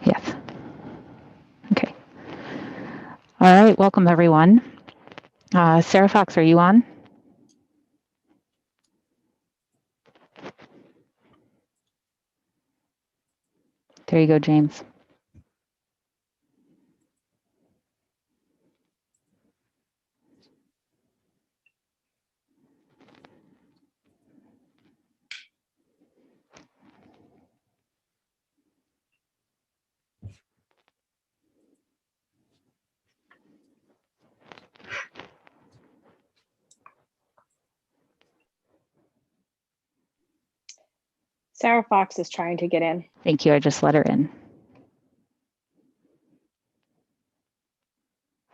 Yes. Okay. All right. Welcome, everyone. Sarah Fox, are you on? There you go, James. Sarah Fox is trying to get in. Thank you. I just let her in.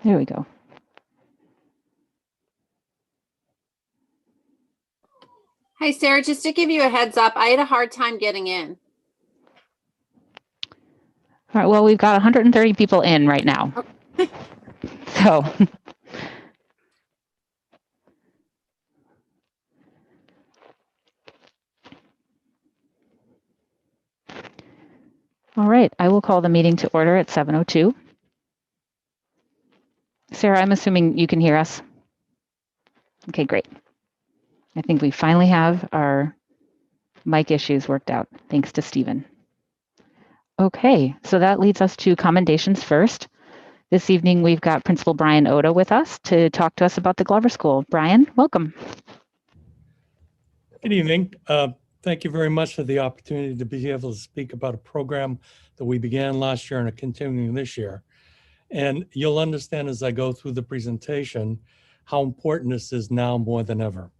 There we go. Hi, Sarah, just to give you a heads up, I had a hard time getting in. All right. Well, we've got 130 people in right now. Okay. So. All right. I will call the meeting to order at 7:02. Sarah, I'm assuming you can hear us. Okay, great. I think we finally have our mic issues worked out, thanks to Stephen. Okay, so that leads us to commendations first. This evening, we've got Principal Brian Oda with us to talk to us about the Glover School. Brian, welcome. Good evening. Thank you very much for the opportunity to be able to speak about a program that we began last year and are continuing this year. And you'll understand as I go through the presentation how important this is now more than ever.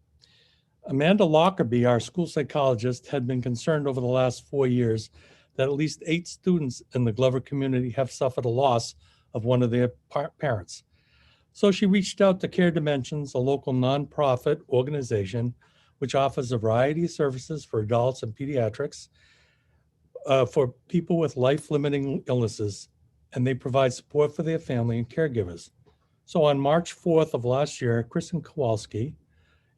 Amanda Lockerbie, our school psychologist, had been concerned over the last 4 years that at least 8 students in the Glover community have suffered a loss of one of their parents. So she reached out to Care Dimensions, a local nonprofit organization which offers a variety of services for adults and pediatrics for people with life-limiting illnesses, and they provide support for their family and caregivers. So on March 4th of last year, Kristen Kowalski,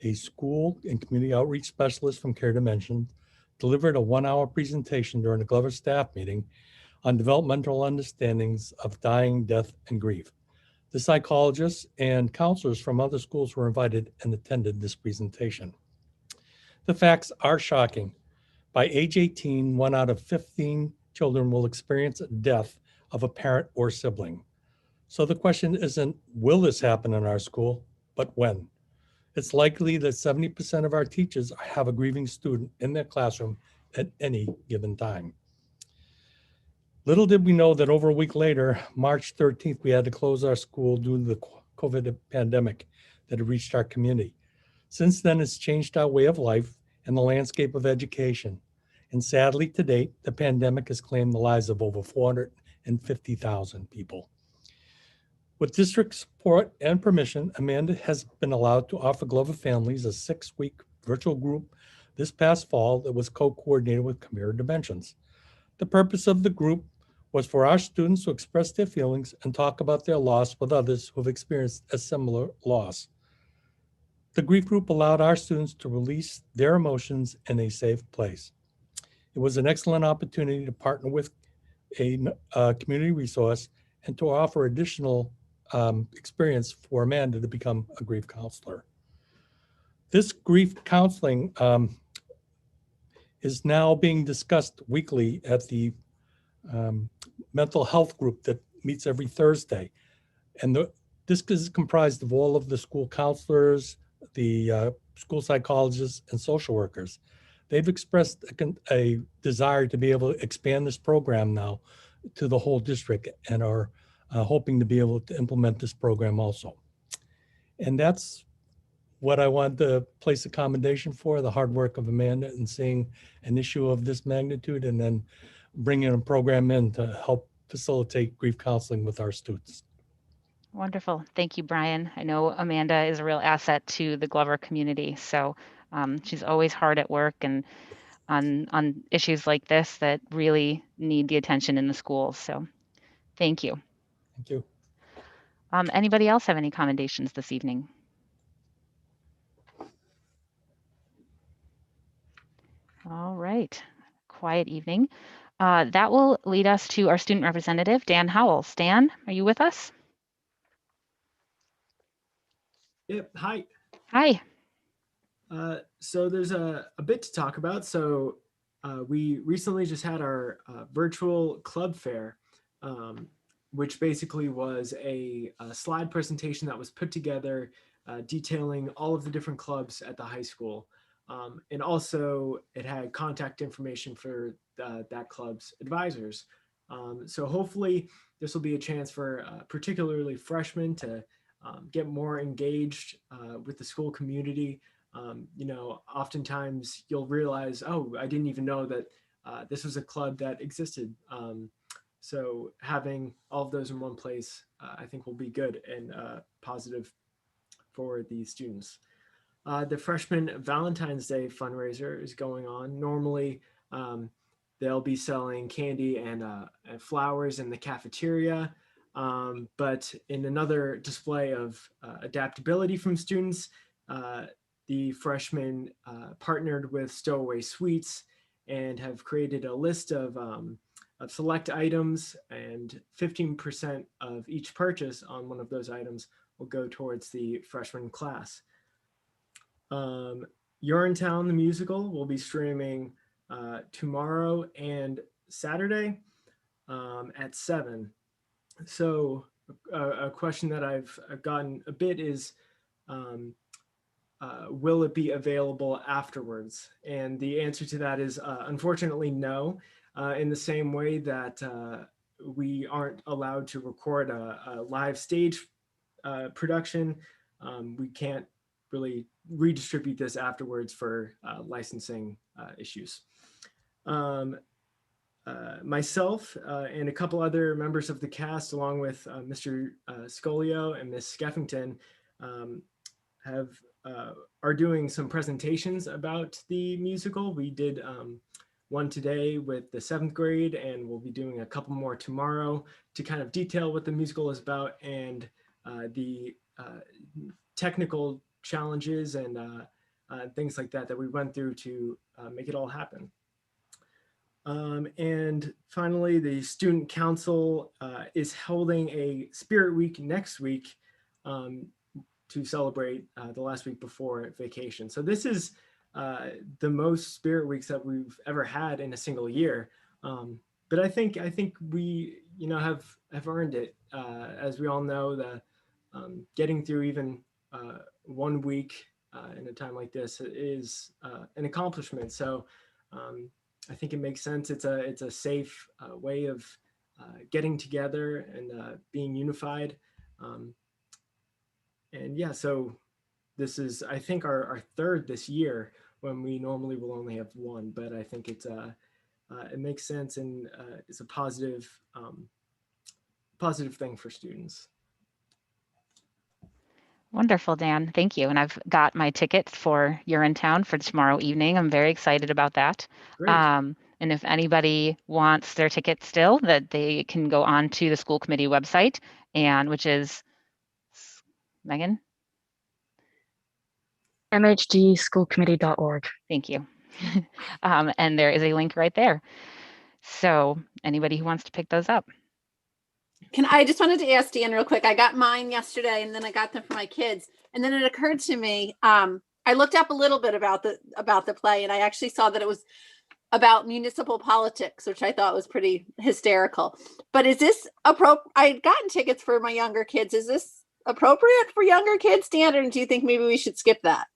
a school and community outreach specialist from Care Dimensions, delivered a 1-hour presentation during a Glover staff meeting on developmental understandings of dying, death, and grief. The psychologists and counselors from other schools were invited and attended this presentation. The facts are shocking. By age 18, 1 out of 15 children will experience death of a parent or sibling. So the question isn't, will this happen in our school, but when? It's likely that 70% of our teachers have a grieving student in their classroom at any given time. Little did we know that over a week later, March 13th, we had to close our school due to the COVID pandemic that had reached our community. Since then, it's changed our way of life and the landscape of education. And sadly, to date, the pandemic has claimed the lives of over 450,000 people. With district support and permission, Amanda has been allowed to offer Glover families a 6-week virtual group this past fall that was co-coordinated with Care Dimensions. The purpose of the group was for our students to express their feelings and talk about their loss with others who have experienced a similar loss. The grief group allowed our students to release their emotions in a safe place. It was an excellent opportunity to partner with a community resource and to offer additional experience for Amanda to become a grief counselor. This grief counseling is now being discussed weekly at the mental health group that meets every Thursday. And this is comprised of all of the school counselors, the school psychologists, and social workers. They've expressed a desire to be able to expand this program now to the whole district and are hoping to be able to implement this program also. And that's what I want to place a commendation for, the hard work of Amanda in seeing an issue of this magnitude and then bringing a program in to help facilitate grief counseling with our students. Wonderful. Thank you, Brian. I know Amanda is a real asset to the Glover community. So she's always hard at work and on issues like this that really need the attention in the schools. So thank you. Thank you. Anybody else have any commendations this evening? All right. Quiet evening. That will lead us to our student representative, Dan Howell. Dan, are you with us? Yep. Hi. Hi. So there's a bit to talk about. So we recently just had our virtual club fair, which basically was a slide presentation that was put together detailing all of the different clubs at the high school. And also it had contact information for that club's advisors. So hopefully this will be a chance for particularly freshmen to get more engaged with the school community. You know, oftentimes you'll realize, oh, I didn't even know that this was a club that existed. So having all of those in one place, I think will be good and positive for the students. The freshman Valentine's Day fundraiser is going on. Normally, they'll be selling candy and flowers in the cafeteria. But in another display of adaptability from students, the freshmen partnered with Stowaway Sweets and have created a list of select items, and 15% of each purchase on one of those items will go towards the freshman class. Urinetown, the musical, will be streaming tomorrow and Saturday at 7. So a question that I've gotten a bit is, will it be available afterwards? And the answer to that is unfortunately no, in the same way that we aren't allowed to record a live stage production. We can't really redistribute this afterwards for licensing issues. Myself and a couple other members of the cast, along with Mr. Scolio and Ms. Skeffington, are doing some presentations about the musical. We did one today with the 7th grade, and we'll be doing a couple more tomorrow to kind of detail what the musical is about and the technical challenges and things like that we went through to make it all happen. And finally, the student council is holding a Spirit Week next week to celebrate the last week before vacation. So this is the most Spirit Weeks that we've ever had in a single year. But I think we, you know, have earned it. As we all know, the getting through even 1 week in a time like this is an accomplishment. So I think it makes sense. It's a safe way of getting together and being unified. And yeah, so this is, I think, our 3rd this year, when we normally will only have 1. But I think it's it makes sense, and it's a positive thing for students. Wonderful, Dan. Thank you. And I've got my tickets for Urinetown for tomorrow evening. I'm very excited about that. Great. And if anybody wants their tickets still, that they can go on to the school committee website, and which is Megan? mhdschoolcommittee.org. Thank you. And there is a link right there. So anybody who wants to pick those up. I just wanted to ask Dan real quick. I got mine yesterday, and then I got them for my kids. And then it occurred to me, I looked up a little bit about the play, and I actually saw that it was about municipal politics, which I thought was pretty hysterical. But is this appropriate? I'd gotten tickets for my younger kids. Is this appropriate for younger kids, Dan, or do you think maybe we should skip that?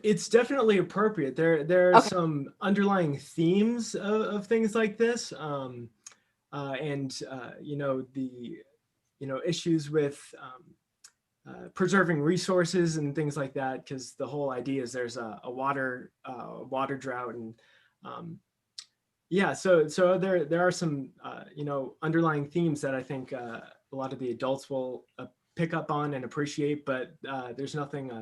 It's definitely appropriate. There are Okay. some underlying themes of things like this. and the issues with preserving resources and things like that, because the whole idea is there's a water drought, and so there are some underlying themes that I think a lot of the adults will pick up on and appreciate, but there's nothing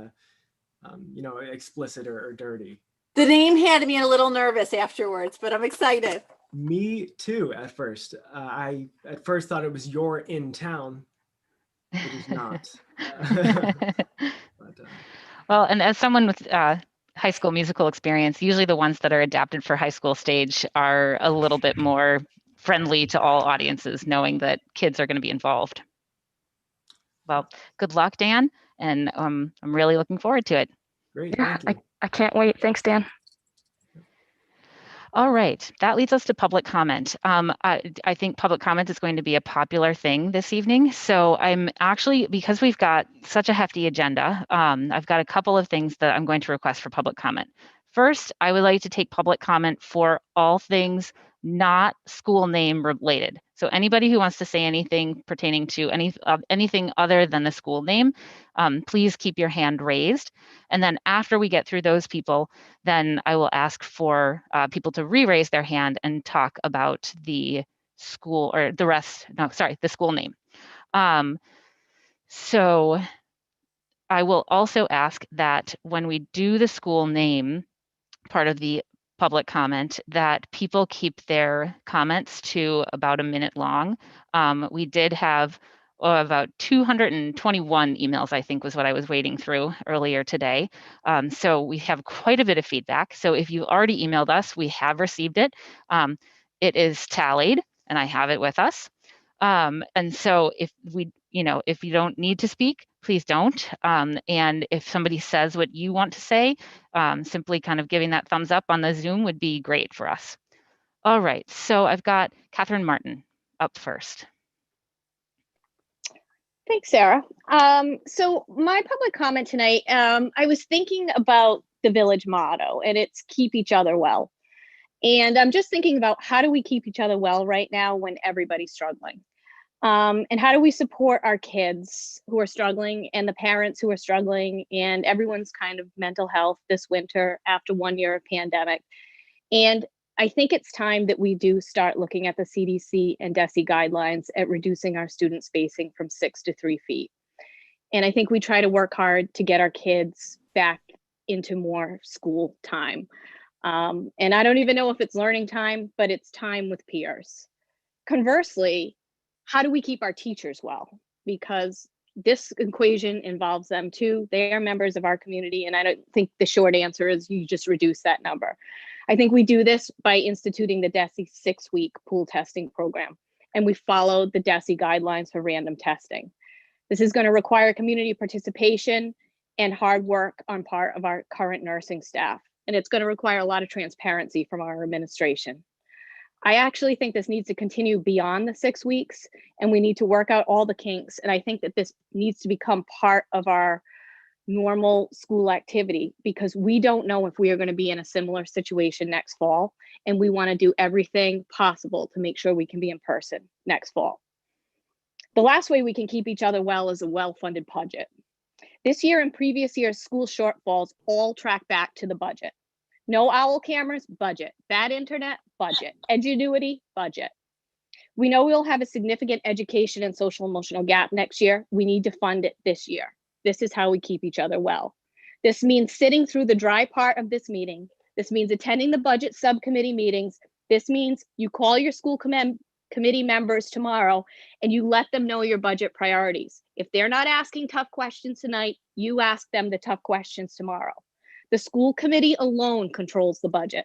explicit or dirty. The name had me a little nervous afterwards, but I'm excited. Me too. At first, I thought it was "You're in town." It is not. But, Well, and as someone with high school musical experience, usually the ones that are adapted for high school stage are a little bit more friendly to all audiences, knowing that kids are going to be involved. Well, good luck, Dan, and I'm really looking forward to it. Great, thank you. I can't wait. Thanks, Dan. All right, that leads us to public comment. I think public comment is going to be a popular thing this evening. So I'm actually, because we've got such a hefty agenda, I've got a couple of things that I'm going to request for public comment. First, I would like to take public comment for all things not school name related. So anybody who wants to say anything pertaining to anything other than the school name, please keep your hand raised. And then after we get through those people, then I will ask for people to re-raise their hand and talk about the school or the school name. So I will also ask that when we do the school name part of the public comment, that people keep their comments to about a minute long. We did have about 221 emails, I think was what I was wading through earlier today. So we have quite a bit of feedback. So if you already emailed us, we have received it. It is tallied and I have it with us. And so if you don't need to speak, please don't. And if somebody says what you want to say, simply kind of giving that thumbs up on the Zoom would be great for us. All right, so I've got Catherine Martin up first. Thanks, Sarah. So my public comment tonight, I was thinking about the village motto, and it's keep each other well. And I'm just thinking about how do we keep each other well right now when everybody's struggling? And how do we support our kids who are struggling and the parents who are struggling and everyone's kind of mental health this winter after 1 year of pandemic? And I think it's time that we do start looking at the CDC and DESE guidelines at reducing our student spacing from 6 to 3 feet. And I think we try to work hard to get our kids back into more school time. And I don't even know if it's learning time, but it's time with peers. Conversely, how do we keep our teachers well? Because this equation involves them too. They are members of our community. And I don't think the short answer is you just reduce that number. I think we do this by instituting the DESE 6-week pool testing program. And we follow the DESE guidelines for random testing. This is going to require community participation and hard work on part of our current nursing staff. And it's going to require a lot of transparency from our administration. I actually think this needs to continue beyond the 6 weeks, and we need to work out all the kinks. And I think that this needs to become part of our normal school activity, because we don't know if we are going to be in a similar situation next fall. And we want to do everything possible to make sure we can be in person next fall. The last way we can keep each other well is a well-funded budget. This year and previous years, school shortfalls all track back to the budget. No owl cameras, budget. Bad internet, budget. Edgenuity, budget. We know we'll have a significant education and social emotional gap next year. We need to fund it this year. This is how we keep each other well. This means sitting through the dry part of this meeting. This means attending the budget subcommittee meetings. This means you call your school committee members tomorrow and you let them know your budget priorities. If they're not asking tough questions tonight, you ask them the tough questions tomorrow. The school committee alone controls the budget.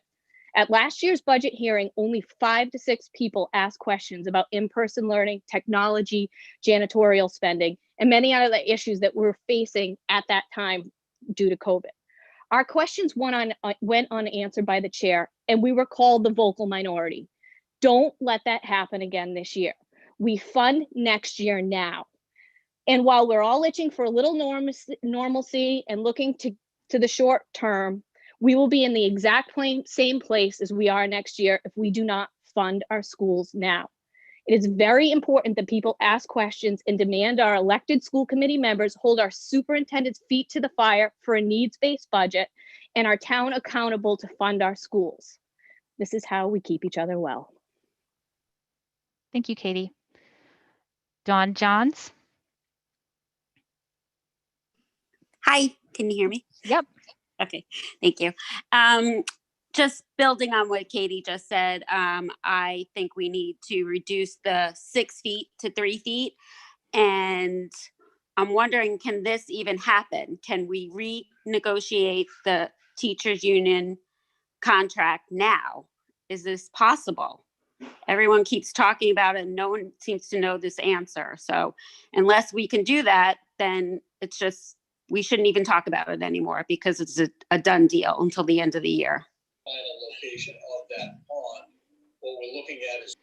At last year's budget hearing, only 5 to 6 people asked questions about in-person learning, technology, janitorial spending, and many other issues that we're facing at that time due to COVID. Our questions went unanswered by the chair, and we were called the vocal minority. Don't let that happen again this year. We fund next year now. And while we're all itching for a little normalcy and looking to the short term, we will be in the exact same place as we are next year if we do not fund our schools now. It is very important that people ask questions and demand our elected school committee members hold our superintendent's feet to the fire for a needs-based budget and our town accountable to fund our schools. This is how we keep each other well. Thank you, Katie. Dawn Johns? Hi, can you hear me? Yep. Okay, thank you. Just building on what Katie just said, I think we need to reduce the 6 feet to 3 feet. And I'm wondering, can this even happen? Can we renegotiate the teachers union contract now? Is this possible? Everyone keeps talking about it and no one seems to know this answer. So unless we can do that, then it's just, we shouldn't even talk about it anymore because it's a done deal until the end of the year. Final location of that pond. What we're looking at is.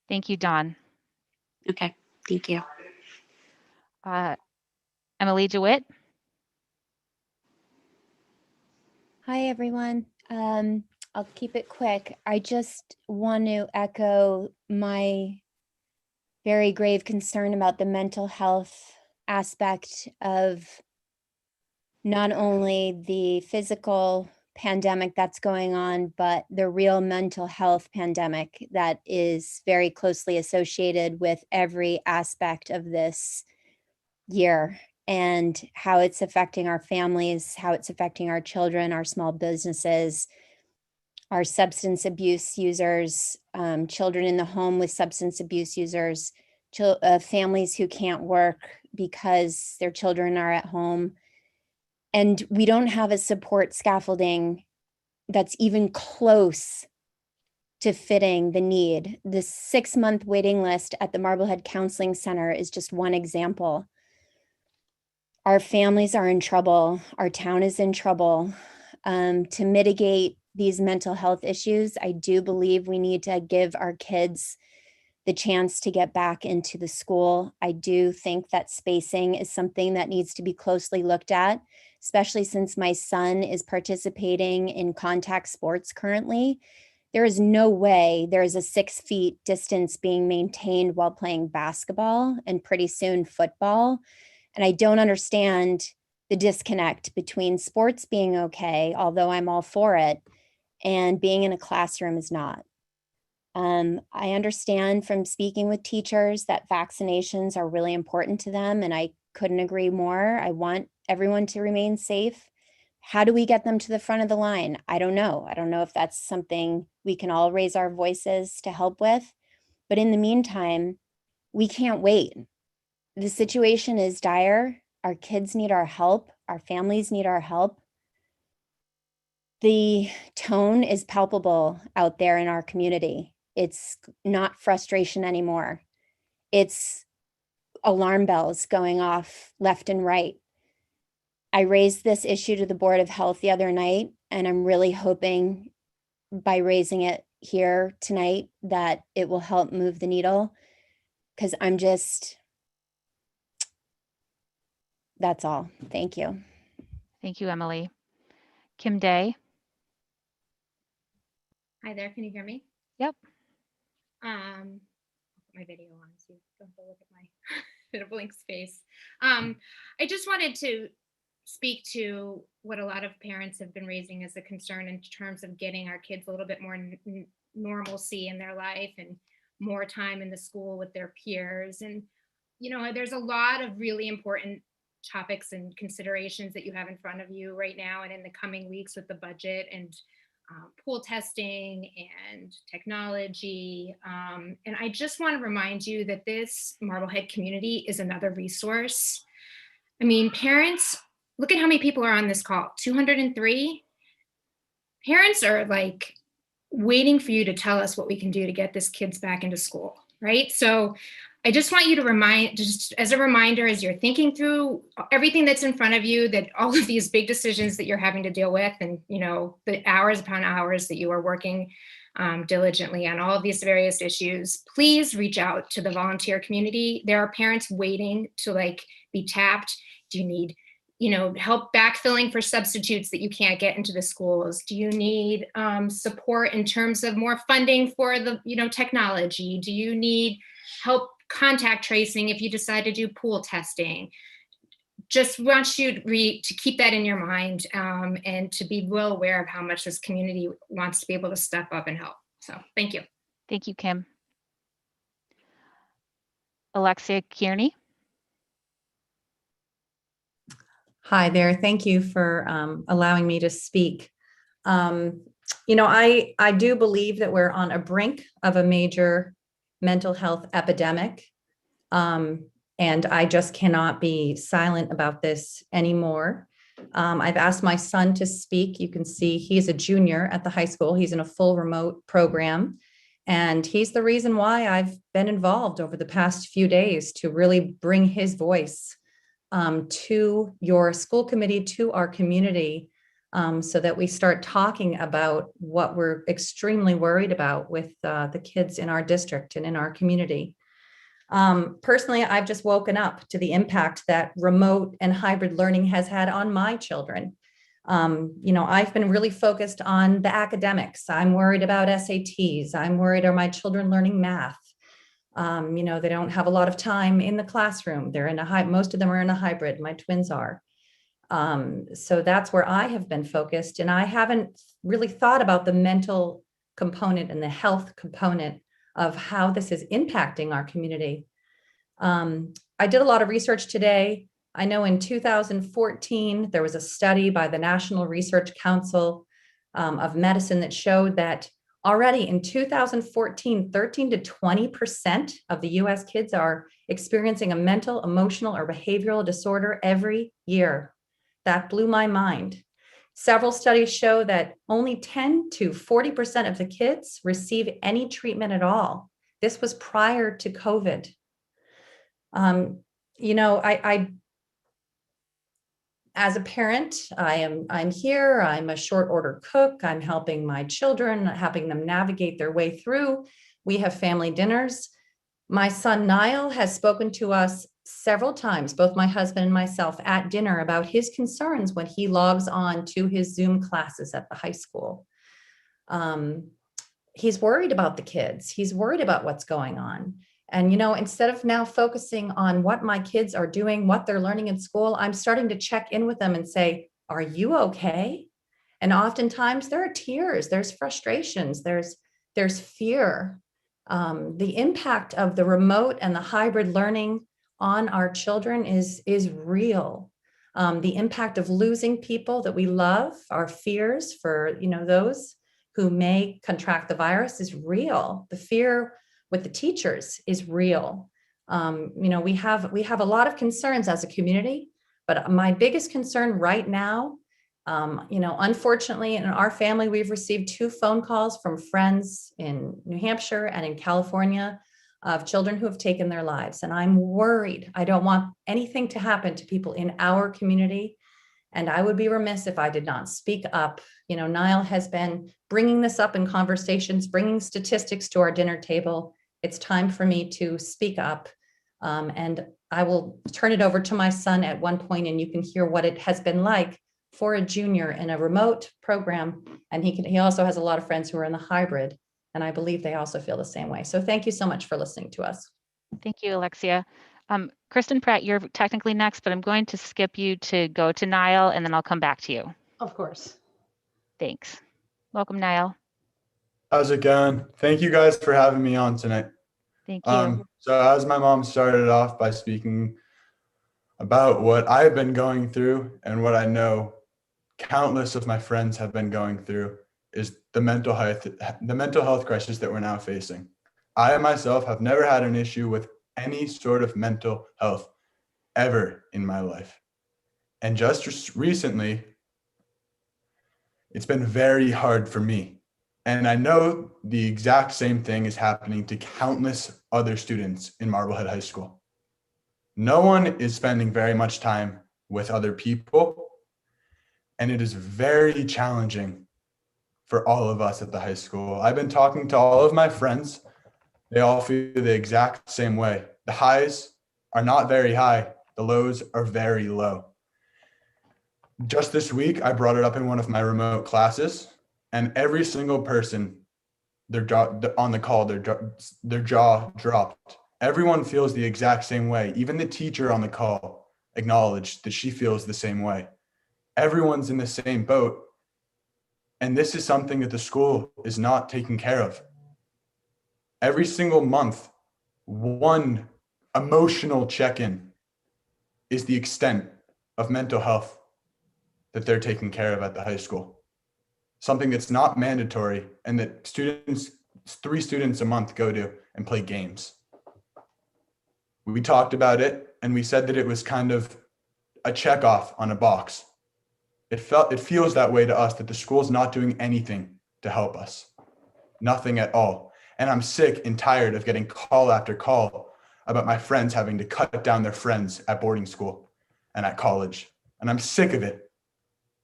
Thank you, Dawn. Okay, thank you. Emily DeWitt? Hi, everyone. I'll keep it quick. I just want to echo my very grave concern about the mental health aspect of not only the physical pandemic that's going on, but the real mental health pandemic that is very closely associated with every aspect of this year and how it's affecting our families, how it's affecting our children, our small businesses, our substance abuse users, children in the home with substance abuse users, families who can't work because their children are at home. And we don't have a support scaffolding that's even close to fitting the need. The 6-month waiting list at the Marblehead Counseling Center is just one example. Our families are in trouble. Our town is in trouble. To mitigate these mental health issues, I do believe we need to give our kids the chance to get back into the school. I do think that spacing is something that needs to be closely looked at, especially since my son is participating in contact sports currently. There is no way there is a 6 feet distance being maintained while playing basketball and pretty soon football. And I don't understand the disconnect between sports being okay, although I'm all for it, and being in a classroom is not. I understand from speaking with teachers that vaccinations are really important to them, and I couldn't agree more. I want everyone to remain safe. How do we get them to the front of the line? I don't know. I don't know if that's something we can all raise our voices to help with. But in the meantime, we can't wait. The situation is dire. Our kids need our help. Our families need our help. The tone is palpable out there in our community. It's not frustration anymore. It's alarm bells going off left and right. I raised this issue to the Board of Health the other night, and I'm really hoping by raising it here tonight that it will help move the needle, because that's all. Thank you. Thank you, Emily. Kim Day? Hi there, can you hear me? Yep. I'll put my video on so you don't have to look at my bit of blank space. I just wanted to speak to what a lot of parents have been raising as a concern in terms of getting our kids a little bit more normalcy in their life and more time in the school with their peers. And, you know, there's a lot of really important topics and considerations that you have in front of you right now and in the coming weeks with the budget and pool testing and technology. And I just want to remind you that this Marblehead community is another resource. I mean, parents, look at how many people are on this call, 203. Parents are like waiting for you to tell us what we can do to get this kids back into school, right? So I just want you to just as a reminder, as you're thinking through everything that's in front of you, that all of these big decisions that you're having to deal with, and you know, the hours upon hours that you are working diligently on all of these various issues, please reach out to the volunteer community. There are parents waiting to like be tapped. Do you need help backfilling for substitutes that you can't get into the schools? Do you need support in terms of more funding for the, technology? Do you need help contact tracing if you decide to do pool testing? Just want you to keep that in your mind and to be well aware of how much this community wants to be able to step up and help. So thank you. Thank you, Kim. Alexia Kearney. Hi there. Thank you for allowing me to speak. I do believe that we're on a brink of a major mental health epidemic. And I just cannot be silent about this anymore. I've asked my son to speak. You can see he's a junior at the high school. He's in a full remote program. And he's the reason why I've been involved over the past few days to really bring his voice to your school committee, to our community, so that we start talking about what we're extremely worried about with the kids in our district and in our community. Personally, I've just woken up to the impact that remote and hybrid learning has had on my children. I've been really focused on the academics. I'm worried about SATs. I'm worried, are my children learning math? They don't have a lot of time in the classroom. They're in most of them are in a hybrid. My twins are. So that's where I have been focused. And I haven't really thought about the mental component and the health component of how this is impacting our community. I did a lot of research today. I know in 2014, there was a study by the National Research Council of Medicine that showed that already in 2014, 13 to 20% of the US kids are experiencing a mental, emotional, or behavioral disorder every year. That blew my mind. Several studies show that only 10 to 40% of the kids receive any treatment at all. This was prior to COVID. As a parent, I'm here, I'm a short order cook, I'm helping my children, helping them navigate their way through. We have family dinners. My son Niall has spoken to us several times, both my husband and myself, at dinner about his concerns when he logs on to his Zoom classes at the high school. He's worried about the kids. He's worried about what's going on. And, instead of now focusing on what my kids are doing, what they're learning in school, I'm starting to check in with them and say, are you okay? And oftentimes there are tears, there's frustrations, there's fear. The impact of the remote and the hybrid learning on our children is real. The impact of losing people that we love, our fears for, those who may contract the virus is real. The fear with the teachers is real. We have a lot of concerns as a community, but my biggest concern right now, unfortunately in our family, we've received 2 phone calls from friends in New Hampshire and in California of children who have taken their lives. And I'm worried. I don't want anything to happen to people in our community. And I would be remiss if I did not speak up. Niall has been bringing this up in conversations, bringing statistics to our dinner table. It's time for me to speak up. And I will turn it over to my son at one point, and you can hear what it has been like for a junior in a remote program. And he also has a lot of friends who are in the hybrid. And I believe they also feel the same way. So thank you so much for listening to us. Thank you, Alexia. Kristen Pratt, you're technically next, but I'm going to skip you to go to Niall, and then I'll come back to you. Of course. Thanks. Welcome, Niall. How's it going? Thank you guys for having me on tonight. Thank you. So as my mom started off by speaking about what I've been going through and what I know countless of my friends have been going through is the mental health crisis that we're now facing. I myself have never had an issue with any sort of mental health ever in my life. And just recently, it's been very hard for me. And I know the exact same thing is happening to countless other students in Marblehead High School. No one is spending very much time with other people, and it is very challenging for all of us at the high school. I've been talking to all of my friends. They all feel the exact same way. The highs are not very high. The lows are very low. Just this week, I brought it up in one of my remote classes, and every single person, their jaw on the call, their jaw dropped. Everyone feels the exact same way. Even the teacher on the call acknowledged that she feels the same way. Everyone's in the same boat. And this is something that the school is not taking care of. Every single month, one emotional check-in is the extent of mental health that they're taking care of at the high school. Something that's not mandatory and that students, 3 students a month go to and play games. We talked about it and we said that it was kind of a check off on a box. It feels that way to us, that the school's not doing anything to help us. Nothing at all. And I'm sick and tired of getting call after call about my friends having to cut down their friends at boarding school and at college. And I'm sick of it.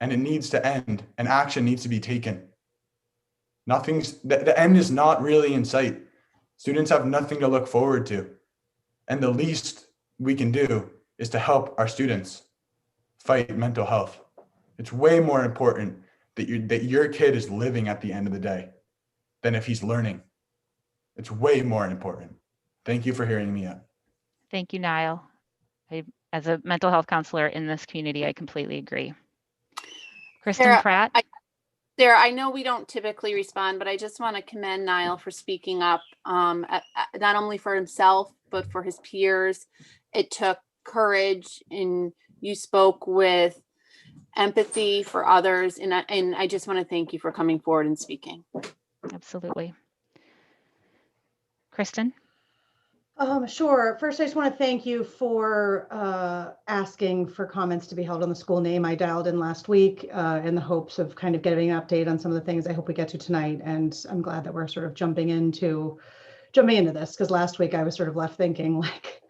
And it needs to end, and action needs to be taken. The end is not really in sight. Students have nothing to look forward to. And the least we can do is to help our students fight mental health. It's way more important that your kid is living at the end of the day than if he's learning. It's way more important. Thank you for hearing me out. Thank you, Niall. As a mental health counselor in this community, I completely agree. Kristen Sarah, Pratt. Sarah, I know we don't typically respond, but I just want to commend Niall for speaking up, not only for himself, but for his peers. It took courage, and you spoke with empathy for others. And I just want to thank you for coming forward and speaking. Absolutely. Kristen? Sure. First, I just want to thank you for asking for comments to be held on the school name. I dialed in last week in the hopes of kind of getting an update on some of the things I hope we get to tonight. And I'm glad that we're sort of jumping into this, because last week I was sort of left thinking like,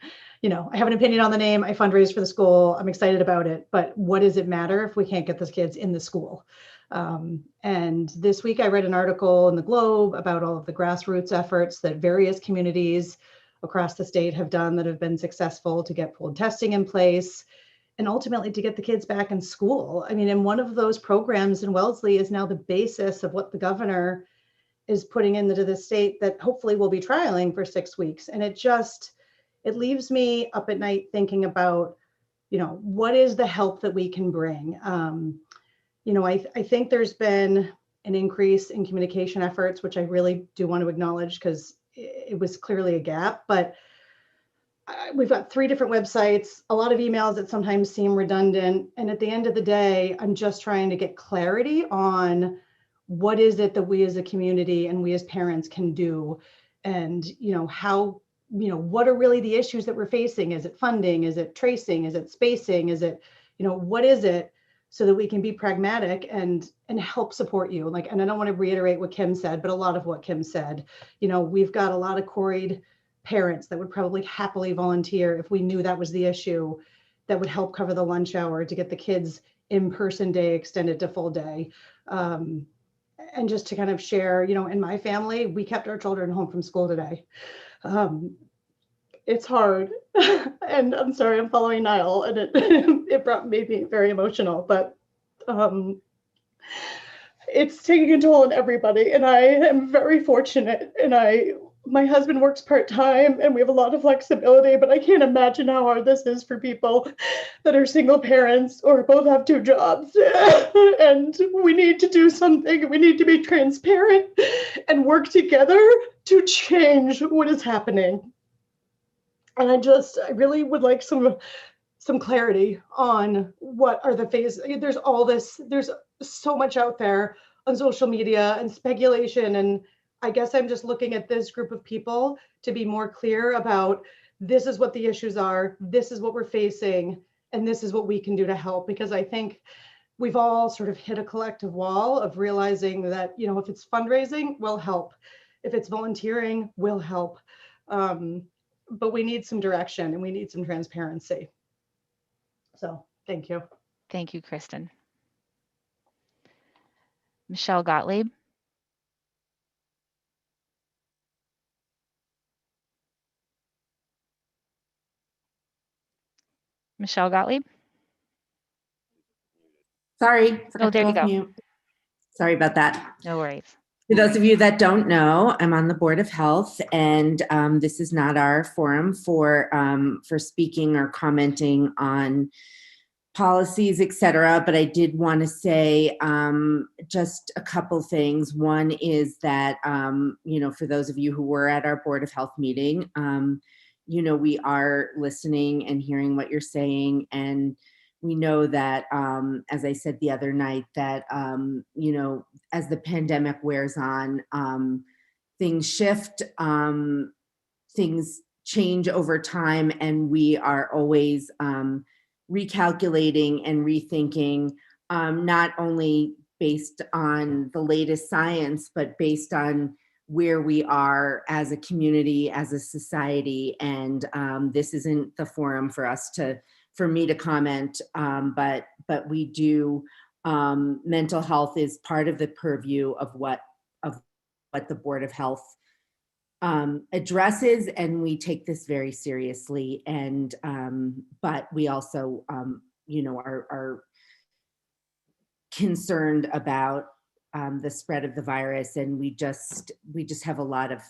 I have an opinion on the name. I fundraised for the school. I'm excited about it. But what does it matter if we can't get those kids in the school? And this week I read an article in the Globe about all of the grassroots efforts that various communities across the state have done that have been successful to get pooled testing in place and ultimately to get the kids back in school. I mean, and one of those programs in Wellesley is now the basis of what the governor is putting into the state that hopefully we'll be trialing for 6 weeks. And it leaves me up at night thinking about, what is the help that we can bring? I think there's been an increase in communication efforts, which I really do want to acknowledge because it was clearly a gap, but we've got 3 different websites, a lot of emails that sometimes seem redundant. And at the end of the day, I'm just trying to get clarity on what is it that we as a community and we as parents can do. And, how, what are really the issues that we're facing? Is it funding? Is it tracing? Is it spacing? Is it, what is it? So that we can be pragmatic and help support you. And I don't want to reiterate what Kim said, but a lot of what Kim said, we've got a lot of quarried parents that would probably happily volunteer if we knew that was the issue, that would help cover the lunch hour to get the kids in-person day extended to full day. And just to kind of share, in my family, we kept our children home from school today. It's hard. And I'm sorry, I'm following Niall, and it made me very emotional, but it's taking a toll on everybody. And I am very fortunate. And my husband works part-time and we have a lot of flexibility, but I can't imagine how hard this is for people that are single parents or both have 2 jobs. And we need to do something. We need to be transparent and work together to change what is happening. And I really would like some clarity on what are the phases. There's all this, there's so much out there on social media and speculation. And I guess I'm just looking at this group of people to be more clear about this is what the issues are, this is what we're facing, and this is what we can do to help. Because I think we've all sort of hit a collective wall of realizing that, if it's fundraising, we'll help. If it's volunteering, we'll help. But we need some direction and we need some transparency. So thank you. Thank you, Kristen. Michelle Gottlieb. Michelle Gottlieb. Sorry, Oh, there you go. mute. Sorry about that. No worries. For those of you that don't know, I'm on the Board of Health, and this is not our forum for speaking or commenting on policies, et cetera. But I did want to say just a couple things. One is that, for those of you who were at our Board of Health meeting, we are listening and hearing what you're saying. And we know that, as I said the other night, that, as the pandemic wears on, things shift, things change over time, and we are always recalculating and rethinking, not only based on the latest science, but based on where we are as a community, as a society. And this isn't the forum for me to comment, but we do, mental health is part of the purview of what the Board of Health addresses, and we take this very seriously. And but we also are concerned about the spread of the virus, and we just have a lot of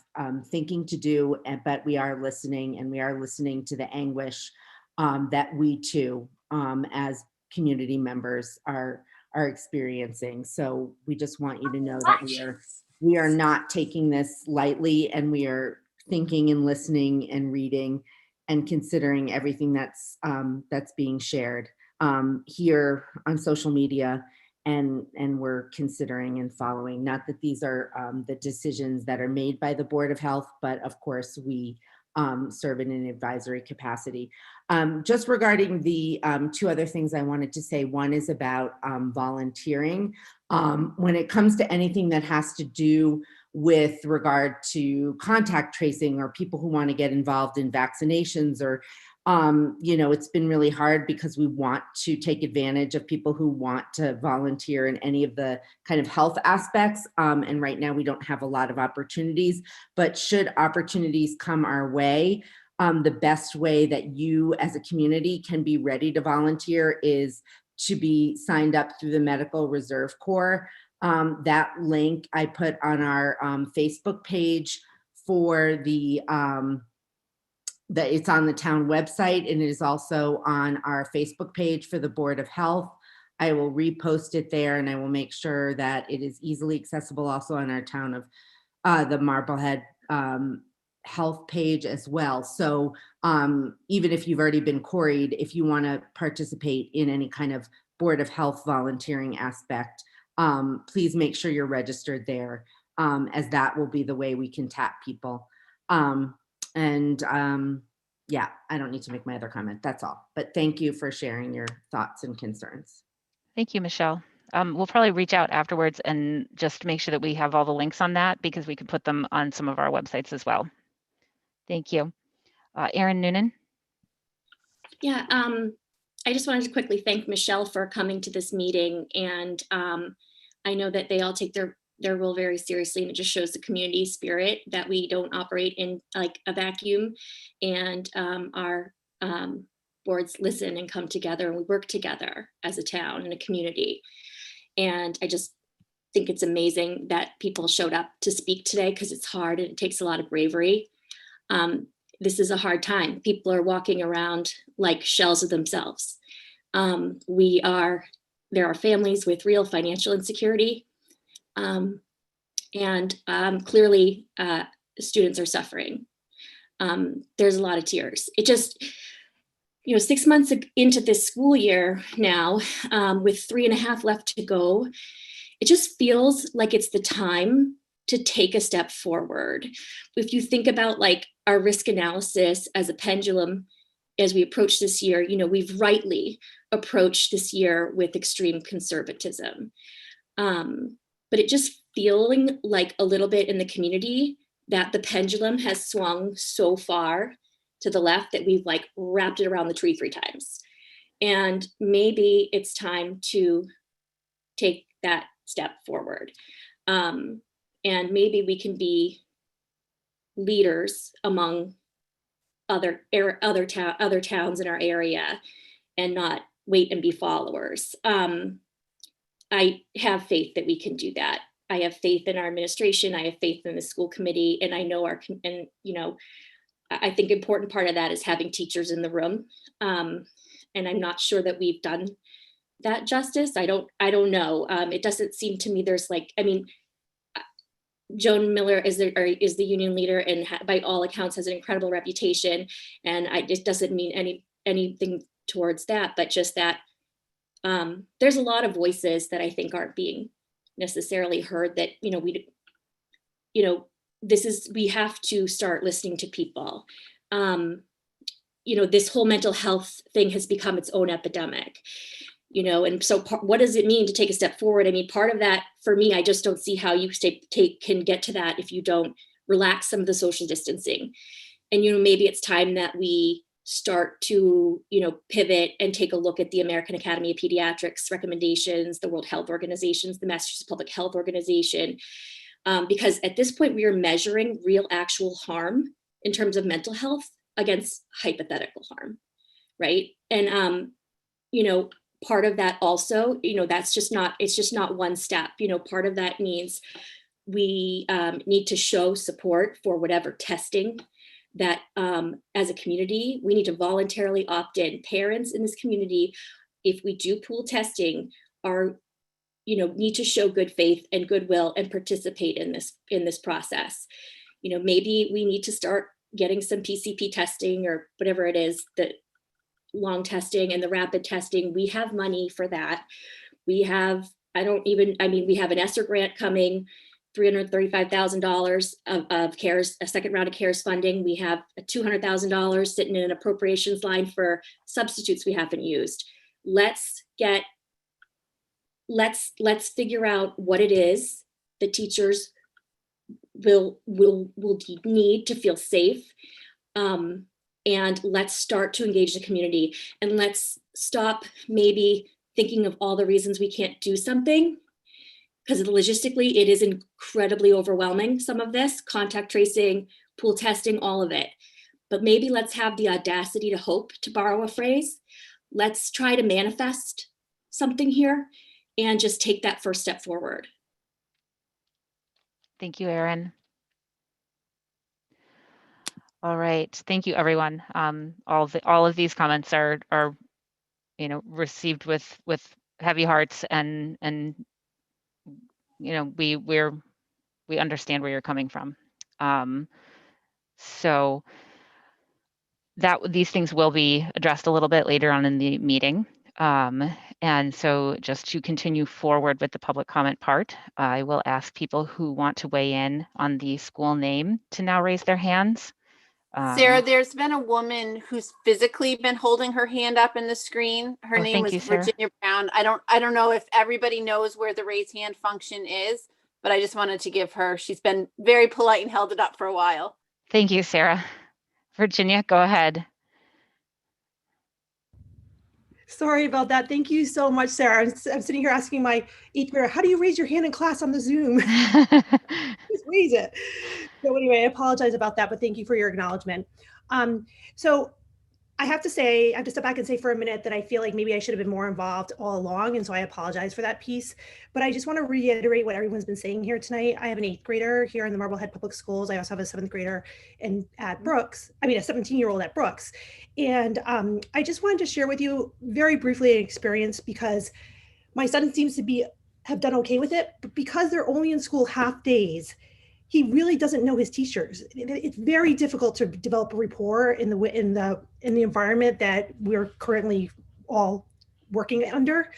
thinking to do. But we are listening, and we are listening to the anguish that we too, as community members, are experiencing. So we just want you to know that we are not taking this lightly, and we are thinking and listening and reading and considering everything that's being shared here on social media, and we're considering and following. Not that these are the decisions that are made by the Board of Health, but of course we serve in an advisory capacity. Just regarding the two other things I wanted to say, one is about volunteering. When it comes to anything that has to do with regard to contact tracing, or people who want to get involved in vaccinations, or it's been really hard because we want to take advantage of people who want to volunteer in any of the kind of health aspects. And right now we don't have a lot of opportunities, but should opportunities come our way, the best way that you as a community can be ready to volunteer is to be signed up through the Medical Reserve Corps. That link I put on our Facebook page for that it's on the town website, and it is also on our Facebook page for the Board of Health. I will repost it there, and I will make sure that it is easily accessible also on our town of the Marblehead health page as well. So even if you've already been queried, if you want to participate in any kind of Board of Health volunteering aspect, please make sure you're registered there, as that will be the way we can tap people. Yeah, I don't need to make my other comment. That's all. But thank you for sharing your thoughts and concerns. Thank you, Michelle. We'll probably reach out afterwards and just make sure that we have all the links on that, because we can put them on some of our websites as well. Thank you. Erin Noonan. Yeah, I just wanted to quickly thank Michelle for coming to this meeting. And I know that they all take their role very seriously, and it just shows the community spirit that we don't operate in like a vacuum, and our boards listen and come together, and we work together as a town and a community. And I just think it's amazing that people showed up to speak today, because it's hard and it takes a lot of bravery. This is a hard time. People are walking around like shells of themselves. There are families with real financial insecurity. Clearly students are suffering. There's a lot of tears. It just, 6 months into this school year now, with 3.5 left to go, it just feels like it's the time to take a step forward. If you think about like our risk analysis as a pendulum, as we approach this year, we've rightly approached this year with extreme conservatism. But it just feeling like a little bit in the community that the pendulum has swung so far to the left that we've like wrapped it around the tree 3 times. And maybe it's time to take that step forward. And maybe we can be leaders among other towns in our area, and not wait and be followers. I have faith that we can do that. I have faith in our administration. I have faith in the school committee, and I know I think important part of that is having teachers in the room. And I'm not sure that we've done that justice. I don't know. It doesn't seem to me there's Joan Miller is the union leader and by all accounts has an incredible reputation. And it doesn't mean anything towards that, but just that there's a lot of voices that I think aren't being necessarily heard that, we have to start listening to people. This whole mental health thing has become its own epidemic, and so what does it mean to take a step forward? I mean, part of that for me, I just don't see how you can get to that if you don't relax some of the social distancing. And, maybe it's time that we start to, pivot and take a look at the American Academy of Pediatrics recommendations, the World Health Organizations, the Massachusetts Public Health Organization, because at this point we are measuring real actual harm in terms of mental health against hypothetical harm, right? And, part of that also, it's just not one step, part of that means we need to show support for whatever testing that as a community, we need to voluntarily opt in. Parents in this community, if we do pool testing, need to show good faith and goodwill and participate in this process. Maybe we need to start getting some PCP testing or whatever it is, the long testing and the rapid testing. We have money for that. We have, we have an ESSER grant coming, $335,000 of CARES, a second round of CARES funding. We have $200,000 sitting in an appropriations line for substitutes we haven't used. Let's figure out what it is the teachers will need to feel safe. And let's start to engage the community, and let's stop maybe thinking of all the reasons we can't do something, because logistically it is incredibly overwhelming, some of this, contact tracing, pool testing, all of it. But maybe let's have the audacity to hope, to borrow a phrase. Let's try to manifest something here and just take that first step forward. Thank you, Erin. All right, thank you, everyone. All of these comments are received with heavy hearts, and we understand where you're coming from. So these things will be addressed a little bit later on in the meeting. And so just to continue forward with the public comment part, I will ask people who want to weigh in on the school name to now raise their hands. Sarah, there's been a woman who's physically been holding her hand up in the screen. Her name was Virginia Brown. I don't know if everybody knows where the raise hand function is, but I just wanted to give her, she's been very polite and held it up for a while. Thank you, Sarah. Virginia, go ahead. Sorry about that. Thank you so much, Sarah. I'm sitting here asking my 8th grader, how do you raise your hand in class on the Zoom? Just raise it. So anyway, I apologize about that, but thank you for your acknowledgement. So I have to step back and say for a minute that I feel like maybe I should have been more involved all along. And so I apologize for that piece, but I just want to reiterate what everyone's been saying here tonight. I have an 8th grader here in the Marblehead Public Schools. I also have a 7th grader at Brooks, a 17-year-old at Brooks. And I just wanted to share with you very briefly an experience, because my son seems to have done okay with it, but because they're only in school half days, he really doesn't know his teachers. It's very difficult to develop a rapport in the environment that we're currently all working under.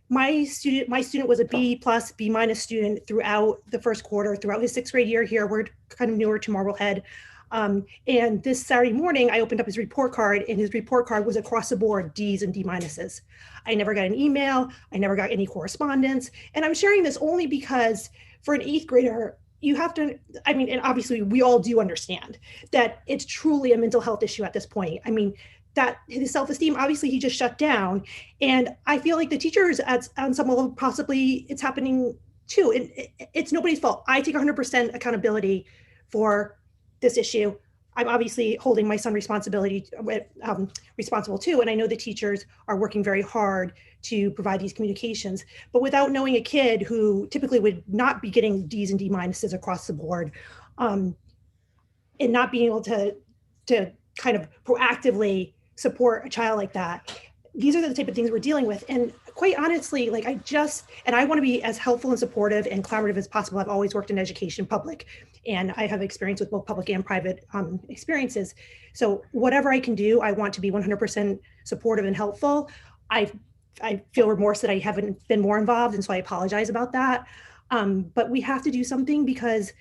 My student was a B+, B- student throughout the first quarter, throughout his 6th grade year here. We're kind of newer to Marblehead. And this Saturday morning, I opened up his report card, and his report card was across the board D's and D-. I never got an email. I never got any correspondence. And I'm sharing this only because for an 8th grader, you have to, and obviously we all do understand that it's truly a mental health issue at this point. That his self-esteem, obviously he just shut down. And I feel like the teachers on some level, possibly it's happening too. And it's nobody's fault. I take 100% accountability for this issue. I'm obviously holding my son responsible too. And I know the teachers are working very hard to provide these communications, but without knowing a kid who typically would not be getting D's and D minuses across the board, and not being able to kind of proactively support a child like that, these are the type of things we're dealing with. And quite honestly, like I want to be as helpful and supportive and collaborative as possible. I've always worked in education, public, and I have experience with both public and private experiences. So whatever I can do, I want to be 100% supportive and helpful. I feel remorse that I haven't been more involved, and so I apologize about that. But we have to do something, because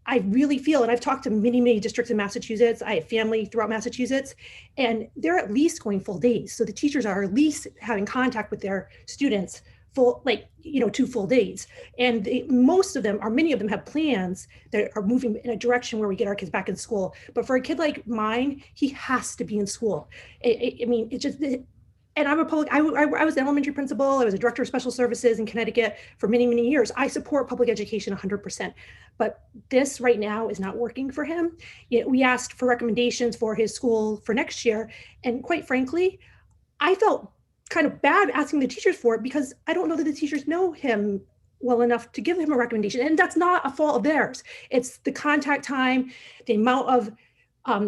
I really feel, and I've talked to many, many districts in Massachusetts, I have family throughout Massachusetts, and they're at least going full days. So the teachers are at least having contact with their students full, 2 full days. And most of them, or many of them, have plans that are moving in a direction where we get our kids back in school. But for a kid like mine, he has to be in school. I mean, it just, and I'm a public, I was an elementary principal. I was a director of special services in Connecticut for many, many years. I support public education 100%, but this right now is not working for him. We asked for recommendations for his school for next year. And quite frankly, I felt kind of bad asking the teachers for it, because I don't know that the teachers know him well enough to give him a recommendation. And that's not a fault of theirs. It's the contact time, the amount of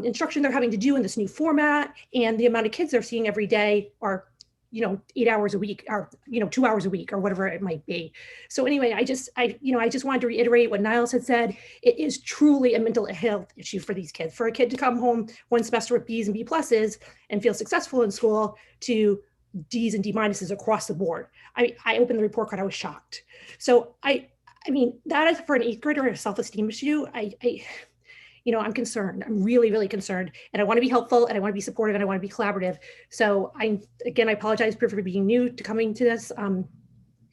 instruction they're having to do in this new format, and the amount of kids they're seeing every day, or 8 hours a week, or 2 hours a week, or whatever it might be. So anyway, I just wanted to reiterate what Niles had said. It is truly a mental health issue for these kids. For a kid to come home one semester with B's and B pluses and feel successful in school, to D's and D minuses across the board. I opened the report card, I was shocked. So I mean, that is, for an 8th grader, a self-esteem issue. I'm concerned. I'm really, really concerned, and I want to be helpful, and I want to be supportive, and I want to be collaborative. So I apologize for being new to coming to this, and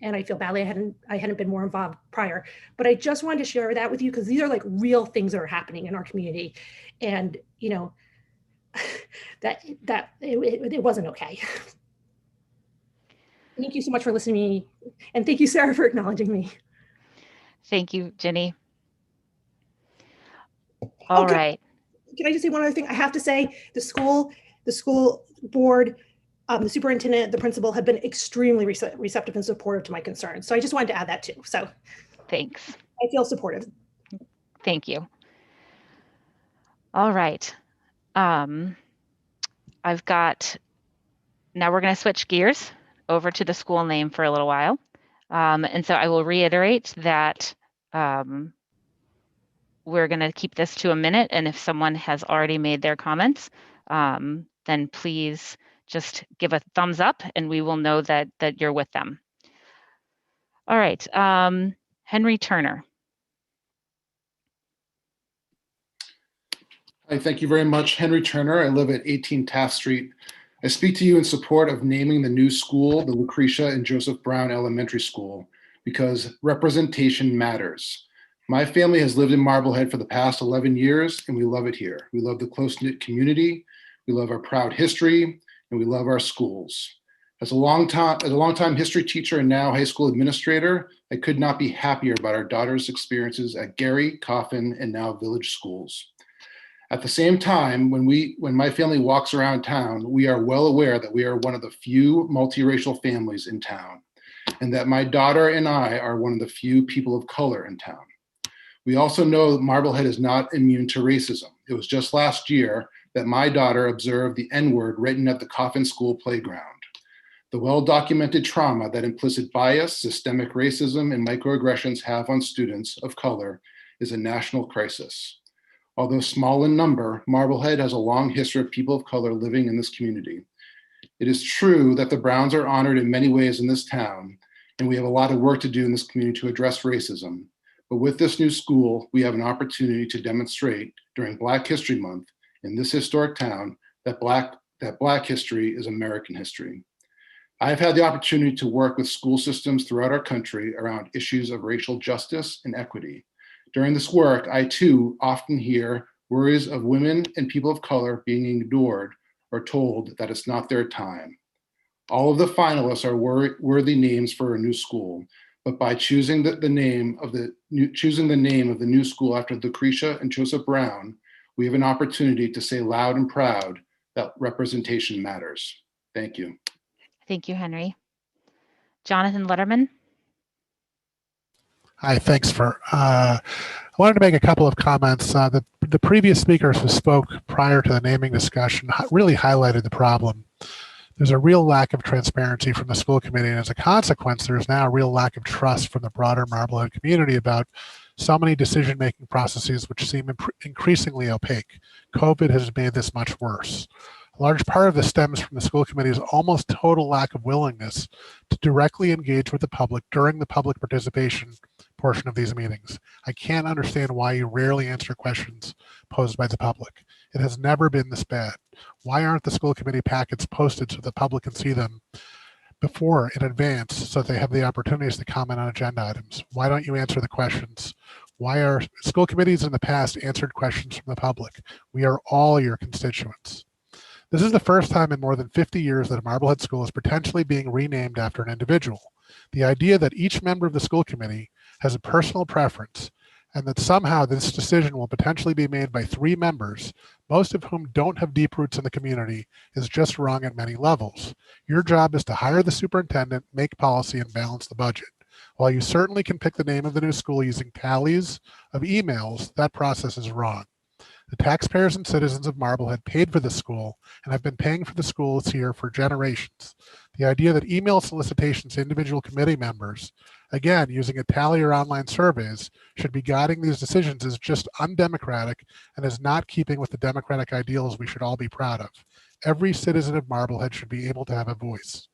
I feel badly I hadn't been more involved prior. But I just wanted to share that with you, because these are like real things that are happening in our community, and that it wasn't okay. Thank you so much for listening to me, and thank you, Sarah, for acknowledging me. Thank you, Jenny. All right. Can I just say one other thing? I have to say, the school board, the superintendent, the principal have been extremely receptive and supportive to my concerns. So I just wanted to add that too. So thanks. I feel supportive. Thank you. All right. Now we're going to switch gears over to the school name for a little while. And so I will reiterate that we're going to keep this to a minute, and if someone has already made their comments, then please just give a thumbs up, and we will know that you're with them. All right, Henry Turner. Hi, thank you very much. Henry Turner. I live at 18 Taft Street. I speak to you in support of naming the new school the Lucretia and Joseph Brown Elementary School, because representation matters. My family has lived in Marblehead for the past 11 years, and we love it here. We love the close-knit community, we love our proud history, and we love our schools. As a longtime history teacher and now high school administrator, I could not be happier about our daughter's experiences at Gary, Coffin, and now Village schools. At the same time, when my family walks around town, we are well aware that we are one of the few multiracial families in town, and that my daughter and I are one of the few people of color in town. We also know that Marblehead is not immune to racism. It was just last year that my daughter observed the N-word written at the Coffin School playground. The well-documented trauma that implicit bias, systemic racism, and microaggressions have on students of color is a national crisis. Although small in number, Marblehead has a long history of people of color living in this community. It is true that the Browns are honored in many ways in this town, and we have a lot of work to do in this community to address racism. But with this new school, we have an opportunity to demonstrate during Black History Month in this historic town that Black history is American history. I've had the opportunity to work with school systems throughout our country around issues of racial justice and equity. During this work, I too often hear worries of women and people of color being ignored or told that it's not their time. All of the finalists are worthy names for a new school, but by choosing the name of the new school after Lucretia and Joseph Brown, we have an opportunity to say loud and proud that representation matters. Thank you. Thank you, Henry. Jonathan Letterman. Hi, thanks for, I wanted to make a couple of comments. The previous speakers who spoke prior to the naming discussion really highlighted the problem. There's a real lack of transparency from the school committee, and as a consequence, there's now a real lack of trust from the broader Marblehead community about so many decision-making processes which seem increasingly opaque. COVID has made this much worse. A large part of this stems from the school committee's almost total lack of willingness to directly engage with the public during the public participation portion of these meetings. I can't understand why you rarely answer questions posed by the public. It has never been this bad. Why aren't the school committee packets posted so the public can see them before in advance so they have the opportunities to comment on agenda items? Why don't you answer the questions? Why are school committees in the past answered questions from the public? We are all your constituents. This is the first time in more than 50 years that a Marblehead school is potentially being renamed after an individual. The idea that each member of the school committee has a personal preference and that somehow this decision will potentially be made by 3 members, most of whom don't have deep roots in the community, is just wrong at many levels. Your job is to hire the superintendent, make policy, and balance the budget. While you certainly can pick the name of the new school using tallies of emails, that process is wrong. The taxpayers and citizens of Marblehead paid for the school and have been paying for the schools here for generations. The idea that email solicitations to individual committee members, again, using a tally or online surveys, should be guiding these decisions is just undemocratic and is not keeping with the democratic ideals we should all be proud of. Every citizen of Marblehead should be able to have a voice.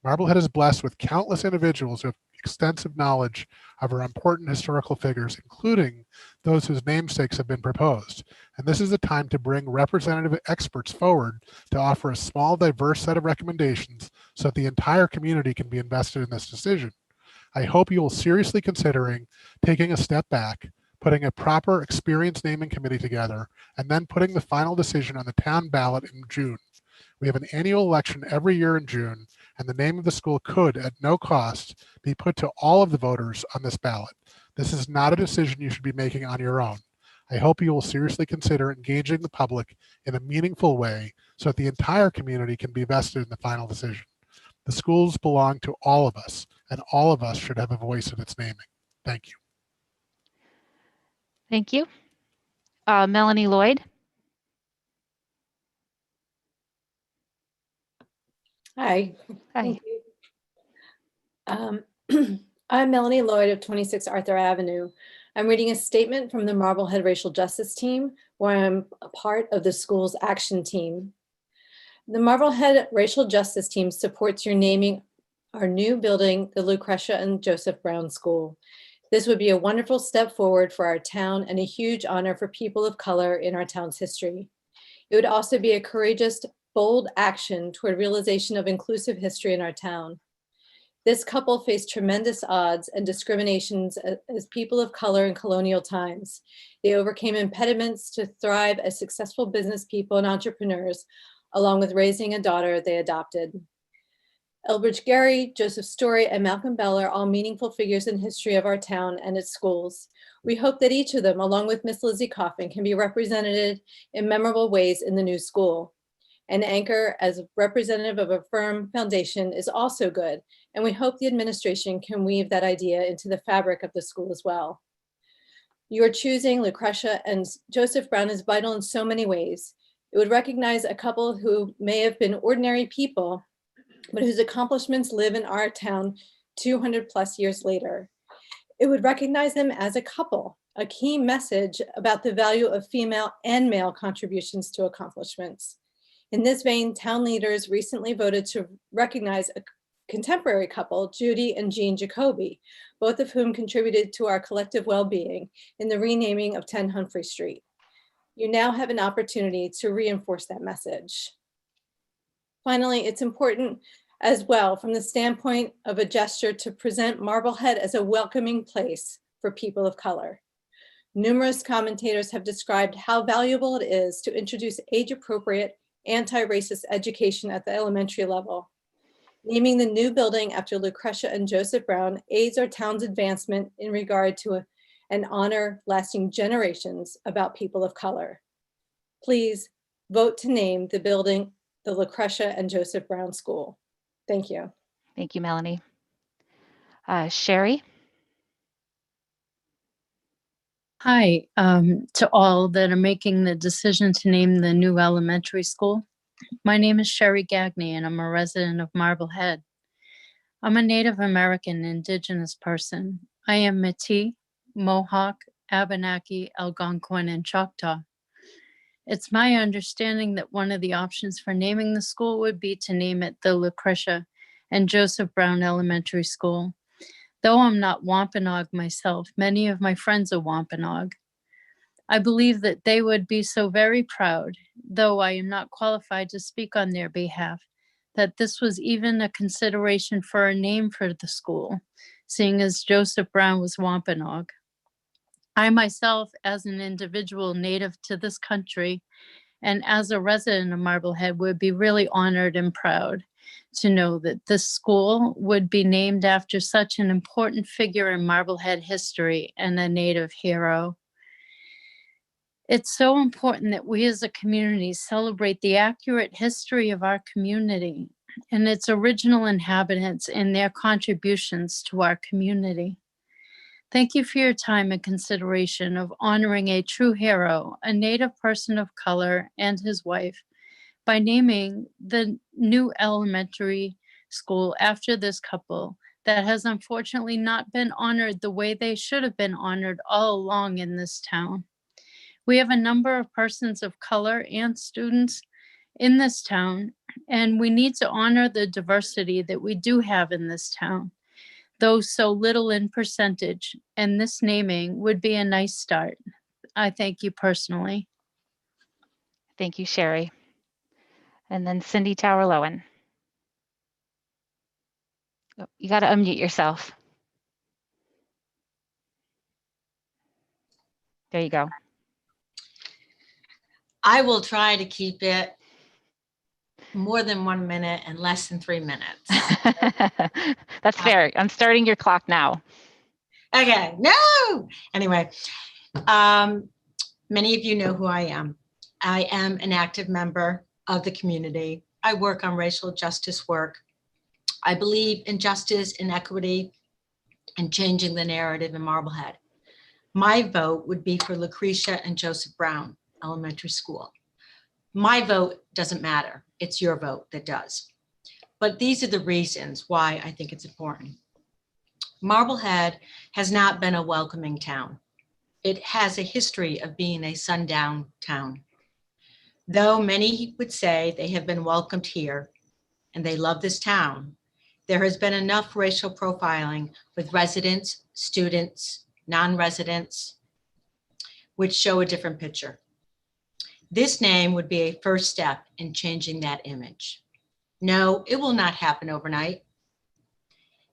Marblehead is blessed with countless individuals who have extensive knowledge of our important historical figures, including those whose namesakes have been proposed. And this is the time to bring representative experts forward to offer a small, diverse set of recommendations so that the entire community can be invested in this decision. I hope you will seriously considering taking a step back, putting a proper experienced naming committee together, and then putting the final decision on the town ballot in June. We have an annual election every year in June, and the name of the school could, at no cost, be put to all of the voters on this ballot. This is not a decision you should be making on your own. I hope you will seriously consider engaging the public in a meaningful way so that the entire community can be vested in the final decision. The schools belong to all of us, and all of us should have a voice in its naming. Thank you. Thank you. Melanie Lloyd. Hi. Hi. Thank you. I'm Melanie Lloyd of 26 Arthur Avenue. I'm reading a statement from the Marblehead Racial Justice Team, where I'm a part of the school's action team. The Marblehead Racial Justice Team supports your naming our new building, the Lucretia and Joseph Brown School. This would be a wonderful step forward for our town and a huge honor for people of color in our town's history. It would also be a courageous, bold action toward realization of inclusive history in our town. This couple faced tremendous odds and discriminations as people of color in colonial times. They overcame impediments to thrive as successful business people and entrepreneurs, along with raising a daughter they adopted. Elbridge Gerry, Joseph Story, and Malcolm Bell are all meaningful figures in history of our town and its schools. We hope that each of them, along with Miss Lizzie Coffin, can be represented in memorable ways in the new school. An anchor as a representative of a firm foundation is also good, and we hope the administration can weave that idea into the fabric of the school as well. Your choosing Lucretia and Joseph Brown is vital in so many ways. It would recognize a couple who may have been ordinary people, but whose accomplishments live in our town 200 plus years later. It would recognize them as a couple, a key message about the value of female and male contributions to accomplishments. In this vein, town leaders recently voted to recognize a contemporary couple, Judy and Jean Jacoby, both of whom contributed to our collective well-being in the renaming of 10 Humphrey Street. You now have an opportunity to reinforce that message. Finally, it's important as well from the standpoint of a gesture to present Marblehead as a welcoming place for people of color. Numerous commentators have described how valuable it is to introduce age-appropriate anti-racist education at the elementary level. Naming the new building after Lucretia and Joseph Brown aids our town's advancement in regard to an honor lasting generations about people of color. please vote to name the building the Lucretia and Joseph Brown School. Thank you. Thank you, Melanie. Sherry? Hi, to all that are making the decision to name the new elementary school. My name is Sherry Gagney, and I'm a resident of Marblehead. I'm a Native American Indigenous person. I am Métis, Mohawk, Abenaki, Algonquin, and Choctaw. It's my understanding that one of the options for naming the school would be to name it the Lucretia and Joseph Brown Elementary School. Though I'm not Wampanoag myself, many of my friends are Wampanoag. I believe that they would be so very proud, though I am not qualified to speak on their behalf, that this was even a consideration for a name for the school, seeing as Joseph Brown was Wampanoag. I myself, as an individual native to this country, and as a resident of Marblehead, would be really honored and proud to know that this school would be named after such an important figure in Marblehead history and a Native hero. It's so important that we as a community celebrate the accurate history of our community and its original inhabitants and their contributions to our community. Thank you for your time and consideration of honoring a true hero, a Native person of color, and his wife by naming the new elementary school after this couple that has unfortunately not been honored the way they should have been honored all along in this town. We have a number of persons of color and students in this town, and we need to honor the diversity that we do have in this town, though so little in percentage, and this naming would be a nice start. I thank you personally. Thank you, Sherry. And then Cindy Tower-Lowen. Oh, you got to unmute yourself. There you go. I will try to keep it more than 1 minute and less than 3 minutes. That's fair. I'm starting your clock now. Okay, no. Anyway, many of you know who I am. I am an active member of the community. I work on racial justice work. I believe in justice and equity and changing the narrative in Marblehead. My vote would be for Lucretia and Joseph Brown Elementary School. My vote doesn't matter. It's your vote that does. But these are the reasons why I think it's important. Marblehead has not been a welcoming town. It has a history of being a sundown town. Though many would say they have been welcomed here and they love this town, there has been enough racial profiling with residents, students, non-residents, which show a different picture. This name would be a first step in changing that image. No, it will not happen overnight.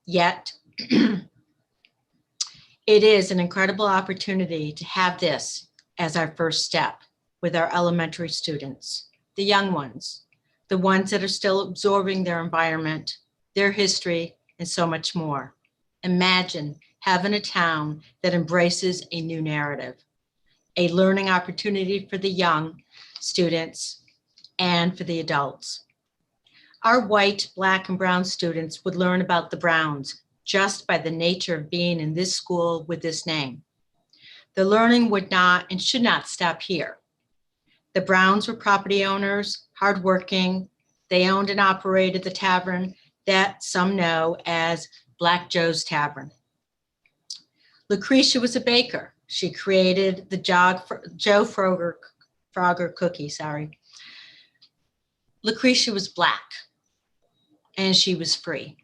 Yet, it is an incredible opportunity to have this as our first step with our elementary students, the young ones, the ones that are still absorbing their environment, their history, and so much more. Imagine having a town that embraces a new narrative, a learning opportunity for the young students and for the adults. Our white, black, and brown students would learn about the Browns just by the nature of being in this school with this name. The learning would not and should not stop here. The Browns were property owners, hardworking. They owned and operated the tavern that some know as Black Joe's Tavern. Lucretia was a baker. She created the Joe Frogger cookie, sorry. Lucretia was Black and she was free.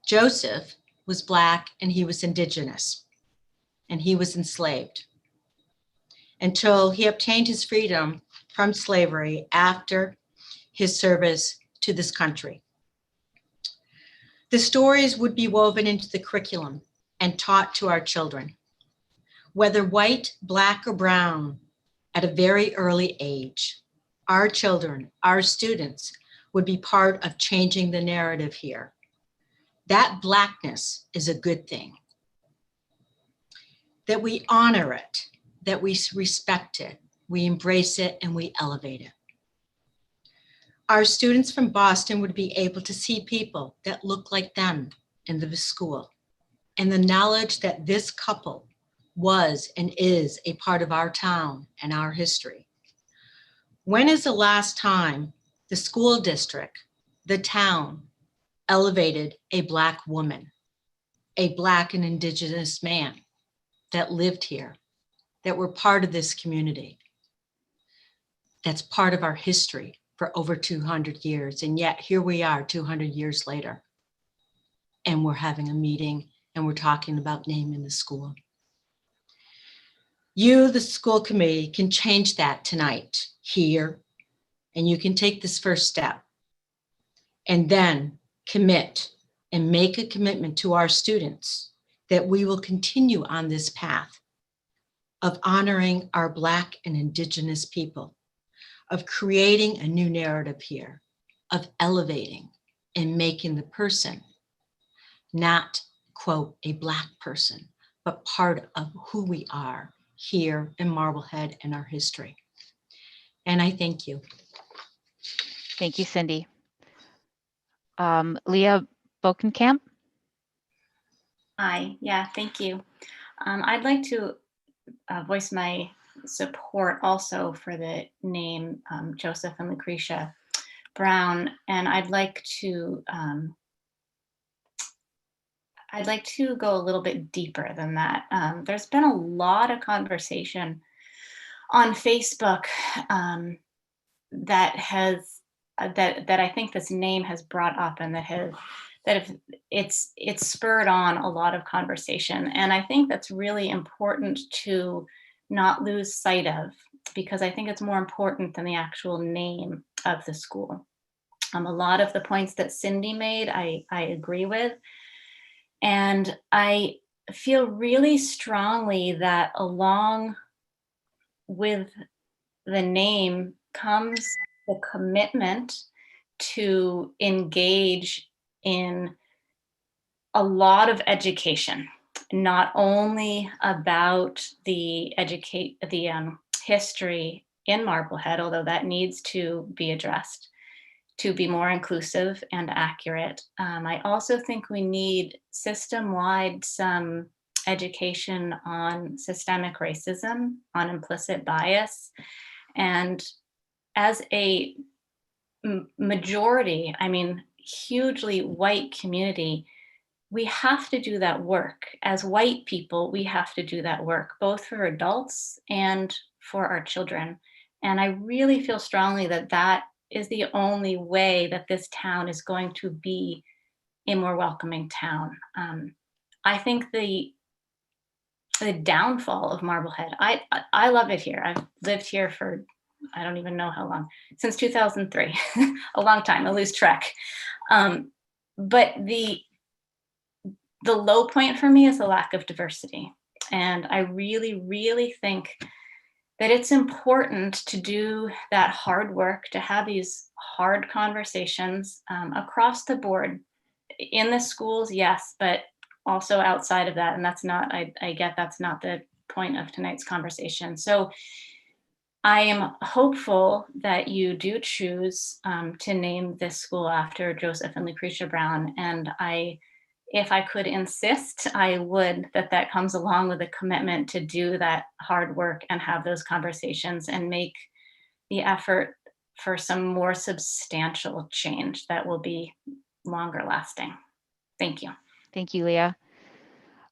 Joseph was Black and he was indigenous and he was enslaved until he obtained his freedom from slavery after his service to this country. The stories would be woven into the curriculum and taught to our children. Whether white, black, or brown, at a very early age, our children, our students, would be part of changing the narrative here. That Blackness is a good thing. That we honor it, that we respect it, we embrace it, and we elevate it. Our students from Boston would be able to see people that look like them in the school, and the knowledge that this couple was and is a part of our town and our history. When is the last time the school district, the town, elevated a Black woman, a Black and Indigenous man that lived here, that were part of this community, that's part of our history for over 200 years. And yet here we are 200 years later, and we're having a meeting and we're talking about naming the school. You, the school committee, can change that tonight here, and you can take this first step and then commit and make a commitment to our students that we will continue on this path of honoring our Black and Indigenous people, of creating a new narrative here, of elevating and making the person not, quote, a Black person, but part of who we are here in Marblehead and our history. And I thank you. Thank you, Cindy. Leah Bokenkamp. Hi, yeah, thank you. I'd like to voice my support also for the name Joseph and Lucretia Brown, and I'd like to go a little bit deeper than that. There's been a lot of conversation on Facebook that has that I think this name has brought up, and it's spurred on a lot of conversation. And I think that's really important to not lose sight of, because I think it's more important than the actual name of the school. A lot of the points that Cindy made, I agree with. And I feel really strongly that along with the name comes the commitment to engage in a lot of education, not only about the history in Marblehead, although that needs to be addressed to be more inclusive and accurate. I also think we need system-wide some education on systemic racism, on implicit bias, and as a majority, I mean, hugely white community, we have to do that work. As white people, we have to do that work, both for adults and for our children. And I really feel strongly that that is the only way that this town is going to be a more welcoming town. I think the downfall of Marblehead, I love it here. I've lived here for, I don't even know how long, since 2003, a long time, I lose track. But the low point for me is the lack of diversity. And I really, really think that it's important to do that hard work, to have these hard conversations across the board, in the schools, yes, but also outside of that. And that's not, I get that's not the point of tonight's conversation. So I am hopeful that you do choose to name this school after Joseph and Lucretia Brown. And if I could insist, I would, that comes along with a commitment to do that hard work and have those conversations and make the effort for some more substantial change that will be longer lasting. Thank you. Thank you, Leah.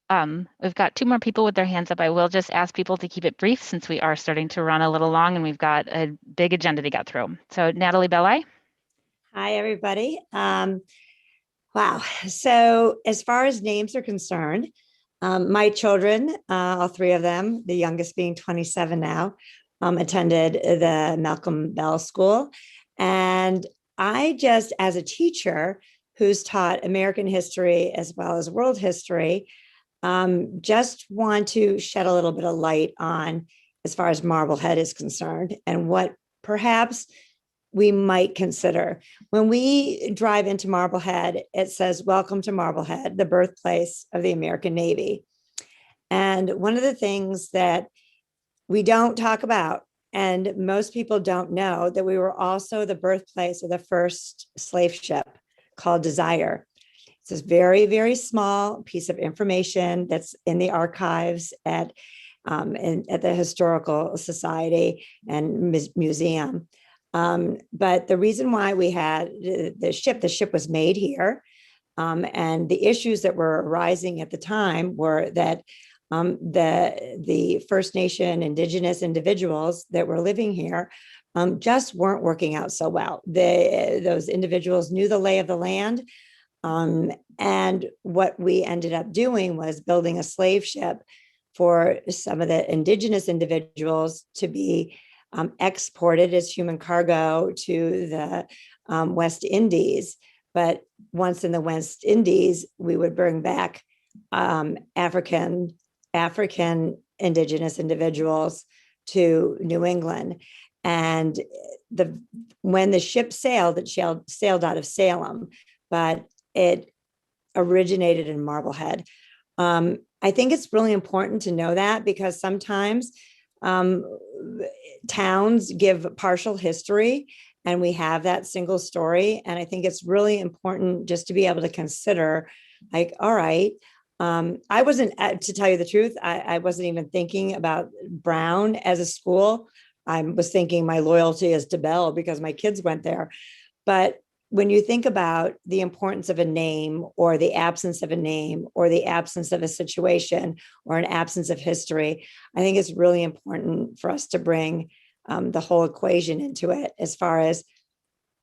We've got two more people with their hands up. I will just ask people to keep it brief since we are starting to run a little long and we've got a big agenda to get through. So Natalie Belli. Hi, everybody. Wow. So as far as names are concerned, my children, all three of them, the youngest being 27 now, attended the Malcolm Bell School. And I just, as a teacher who's taught American history as well as world history, just want to shed a little bit of light on as far as Marblehead is concerned and what perhaps we might consider. When we drive into Marblehead, it says, "Welcome to Marblehead, the birthplace of the American Navy." And one of the things that we don't talk about And most people don't know that we were also the birthplace of the first slave ship called Desire. It's this very, very small piece of information that's in the archives at the Historical Society and Museum. But the reason why we had the ship was made here. And the issues that were arising at the time were that the First Nation Indigenous individuals that were living here just weren't working out so well. Those individuals knew the lay of the land. And what we ended up doing was building a slave ship for some of the indigenous individuals to be exported as human cargo to the West Indies. But once in the West Indies, we would bring back African indigenous individuals to New England. And when the ship sailed, it sailed out of Salem, but it originated in Marblehead. I think it's really important to know that, because sometimes towns give partial history and we have that single story. And I think it's really important just to be able to consider, like, all right, I wasn't, to tell you the truth, I wasn't even thinking about Brown as a school. I was thinking my loyalty is to Bell because my kids went there. But when you think about the importance of a name or the absence of a name or the absence of a situation or an absence of history, I think it's really important for us to bring the whole equation into it as far as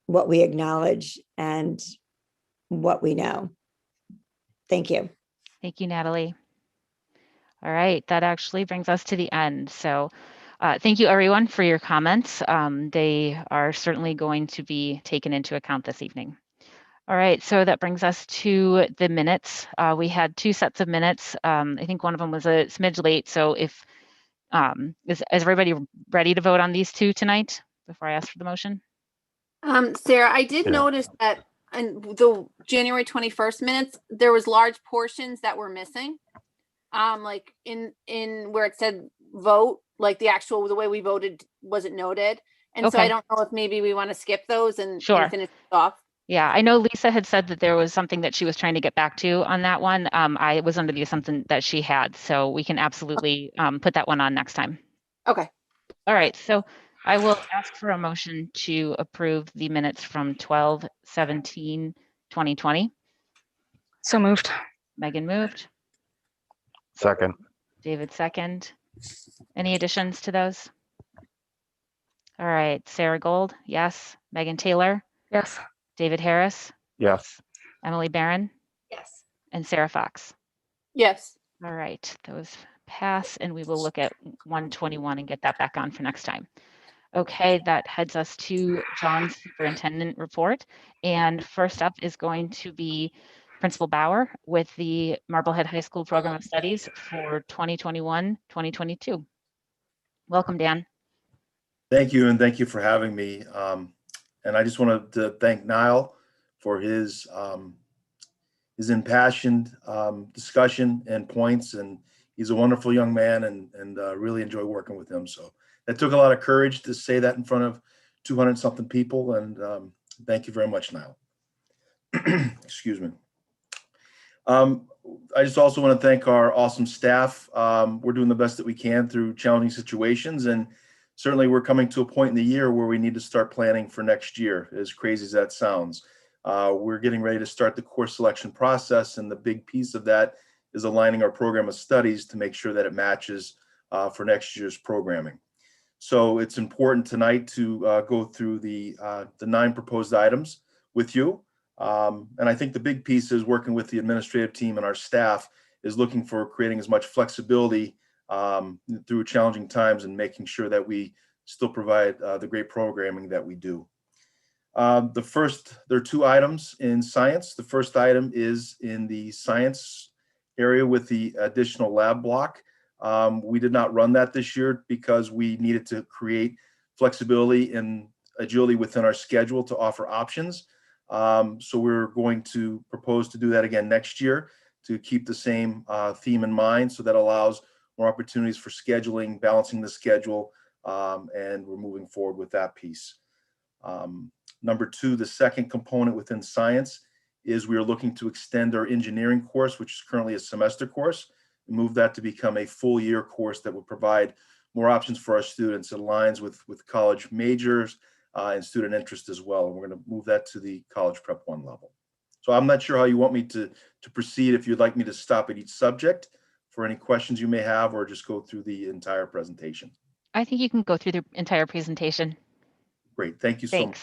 what we acknowledge and what we know. Thank you. Thank you, Natalie. All right, that actually brings us to the end. So thank you everyone for your comments. They are certainly going to be taken into account this evening. All right, so that brings us to the minutes. We had 2 sets of minutes. I think one of them was a smidge late. So if, is everybody ready to vote on these 2 tonight before I ask for the motion? Sarah, I did notice that in the January 21st minutes, there was large portions that were missing. Like in where it said vote, like the way we voted wasn't noted. And so I don't know if maybe we want to skip those and finish it off. Yeah, I know Lisa had said that there was something that she was trying to get back to on that one. I was under the assumption that she had, so we can absolutely put that one on next time. Okay. All right, so I will ask for a motion to approve the minutes from 12/17/2020. So moved. Megan moved. Second. David second. Any additions to those? All right, Sarah Gold, yes. Megan Taylor? Yes. David Harris? Yes. Emily Barron? Yes. And Sarah Fox? Yes. All right, those pass, and we will look at 121 and get that back on for next time. Okay, that heads us to John's superintendent report. And first up is going to be Principal Bauer with the Marblehead High School Program of Studies for 2021-2022. Welcome, Dan. Thank you, and thank you for having me. And I just wanted to thank Niall for his impassioned discussion and points. And he's a wonderful young man, and really enjoy working with him. So that took a lot of courage to say that in front of 200-something people. And thank you very much, Niall. Excuse me. I just also want to thank our awesome staff. We're doing the best that we can through challenging situations, and certainly we're coming to a point in the year where we need to start planning for next year, as crazy as that sounds. We're getting ready to start the course selection process, and the big piece of that is aligning our program of studies to make sure that it matches for next year's programming. So it's important tonight to go through the 9 proposed items with you. And I think the big piece is working with the administrative team and our staff is looking for creating as much flexibility through challenging times and making sure that we still provide the great programming that we do. There are 2 items in science. The first item is in the science area with the additional lab block. We did not run that this year because we needed to create flexibility and agility within our schedule to offer options. So we're going to propose to do that again next year to keep the same theme in mind. So that allows more opportunities for scheduling, balancing the schedule, and we're moving forward with that piece. Number two, the second component within science is we are looking to extend our engineering course, which is currently a semester course, and move that to become a full year course that will provide more options for our students. It aligns with college majors and student interest as well. And we're going to move that to the college prep 1 level. So I'm not sure how you want me to proceed, if you'd like me to stop at each subject for any questions you may have, or just go through the entire presentation. I think you can go through the entire presentation. Great, thank you so much.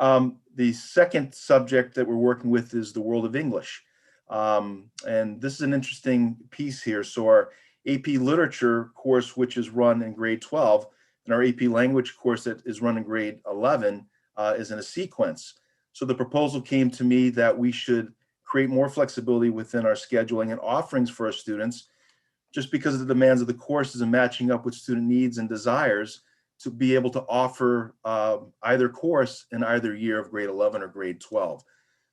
Thanks. The second subject that we're working with is the world of English. And this is an interesting piece here. So our AP Literature course, which is run in grade 12, and our AP Language course that is run in grade 11 is in a sequence. So the proposal came to me that we should create more flexibility within our scheduling and offerings for our students, just because of the demands of the courses and matching up with student needs and desires, to be able to offer either course in either year of grade 11 or grade 12.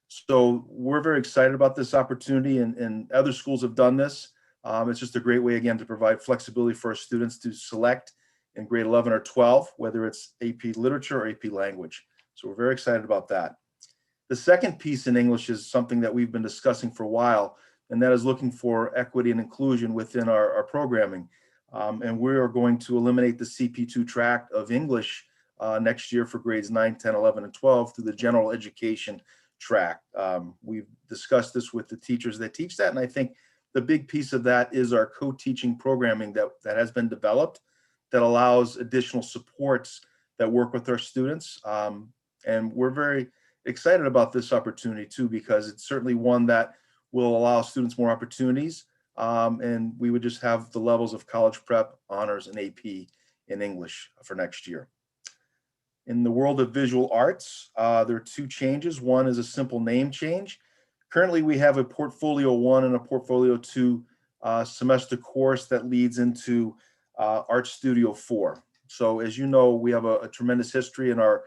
So we're very excited about this opportunity, and other schools have done this. It's just a great way, again, to provide flexibility for our students to select in grade 11 or 12, whether it's AP Literature or AP Language. So we're very excited about that. The second piece in English is something that we've been discussing for a while, and that is looking for equity and inclusion within our programming. And we are going to eliminate the CP2 track of English next year for grades 9, 10, 11, and 12 through the general education track. We've discussed this with the teachers that teach that, and I think the big piece of that is our co-teaching programming that has been developed that allows additional supports that work with our students. And we're very excited about this opportunity too, because it's certainly one that will allow students more opportunities. And we would just have the levels of college prep, honors, and AP in English for next year. In the world of visual arts, there are 2 changes. One is a simple name change. Currently, we have a Portfolio 1 and a Portfolio 2 semester course that leads into Art Studio 4. So as you know, we have a tremendous history, and our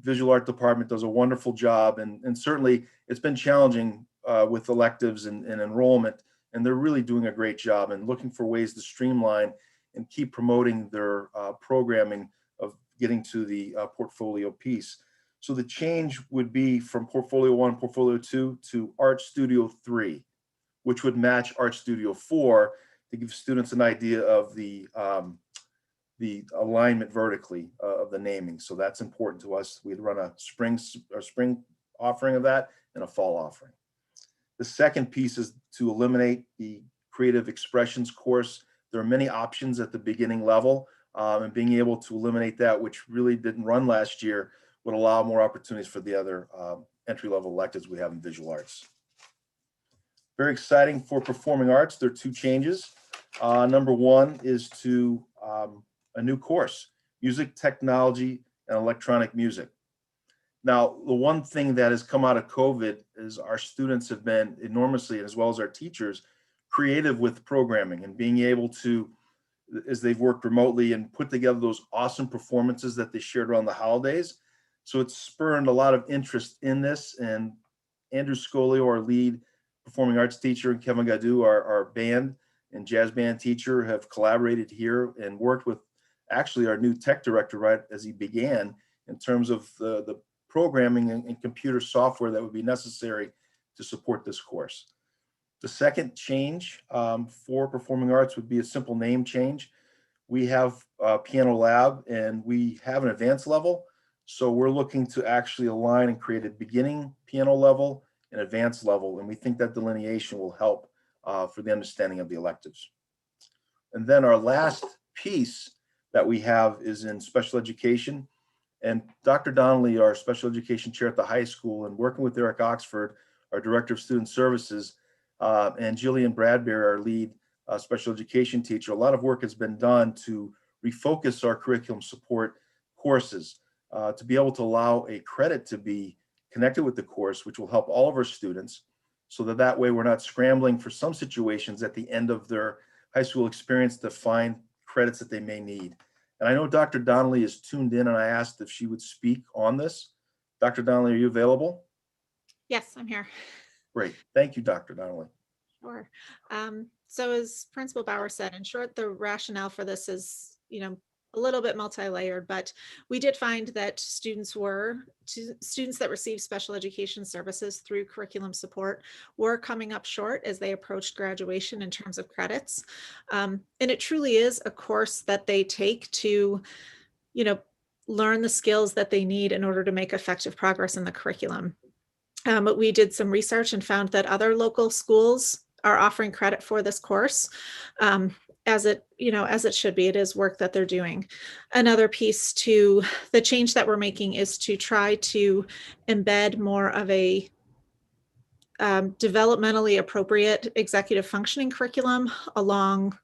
visual art department does a wonderful job. And certainly it's been challenging with electives and enrollment, and they're really doing a great job and looking for ways to streamline and keep promoting their programming of getting to the portfolio piece. So the change would be from Portfolio 1, Portfolio 2 to Art Studio 3, which would match Art Studio 4 to give students an idea of the alignment vertically of the naming. So that's important to us. We'd run a spring offering of that and a fall offering. The second piece is to eliminate the creative expressions course. There are many options at the beginning level, and being able to eliminate that, which really didn't run last year, would allow more opportunities for the other entry-level electives we have in visual arts. Very exciting for performing arts. There are 2 changes. Number 1 is to a new course, Music, Technology, and Electronic Music. Now, the one thing that has come out of COVID is our students have been enormously, as well as our teachers, creative with programming and being able to, as they've worked remotely, and put together those awesome performances that they shared around the holidays. So it's spurred a lot of interest in this. And Andrew Scolio, our lead performing arts teacher, and Kevin Gadu, our band and jazz band teacher, have collaborated here and worked with actually our new tech director right as he began in terms of the programming and computer software that would be necessary to support this course. The second change for performing arts would be a simple name change. We have a piano lab and we have an advanced level. So we're looking to actually align and create a beginning piano level and advanced level. And we think that delineation will help for the understanding of the electives. And then our last piece that we have is in special education. And Dr. Donnelly, our special education chair at the high school, and working with Eric Oxford, our director of student services, and Jillian Bradbury, our lead special education teacher, a lot of work has been done to refocus our curriculum support courses to be able to allow a credit to be connected with the course, which will help all of our students, so that way we're not scrambling for some situations at the end of their high school experience to find credits that they may need. And I know Dr. Donnelly is tuned in, and I asked if she would speak on this. Dr. Donnelly, are you available? Yes, I'm here. Great. Thank you, Dr. Donnelly. Sure. So as Principal Bauer said, in short, the rationale for this is, a little bit multi-layered, but we did find that students that received special education services through curriculum support were coming up short as they approached graduation in terms of credits. And it truly is a course that they take to, learn the skills that they need in order to make effective progress in the curriculum. But we did some research and found that other local schools are offering credit for this course. As it should be. It is work that they're doing. Another piece to the change that we're making is to try to embed more of a developmentally appropriate executive functioning curriculum along,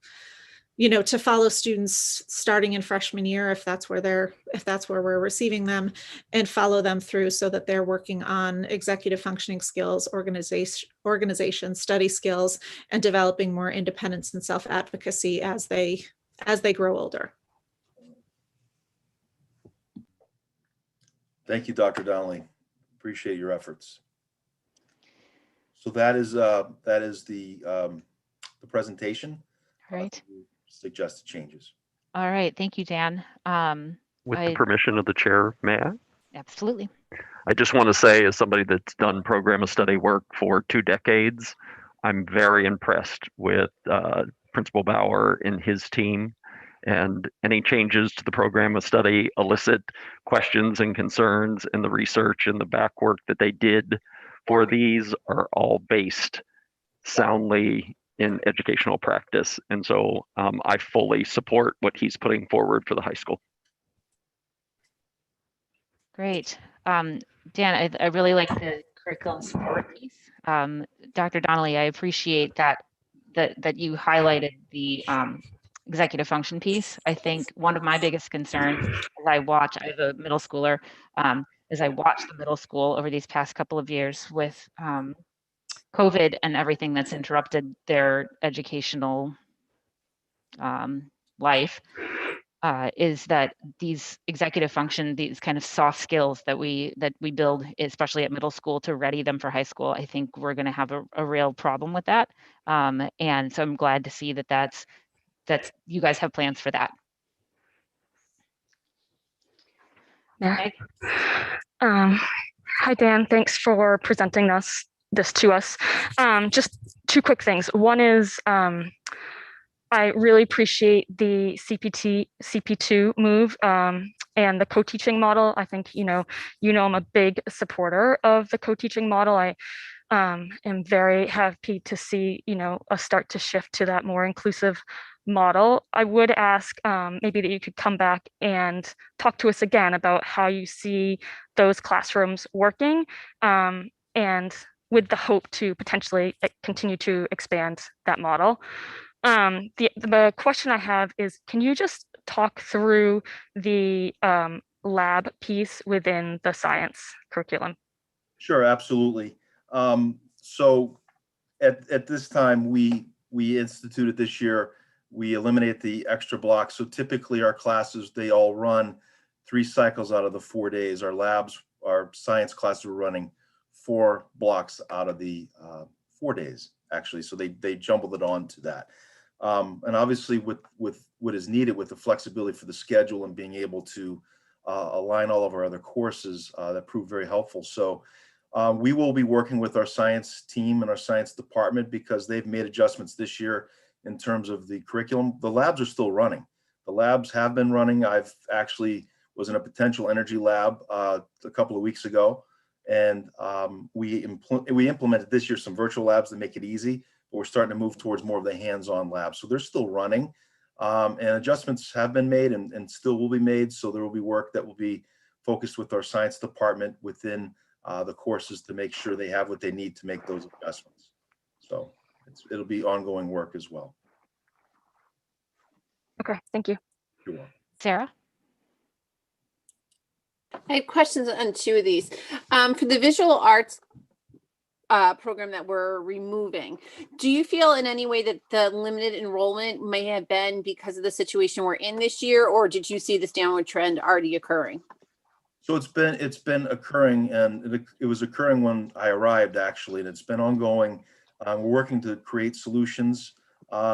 to follow students starting in freshman year, if that's where we're receiving them, and follow them through so that they're working on executive functioning skills, organization, study skills, and developing more independence and self-advocacy as they grow older. Thank you, Dr. Donnelly. Appreciate your efforts. So that is the presentation. All right. Suggested changes. All right. Thank you, Dan. With the permission of the chair, may I? Absolutely. I just want to say, as somebody that's done program of study work for 2 decades, I'm very impressed with Principal Bauer and his team. And any changes to the program of study elicit questions and concerns, and the research and the back work that they did for these are all based soundly in educational practice. And so I fully support what he's putting forward for the high school. Great. Dan, I really like the curriculum support piece. Dr. Donnelly, I appreciate that you highlighted the executive function piece. I think one of my biggest concerns as I have a middle schooler, as I watch the middle school over these past couple of years with COVID and everything that's interrupted their educational life, is that these executive function, these kind of soft skills that we build, especially at middle school, to ready them for high school, I think we're going to have a real problem with that. And so I'm glad to see that you guys have plans for that. Yeah. Hi, Dan. Thanks for presenting this to us. Just 2 quick things. One is I really appreciate the CP2 move and the co-teaching model. I think I'm a big supporter of the co-teaching model. I am very happy to see a start to shift to that more inclusive model. I would ask maybe that you could come back and talk to us again about how you see those classrooms working, and with the hope to potentially continue to expand that model. The question I have is, can you just talk through the lab piece within the science curriculum? Sure, absolutely. So at this time, we instituted this year, we eliminate the extra blocks. So typically our classes, they all run 3 cycles out of the 4 days. Our science classes were running 4 blocks out of the 4 days, actually. So they jumbled it on to that. And obviously with what is needed with the flexibility for the schedule and being able to align all of our other courses, that proved very helpful. So we will be working with our science team and our science department, because they've made adjustments this year in terms of the curriculum. The labs are still running. The labs have been running. I've actually was in a potential energy lab a couple of weeks ago, and we implemented this year some virtual labs that make it easy, but we're starting to move towards more of the hands-on labs. So they're still running, and adjustments have been made and still will be made. So there will be work that will be focused with our science department within the courses to make sure they have what they need to make those adjustments. So it'll be ongoing work as well. Okay, thank you. You're welcome. Sarah? I have questions on 2 of these. For the visual arts program that we're removing, do you feel in any way that the limited enrollment may have been because of the situation we're in this year, or did you see this downward trend already occurring? So it's been occurring, and it was occurring when I arrived, actually, and it's been ongoing. We're working to create solutions.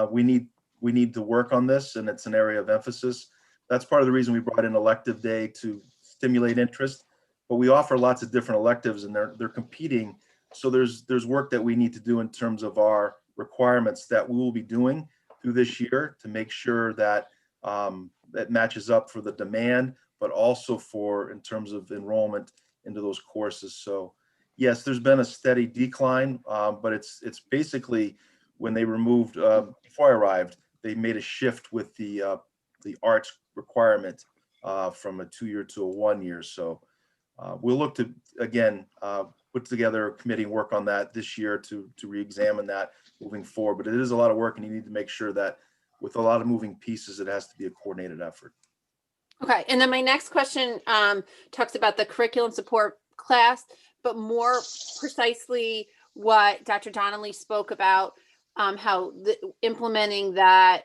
We need to work on this, and it's an area of emphasis. that's part of the reason we brought in elective day to stimulate interest. But we offer lots of different electives, and they're competing. So there's work that we need to do in terms of our requirements that we will be doing through this year to make sure that that matches up for the demand, but also for in terms of enrollment into those courses. So yes, there's been a steady decline, but it's basically when they removed, before I arrived, they made a shift with the arts requirement from a 2-year to a 1-year. So we'll look to, again, put together a committee and work on that this year to re-examine that moving forward. But it is a lot of work, and you need to make sure that with a lot of moving pieces, it has to be a coordinated effort. Okay, and then my next question talks about the curriculum support class, but more precisely what Dr. Donnelly spoke about, how implementing that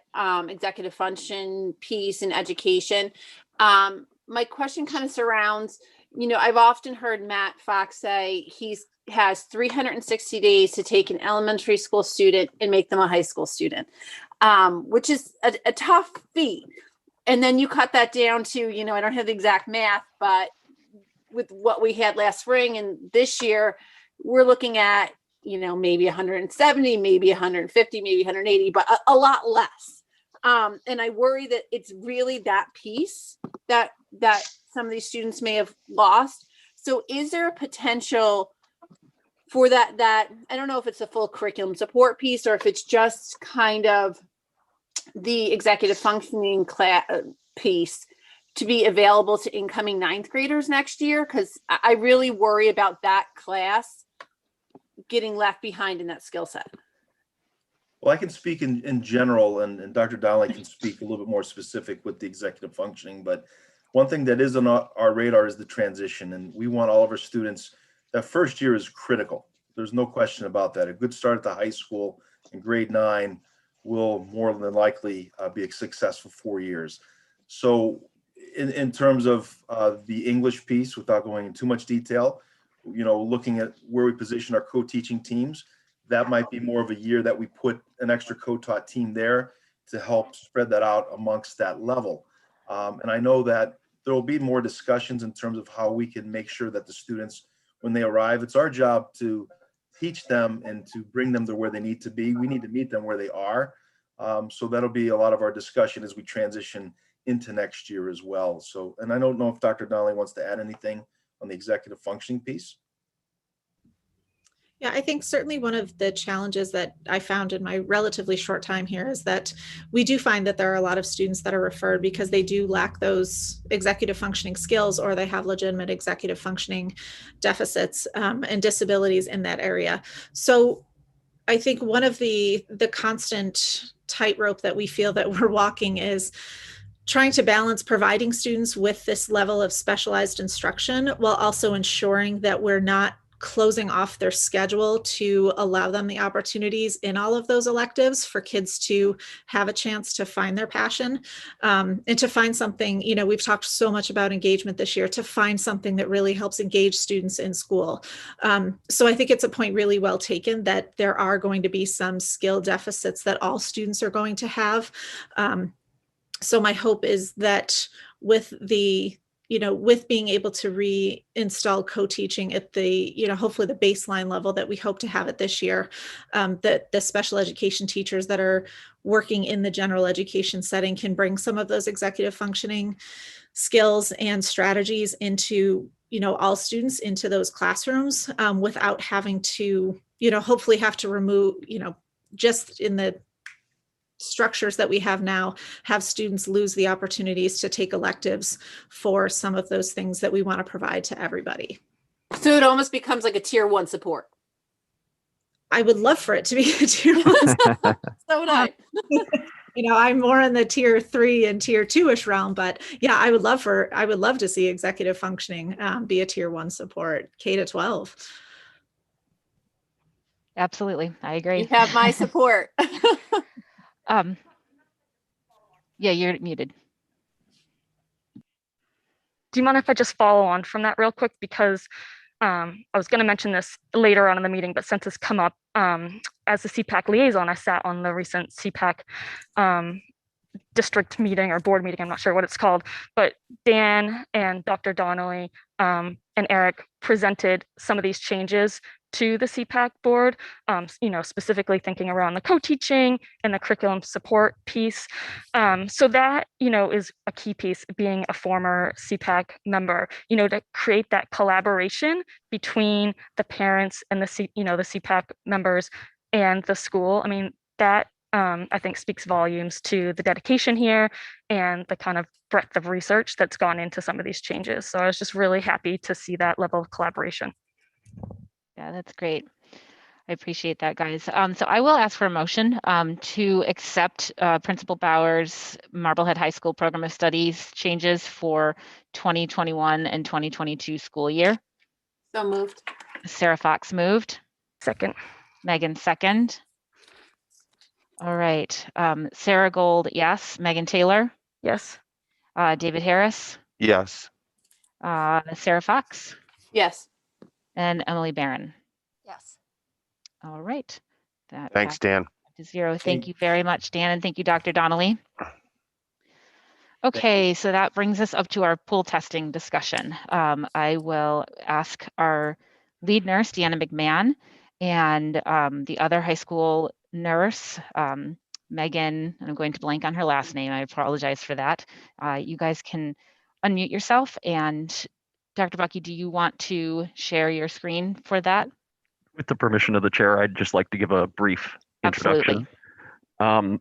executive function piece in education. My question kind of surrounds, I've often heard Matt Fox say he has 360 days to take an elementary school student and make them a high school student, which is a tough feat. And then you cut that down to, I don't have the exact math, but with what we had last spring and this year, we're looking at, maybe 170, maybe 150, maybe 180, but a lot less. And I worry that it's really that piece that some of these students may have lost. So is there a potential for that I don't know if it's a full curriculum support piece or if it's just kind of the executive functioning class piece to be available to incoming 9th graders next year? Because I really worry about that class getting left behind in that skill set. Well, I can speak in general, and Dr. Donnelly can speak a little bit more specific with the executive functioning. But one thing that is on our radar is the transition, and we want all of our students, that first year is critical. There's no question about that. A good start at the high school in grade 9 will more than likely be a successful 4 years. So in terms of the English piece, without going into too much detail, looking at where we position our co-teaching teams, that might be more of a year that we put an extra co-taught team there to help spread that out amongst that level. And I know that there will be more discussions in terms of how we can make sure that the students, when they arrive, it's our job to teach them and to bring them to where they need to be. We need to meet them where they are. So that'll be a lot of our discussion as we transition into next year as well. So, and I don't know if Dr. Donnelly wants to add anything on the executive functioning piece. Yeah, I think certainly one of the challenges that I found in my relatively short time here is that we do find that there are a lot of students that are referred because they do lack those executive functioning skills, or they have legitimate executive functioning deficits and disabilities in that area. So I think one of the constant tightrope that we feel that we're walking is trying to balance providing students with this level of specialized instruction while also ensuring that we're not closing off their schedule to allow them the opportunities in all of those electives for kids to have a chance to find their passion and to find something, we've talked so much about engagement this year, to find something that really helps engage students in school. So I think it's a point really well taken that there are going to be some skill deficits that all students are going to have. So my hope is that with with being able to reinstall co-teaching at the, hopefully the baseline level that we hope to have it this year, that the special education teachers that are working in the general education setting can bring some of those executive functioning skills and strategies into, all students into those classrooms without having to, hopefully have to remove, just in the structures that we have now, have students lose the opportunities to take electives for some of those things that we want to provide to everybody. So it almost becomes like a tier 1 support. I would love for it to be a tier 1. So would I. I'm more in the tier 3 and tier 2-ish realm, but yeah, I would love to see executive functioning be a tier 1 support, K to 12. Absolutely. I agree. You have my support. Yeah, you're muted. Do you mind if I just follow on from that real quick? Because I was going to mention this later on in the meeting, but since it's come up, as the CPAC liaison, I sat on the recent CPAC district meeting or board meeting, I'm not sure what it's called, but Dan and Dr. Donnelly and Eric presented some of these changes to the CPAC board, specifically thinking around the co-teaching and the curriculum support piece. So that, is a key piece, being a former CPAC member, to create that collaboration between the parents and the CPAC members and the school. I mean, that I think speaks volumes to the dedication here and the kind of breadth of research that's gone into some of these changes. So I was just really happy to see that level of collaboration. Yeah, that's great. I appreciate that, guys. So I will ask for a motion to accept Principal Bauer's Marblehead High School Program of Studies changes for 2021 and 2022 school year. So moved. Sarah Fox moved. Second. Megan second. All right. Sarah Gold, yes. Megan Taylor? Yes. David Harris? Yes. Sarah Fox? Yes. And Emily Barron? Yes. All right. That Thanks, Dan. to 0. Thank you very much, Dan, and thank you, Dr. Donnelly. Okay, so that brings us up to our pool testing discussion. I will ask our lead nurse, Deanna McMahon, and the other high school nurse, Megan, I'm going to blank on her last name. I apologize for that. You guys can unmute yourself. And Dr. Bucky, do you want to share your screen for that? With the permission of the chair, I'd just like to give a brief introduction. Absolutely.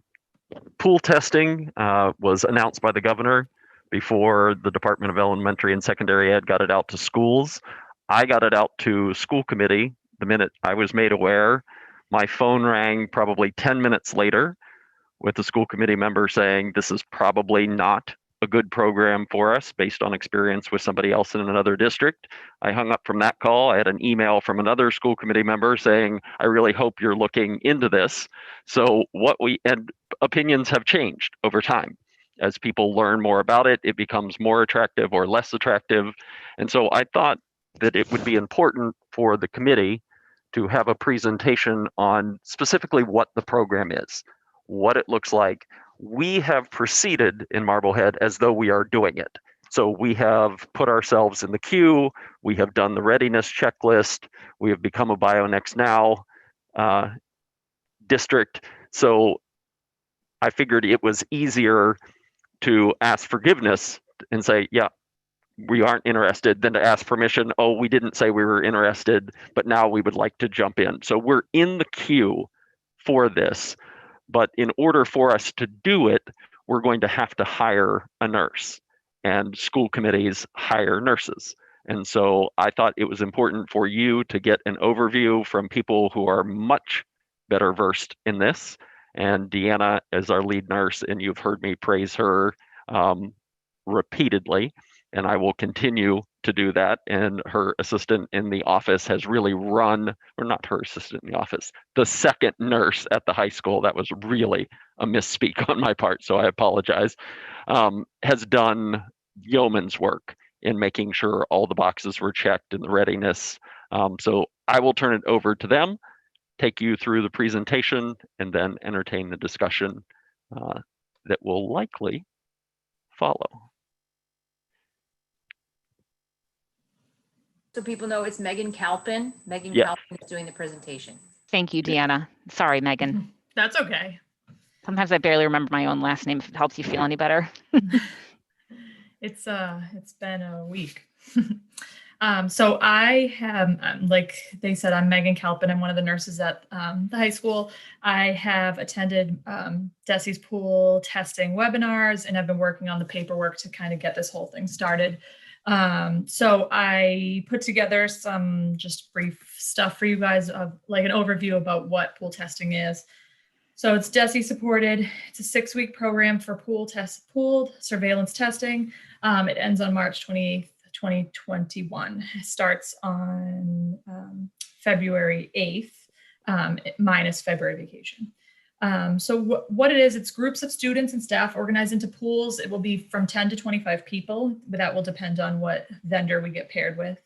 Pool testing was announced by the governor before the Department of Elementary and Secondary Ed got it out to schools. I got it out to school committee the minute I was made aware. My phone rang probably 10 minutes later with the school committee member saying this is probably not a good program for us based on experience with somebody else in another district. I hung up from that call. I had an email from another school committee member saying, I really hope you're looking into this. So opinions have changed over time. As people learn more about it, it becomes more attractive or less attractive. And so I thought that it would be important for the committee to have a presentation on specifically what the program is, what it looks like. We have proceeded in Marblehead as though we are doing it. So we have put ourselves in the queue. We have done the readiness checklist. We have become a BioNext Now district. So I figured it was easier to ask forgiveness and say, yeah, we aren't interested, than to ask permission. Oh, we didn't say we were interested, but now we would like to jump in. So we're in the queue for this. But in order for us to do it, we're going to have to hire a nurse, and school committees hire nurses. And so I thought it was important for you to get an overview from people who are much better versed in this. And Deanna is our lead nurse, and you've heard me praise her repeatedly, and I will continue to do that. And her assistant in the office has really run, or not her assistant in the office, the second nurse at the high school, that was really a misspeak on my part, so I apologize, has done yeoman's work in making sure all the boxes were checked and the readiness. So I will turn it over to them, take you through the presentation, and then entertain the discussion that will likely follow. So people know it's Megan Calpin. Megan Yeah. Calpin is doing the presentation. Thank you, Deanna. Sorry, Megan. That's okay. Sometimes I barely remember my own last name, if it helps you feel any better. It's been a week. So I have, like they said, I'm Megan Calpin. I'm one of the nurses at the high school. I have attended DESI's pool testing webinars, and I've been working on the paperwork to kind of get this whole thing started. So I put together some just brief stuff for you guys, of like an overview about what pool testing is. So it's DESI supported. It's a 6-week program for pooled surveillance testing. It ends on March 28th, 2021. It starts on February 8th, minus February vacation. So what it is, it's groups of students and staff organized into pools. It will be from 10 to 25 people, but that will depend on what vendor we get paired with.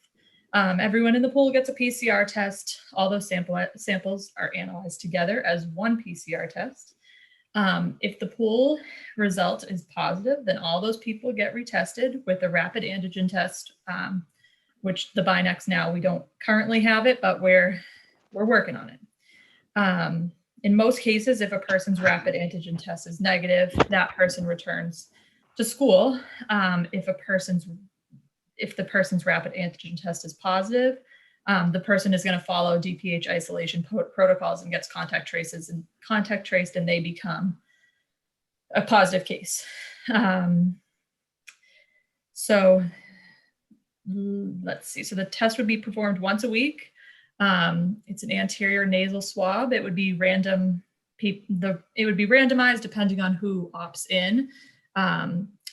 Everyone in the pool gets a PCR test. All those samples are analyzed together as one PCR test. If the pool result is positive, then all those people get retested with a rapid antigen test, which the Binax now, we don't currently have it, but we're working on it. In most cases, if a person's rapid antigen test is negative, that person returns to school. If the person's rapid antigen test is positive, the person is going to follow DPH isolation protocols and gets contact traced, and they become a positive case. So let's see. So the test would be performed once a week. It's an anterior nasal swab. It would be random. It would be randomized depending on who opts in.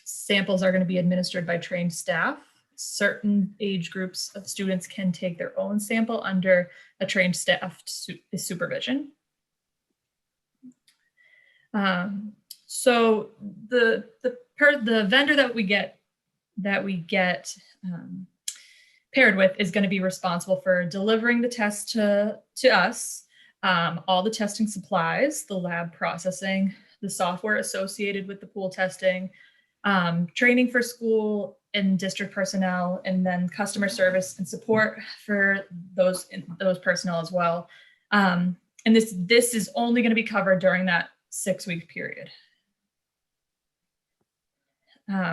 Samples are going to be administered by trained staff. Certain age groups of students can take their own sample under a trained staff supervision. So the vendor that we get paired with is going to be responsible for delivering the test to us, all the testing supplies, the lab processing, the software associated with the pool testing, training for school and district personnel, and then customer service and support for those personnel as well. And this is only going to be covered during that 6-week period.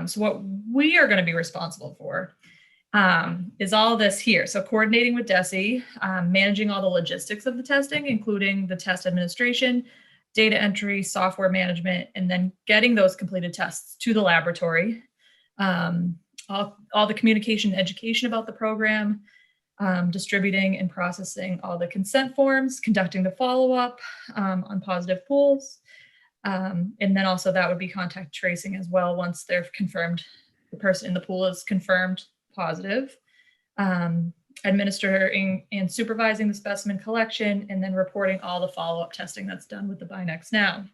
So what we are going to be responsible for is all this here. So coordinating with DESE, managing all the logistics of the testing, including the test administration, data entry, software management, and then getting those completed tests to the laboratory. All the communication and education about the program, distributing and processing all the consent forms, conducting the follow-up on positive pools. And then also that would be contact tracing as well once they're confirmed, the person in the pool is confirmed positive. Administering and supervising the specimen collection, and then reporting all the follow-up testing that's done with the Binax now.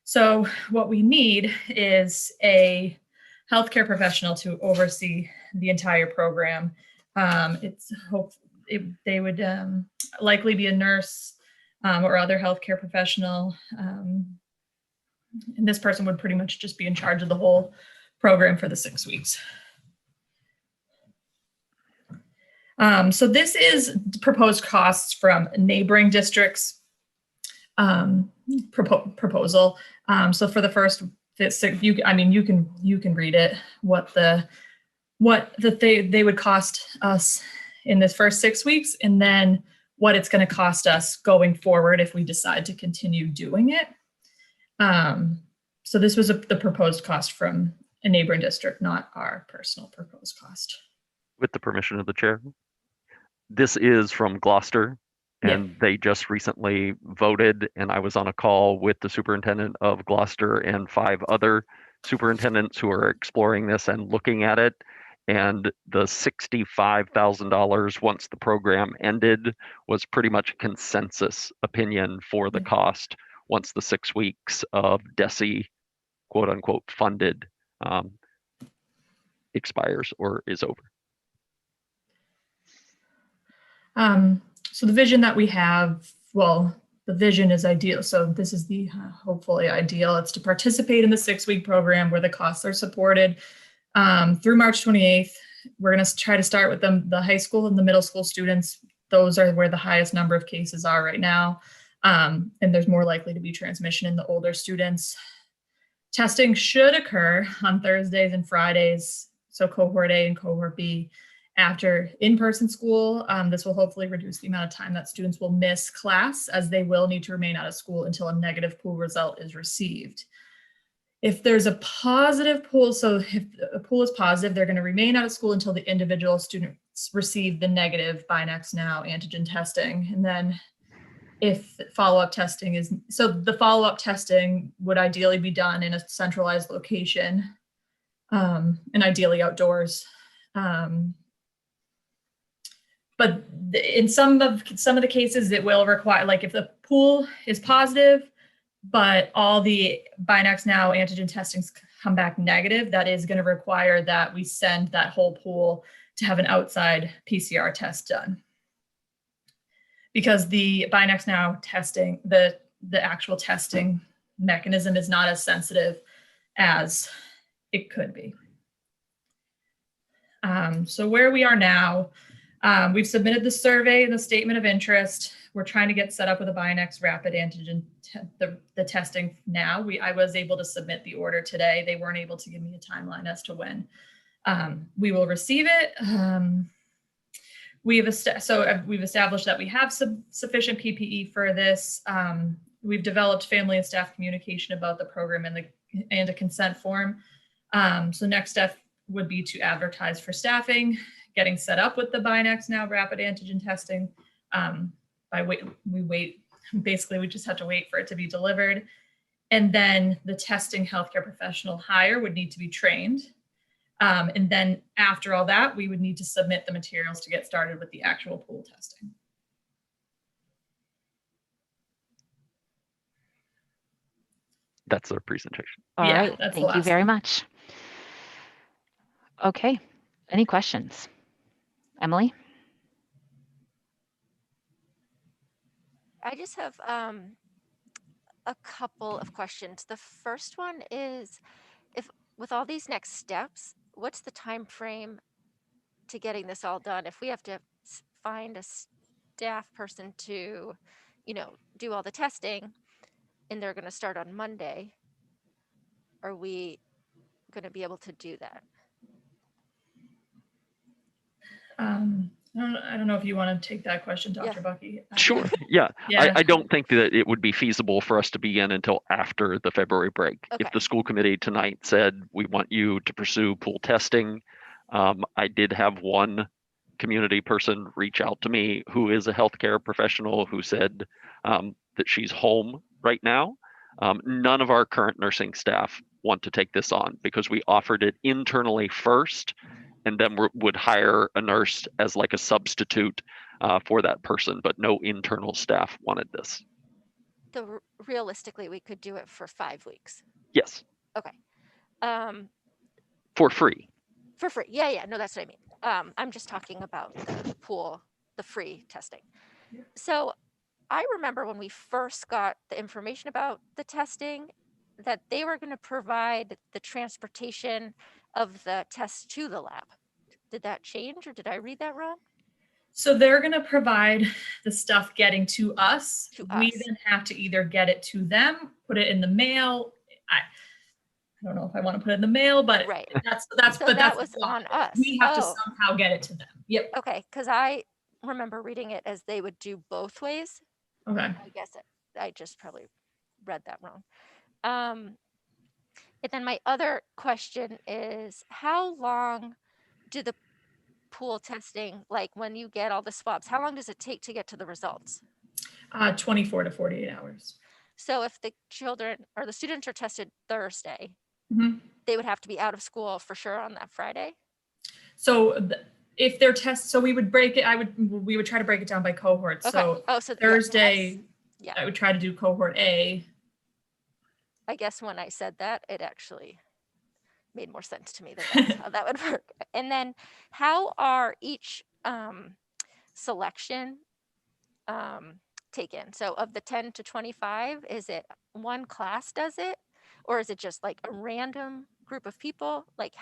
So what we need is a healthcare professional to oversee the entire program. They would likely be a nurse or other healthcare professional. And this person would pretty much just be in charge of the whole program for the 6 weeks. So this is proposed costs from neighboring districts proposal. So for the first, you can read it, what they would cost us in this first 6 weeks, and then what it's going to cost us going forward if we decide to continue doing it. So this was the proposed cost from a neighboring district, not our personal proposed cost. With the permission of the chair. This is from Gloucester, and they just recently voted, and I was on a call with the superintendent of Gloucester and 5 other superintendents who are exploring this and looking at it. And the $65,000 once the program ended was pretty much a consensus opinion for the cost once the 6 weeks of DESE quote unquote funded expires or is over. So the vision that we have, well, the vision is ideal. So this is the hopefully ideal. It's to participate in the 6-week program where the costs are supported through March 28th. We're going to try to start with the high school and the middle school students. Those are where the highest number of cases are right now. And there's more likely to be transmission in the older students. Testing should occur on Thursdays and Fridays. So cohort A and cohort B. After in-person school, this will hopefully reduce the amount of time that students will miss class, as they will need to remain out of school until a negative pool result is received. If there's a positive pool, so if a pool is positive, they're going to remain out of school until the individual students receive the negative Binax Now antigen testing. And then if follow-up testing is, so the follow-up testing would ideally be done in a centralized location and ideally outdoors. But in some of the cases, it will require, like if the pool is positive, but all the Binax Now antigen testings come back negative, that is going to require that we send that whole pool to have an outside PCR test done. Because the Binax Now testing, the actual testing mechanism is not as sensitive as it could be. So where we are now, we've submitted the survey, the statement of interest. We're trying to get set up with a Binax rapid antigen, the testing now. I was able to submit the order today. They weren't able to give me a timeline as to when we will receive it. We've established that we have sufficient PPE for this. We've developed family and staff communication about the program and a consent form. So next step would be to advertise for staffing, getting set up with the Binax now rapid antigen testing. Basically we just have to wait for it to be delivered. And then the testing healthcare professional hire would need to be trained. And then after all that, we would need to submit the materials to get started with the actual pool testing. That's their presentation. All right, thank you very much. Okay, any questions? Emily? I just have a couple of questions. The first one is, if with all these next steps, what's the time frame to getting this all done? If we have to find a staff person to, do all the testing, and they're going to start on Monday, are we going to be able to do that? I don't know if you want to take that question, Dr. Bucky. Sure. Yeah. I don't think that it would be feasible for us to begin until after the February break. Okay. If the school committee tonight said, we want you to pursue pool testing, I did have one community person reach out to me who is a healthcare professional who said that she's home right now. None of our current nursing staff want to take this on because we offered it internally first, and then would hire a nurse as like a substitute for that person, but no internal staff wanted this. So realistically, we could do it for 5 weeks. Yes. Okay. For free. For free. Yeah. No, that's what I mean. I'm just talking about the pool, the free testing. So I remember when we first got the information about the testing, that they were going to provide the transportation of the test to the lab. Did that change, or did I read that wrong? So they're going to provide the stuff getting to us. We then have to either get it to them, put it in the mail. I don't know if I want to put it in the mail, but that's on us. We have to somehow get it to them. Yep. Okay, because I remember reading it as they would do both ways. Okay. I guess I just probably read that wrong. And then my other question is, how long do the pool testing, like when you get all the swabs, how long does it take to get to the results? 24 to 48 hours. So if the children or the students are tested Thursday, they would have to be out of school for sure on that Friday? So if they're tests, so we would break it, we would try to break it down by cohort. Okay. So Thursday, I would try to do cohort A. I guess when I said that, it actually made more sense to me that that's how that would work. And then how are each selection taken? So of the 10 to 25, is it one class does it? Or is it just like a random group of people? Like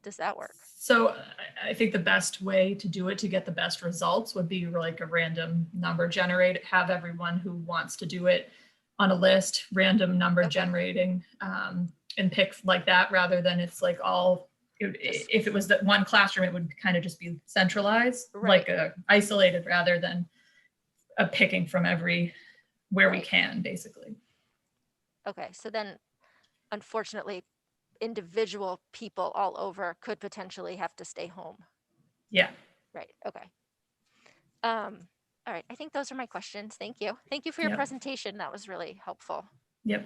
does that work? So I think the best way to do it to get the best results would be like a random number generate, have everyone who wants to do it on a list, random number generating, and pick like that, rather than it's like if it was that one classroom, it would kind of just be centralized, like isolated, rather than a picking from where we can, basically. Okay, so then unfortunately, individual people all over could potentially have to stay home. Yeah. Right, okay. All right, I think those are my questions. Thank you. Thank you for your presentation. That was really helpful. Yep.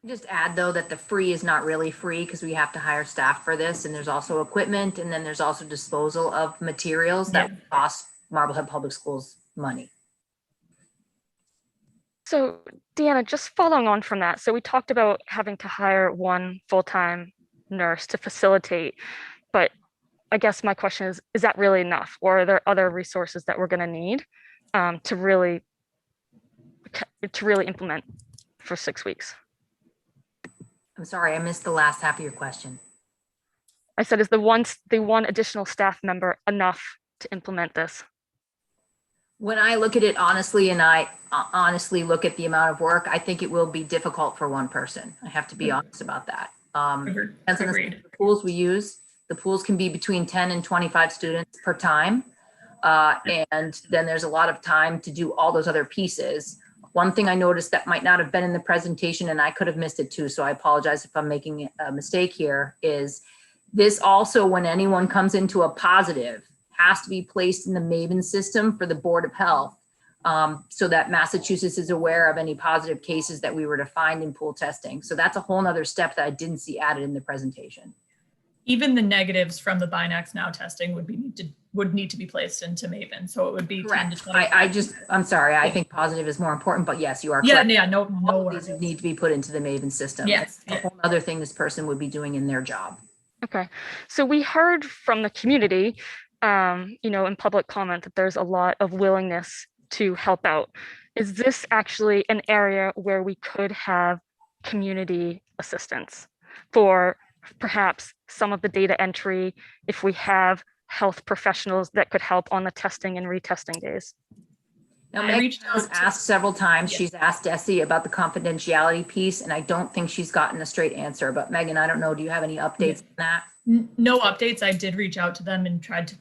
Just add though that the free is not really free because we have to hire staff for this, and there's also equipment, and then there's also disposal of materials that cost Marblehead Public Schools money. So Deanna, just following on from that, so we talked about having to hire one full-time nurse to facilitate, but I guess my question is that really enough, or are there other resources that we're going to need to really implement for 6 weeks? I'm sorry, I missed the last half of your question. I said, is the one additional staff member enough to implement this? When I look at it honestly, and I honestly look at the amount of work, I think it will be difficult for one person. I have to be honest about that. Depends on the pools we use. The pools can be between 10 and 25 students per time. And then there's a lot of time to do all those other pieces. One thing I noticed that might not have been in the presentation, and I could have missed it too, so I apologize if I'm making a mistake here, is this also, when anyone comes into a positive, has to be placed in the MAVEN system for the Board of Health, so that Massachusetts is aware of any positive cases that we were to find in pool testing. So that's a whole nother step that I didn't see added in the presentation. Even the negatives from the Binax Now testing would need to be placed into MAVEN. So it would be correct. 10 to 20. I'm sorry. I think positive is more important, but yes, you are Yeah, correct. yeah, no These would need to be put into the MAVEN system. Yes. That's a whole other thing this person would be doing in their job. Okay, so we heard from the community, in public comment, that there's a lot of willingness to help out. Is this actually an area where we could have community assistance for perhaps some of the data entry, if we have health professionals that could help on the testing and retesting days? Now, Megan has asked several times. She's asked Desi about the confidentiality piece, and I don't think she's gotten a straight answer. But Megan, I don't know, do you have any updates on that? No updates. I did reach out to them and tried to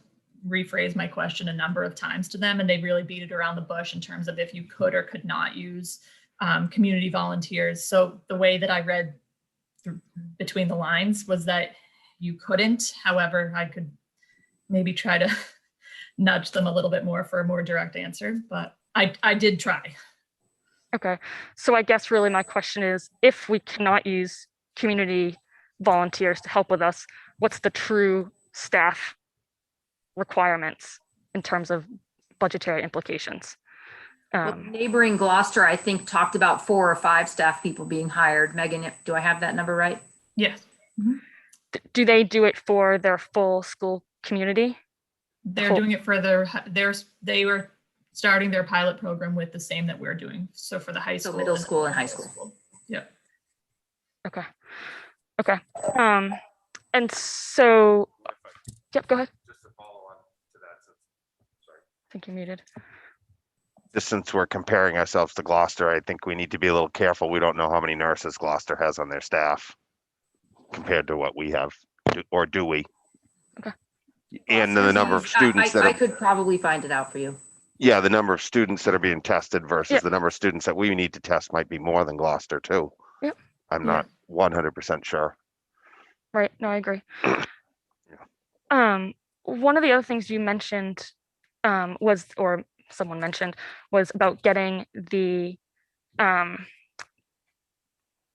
rephrase my question a number of times to them, and they really beat it around the bush in terms of if you could or could not use community volunteers. So the way that I read between the lines was that you couldn't. However, I could maybe try to nudge them a little bit more for a more direct answer, but I did try. Okay, so I guess really my question is, if we cannot use community volunteers to help with us, what's the true staff requirements in terms of budgetary implications? Well, neighboring Gloucester, I think, talked about 4 or 5 staff people being hired. Megan, do I have that number right? Yes. Mm-hmm. Do they do it for their full school community? They're doing it for they were starting their pilot program with the same that we're doing. So for the high school. So middle school and high school. Yep. Okay. Okay. And so, yep, go ahead. Just to follow on to that, sorry. I think you're muted. Just since we're comparing ourselves to Gloucester, I think we need to be a little careful. We don't know how many nurses Gloucester has on their staff compared to what we have, or do we? Okay. And the number of students I could probably find it out for you. Yeah, the number of students that are being tested versus the number of students that we need to test might be more than Gloucester too. Yep. I'm not 100% sure. Right. No, I agree. One of the other things you mentioned or someone mentioned, was about getting the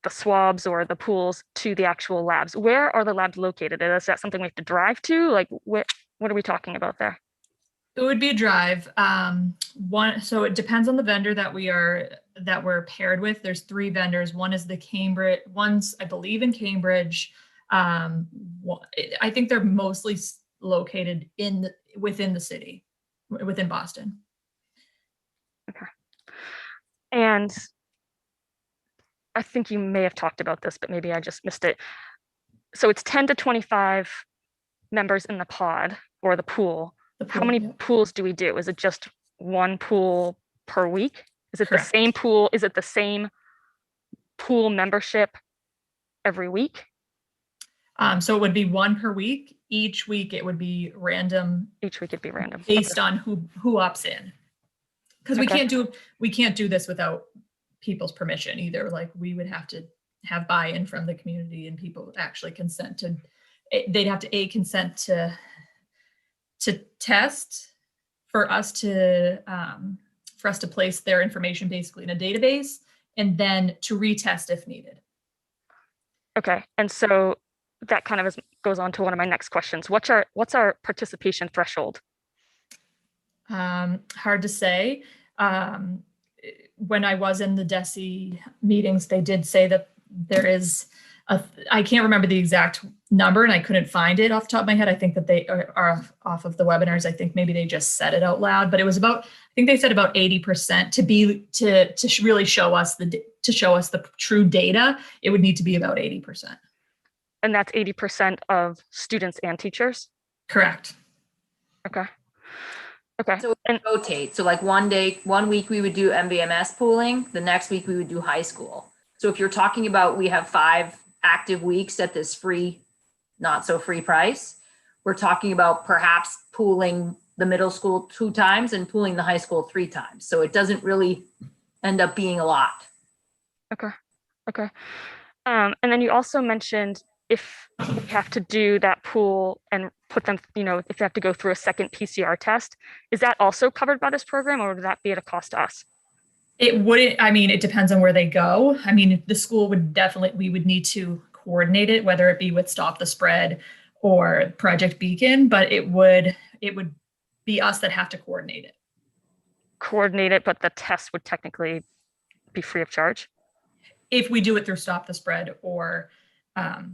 swabs or the pools to the actual labs. Where are the labs located? Is that something we have to drive to? Like, what are we talking about there? It would be a drive. So it depends on the vendor that we're paired with. There's 3 vendors. One is one's, I believe, in Cambridge. I think they're mostly located within the city, within Boston. Okay. And I think you may have talked about this, but maybe I just missed it. So it's 10 to 25 members in the pod or the pool. How many pools do we do? Is it just one pool per week? Is it Correct. the same pool? Is it the same pool membership every week? So it would be 1 per week. Each week it would be random. Each week it'd be random. Based on who opts in. Because we can't do this without people's permission either. Like, we would have to have buy-in from the community and people actually consent to. They'd have to consent to test for us to place their information basically in a database, and then to retest if needed. Okay, and so that kind of goes on to one of my next questions. What's our participation threshold? Hard to say. When I was in the DESE meetings, they did say that there is I can't remember the exact number and I couldn't find it off the top of my head. I think that they are off of the webinars. I think maybe they just said it out loud, but it was about, I think they said about 80% to really show us the true data. It would need to be about 80%. And that's 80% of students and teachers? Correct. Okay. Okay. So it would rotate. So like one week we would do MVMS pooling, the next week we would do high school. So if you're talking about, we have 5 active weeks at this free, not so free price, we're talking about perhaps pooling the middle school 2 times and pooling the high school 3 times. So it doesn't really end up being a lot. Okay. Okay. And then you also mentioned if we have to do that pool and put them, if you have to go through a second PCR test, is that also covered by this program, or would that be at a cost to us? It wouldn't, it depends on where they go. The school would we would need to coordinate it, whether it be with Stop the Spread or Project Beacon, but it would be us that have to coordinate it. Coordinate it, but the test would technically be free of charge? If we do it through Stop the Spread or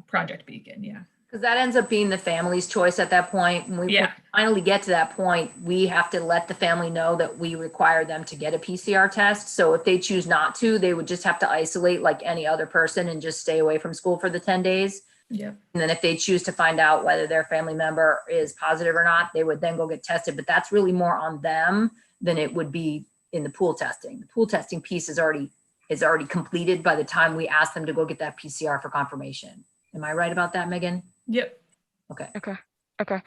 Project Beacon, yeah. Because that ends up being the family's choice at that point. When we finally get to that point, we have to let the family know that we require them to get a PCR test. So if they choose not to, they would just have to isolate like any other person and just stay away from school for the 10 days. Yeah. And then if they choose to find out whether their family member is positive or not, they would then go get tested. But that's really more on them than it would be in the pool testing. The pool testing piece is already completed by the time we ask them to go get that PCR for confirmation. Am I right about that, Megan? Yep. Okay. Okay. Okay.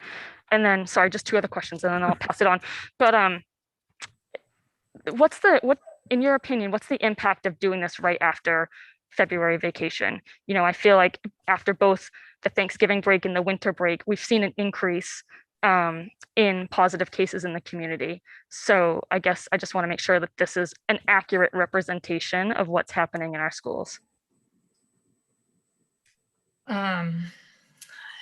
And then, sorry, just 2 other questions and then I'll pass it on. But in your opinion, what's the impact of doing this right after February vacation? I feel like after both the Thanksgiving break and the winter break, we've seen an increase in positive cases in the community. So I guess I just want to make sure that this is an accurate representation of what's happening in our schools.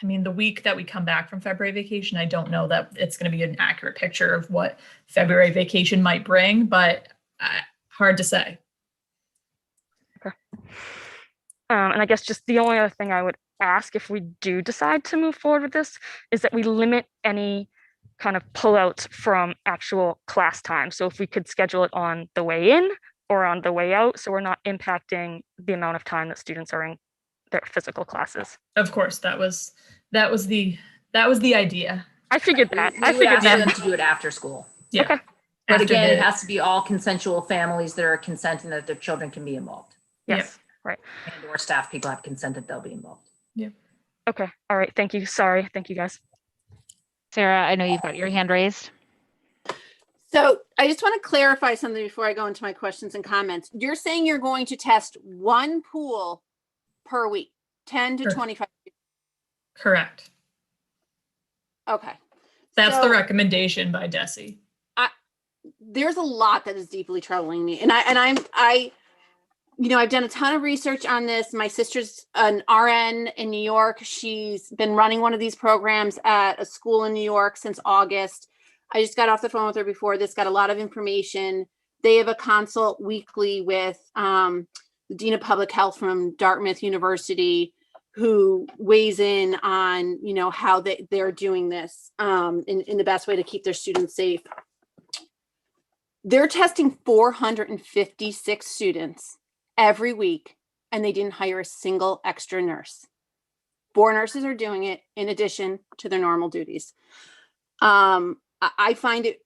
The week that we come back from February vacation, I don't know that it's going to be an accurate picture of what February vacation might bring, but hard to say. Okay. And I guess just the only other thing I would ask if we do decide to move forward with this is that we limit any kind of pullouts from actual class time. So if we could schedule it on the way in or on the way out, so we're not impacting the amount of time that students are in their physical classes. Of course, that was the idea. I figured that. I figured them to do it after school. Yeah. Okay. But again, it has to be all consensual families that are consenting that their children can be involved. Yes. Right. And or staff people have consented they'll be involved. Yeah. Okay. All right. Thank you. Sorry. Thank you, guys. Sarah, I know you've got your hand raised. So I just want to clarify something before I go into my questions and comments. You're saying you're going to test 1 pool per week, 10 to 25. Correct. Okay. That's the recommendation by DESE. There's a lot that is deeply troubling me. And I've done a ton of research on this. My sister's an RN in New York. She's been running one of these programs at a school in New York since August. I just got off the phone with her before this, got a lot of information. They have a consult weekly with the Dean of Public Health from Dartmouth University, who weighs in on, how they're doing this in the best way to keep their students safe. They're testing 456 students every week, and they didn't hire a single extra nurse. 4 nurses are doing it in addition to their normal duties. I find it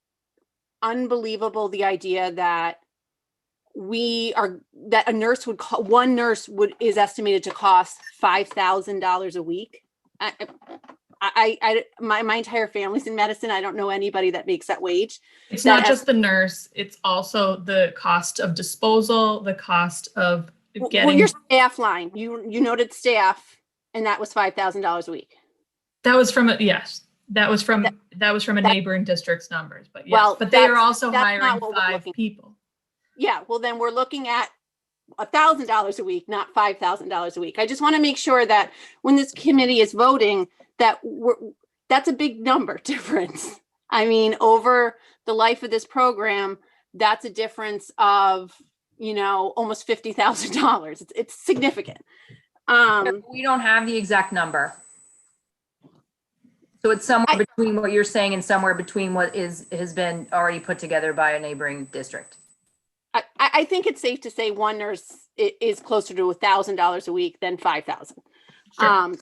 unbelievable, the idea that a nurse one nurse is estimated to cost $5,000 a week. My entire family's in medicine. I don't know anybody that makes that wage. It's not just the nurse, it's also the cost of disposal, the cost of getting your staff line. You noted staff, and that was $5,000 a week. That was from a neighboring district's numbers, but yes, but they are also hiring 5 people. Yeah, well then we're looking at $1,000 a week, not $5,000 a week. I just want to make sure that when this committee is voting, that's a big number difference. Over the life of this program, that's a difference of, almost $50,000. It's significant. We don't have the exact number. So it's somewhere between what you're saying and somewhere between what has been already put together by a neighboring district. I think it's safe to say one nurse is closer to $1,000 a week than 5,000. Sure.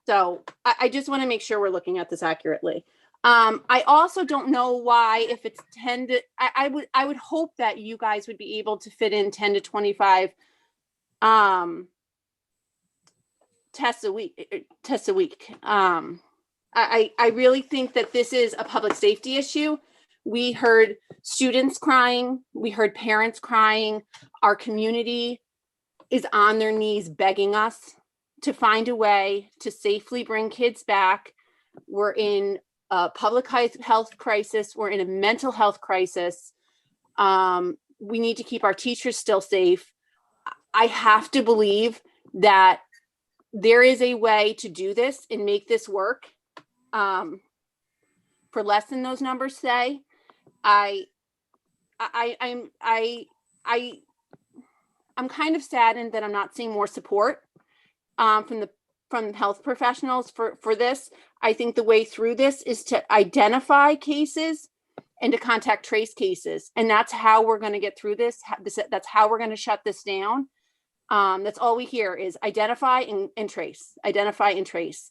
So I just want to make sure we're looking at this accurately. I also don't know why, if it's 10 to, I would hope that you guys would be able to fit in 10 to 25 tests a week. I really think that this is a public safety issue. We heard students crying. We heard parents crying. Our community is on their knees begging us to find a way to safely bring kids back. We're in a public health crisis. We're in a mental health crisis. We need to keep our teachers still safe. I have to believe that there is a way to do this and make this work for less than those numbers say. I'm kind of saddened that I'm not seeing more support from health professionals for this. I think the way through this is to identify cases and to contact trace cases, and that's how we're going to get through this. That's how we're going to shut this down. That's all we hear is identify and trace, identify and trace.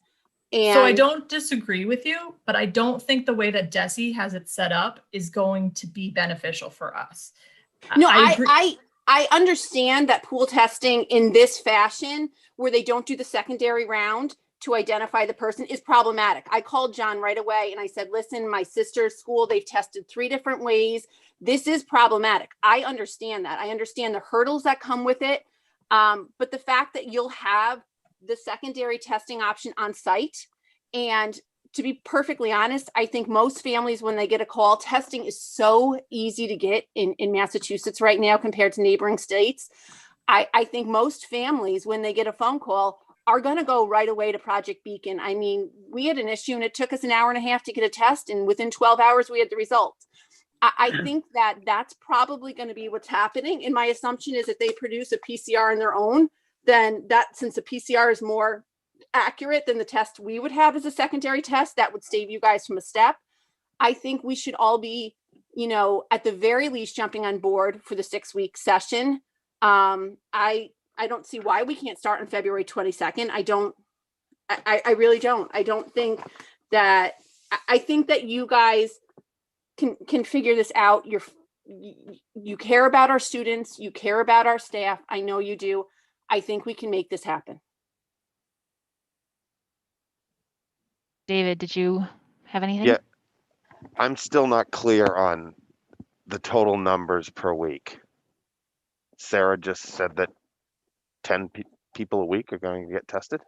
And so I don't disagree with you, but I don't think the way that DESE has it set up is going to be beneficial for us. No, I understand that pool testing in this fashion, where they don't do the secondary round to identify the person, is problematic. I called John right away and I said, listen, my sister's school, they've tested 3 different ways. This is problematic. I understand that. I understand the hurdles that come with it. But the fact that you'll have the secondary testing option on site, and to be perfectly honest, I think most families, when they get a call, testing is so easy to get in Massachusetts right now compared to neighboring states. I think most families, when they get a phone call, are going to go right away to Project Beacon. I mean, we had an issue and it took us an hour and a half to get a test, and within 12 hours we had the results. I think that that's probably going to be what's happening. And my assumption is that they produce a PCR on their own, then that, since the PCR is more accurate than the test we would have as a secondary test, that would save you guys from a step. I think we should all be, at the very least, jumping on board for the 6-week session. I don't see why we can't start on February 22nd. I really don't. I don't think that, I think that you guys can figure this out. You care about our students, you care about our staff. I know you do. I think we can make this happen. David, did you have anything? Yeah, I'm still not clear on the total numbers per week. Sarah just said that 10 people a week are going to get tested.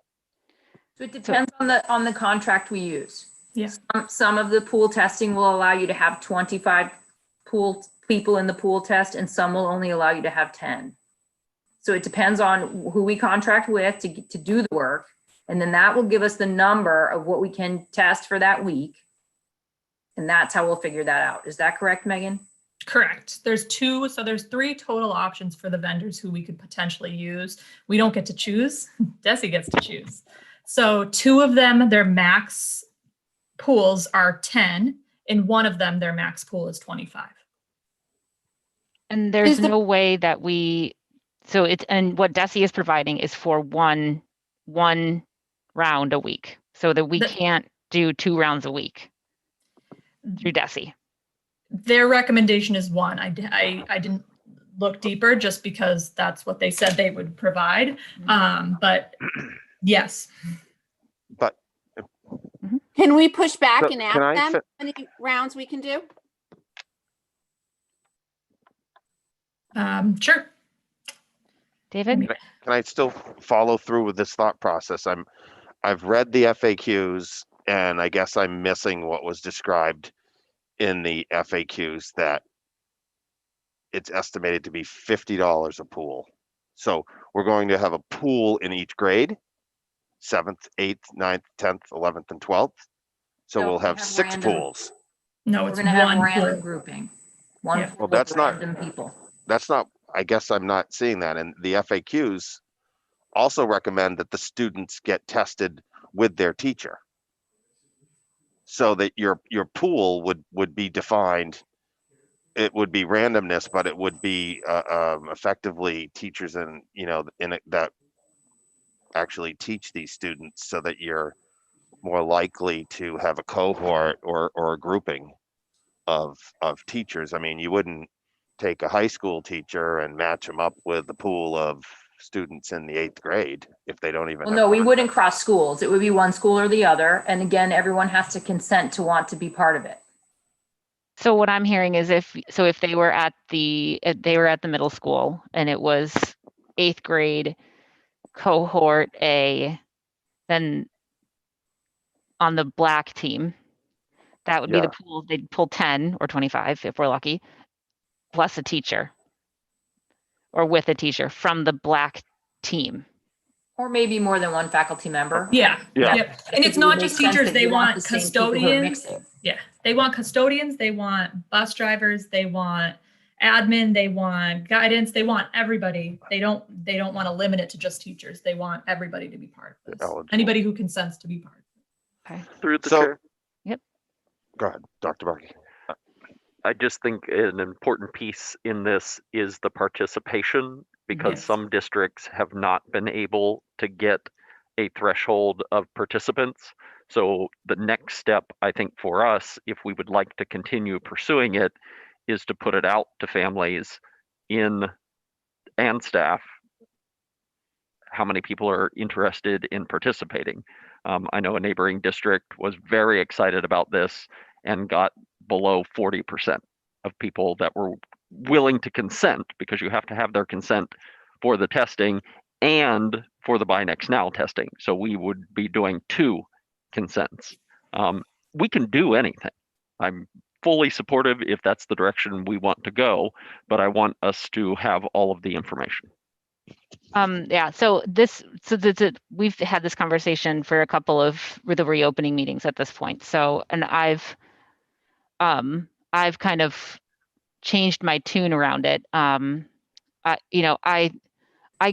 So it depends on the contract we use. Yeah. Some of the pool testing will allow you to have 25 people in the pool test, and some will only allow you to have 10. So it depends on who we contract with to do the work. And then that will give us the number of what we can test for that week. And that's how we'll figure that out. Is that correct, Megan? Correct. There's 3 total options for the vendors who we could potentially use. We don't get to choose. DESE gets to choose. So 2 of them, their max pools are 10, and 1 of them, their max pool is 25. And there's no way that and what DESE is providing is for one round a week, so that we can't do 2 rounds a week through DESE. Their recommendation is 1. I didn't look deeper just because that's what they said they would provide. But yes. But can we push back So and ask can I them fit- how many rounds we can do? Sure. David? Can I still follow through with this thought process? I've read the FAQs, and I guess I'm missing what was described in the FAQs, that it's estimated to be $50 a pool. So we're going to have a pool in each grade, 7th, 8th, 9th, 10th, 11th, and 12th. So No, we'll we have have 6 random. pools. No, We're it's going to have 1 random pool. grouping. One Yeah. pool Well, that's of not- random people. That's not, I guess I'm not seeing that. And the FAQs also recommend that the students get tested with their teacher. so that your pool would be defined. It would be randomness, but it would be effectively teachers and that actually teach these students, so that you're more likely to have a cohort or a grouping of teachers. I mean, you wouldn't take a high school teacher and match them up with the pool of students in the 8th grade if they don't even Well, have no, we wouldn't cross schools. It would be one school or the other. And again, everyone has to consent to want to be part of it. So what I'm hearing is if they were at the middle school and it was 8th grade cohort A, then on the black team, that would be the pool. They'd pull 10 or 25 if we're lucky, plus a teacher or with a teacher from the black team. Or maybe more than one faculty member. Yeah. Yeah. Yep. And it's not just teachers, they want the same people who are custodians. mixing. Yeah. They want custodians, they want bus drivers, they want admin, they want guidance, they want everybody. They don't want to limit it to just teachers. They want everybody to be part of this. Anybody who consents to be part. Okay. Through the chair. Yep. Go ahead, Dr. Bucky. I just think an important piece in this is the participation, because Yes. some districts have not been able to get a threshold of participants. So the next step, I think, for us, if we would like to continue pursuing it, is to put it out to families and staff, how many people are interested in participating. I know a neighboring district was very excited about this and got below 40% of people that were willing to consent, because you have to have their consent for the testing and for the Buy Next Now testing. So we would be doing 2 consents. We can do anything. I'm fully supportive if that's the direction we want to go, but I want us to have all of the information. Yeah, we've had this conversation for a couple of the reopening meetings at this point. So, and I've kind of changed my tune around it. I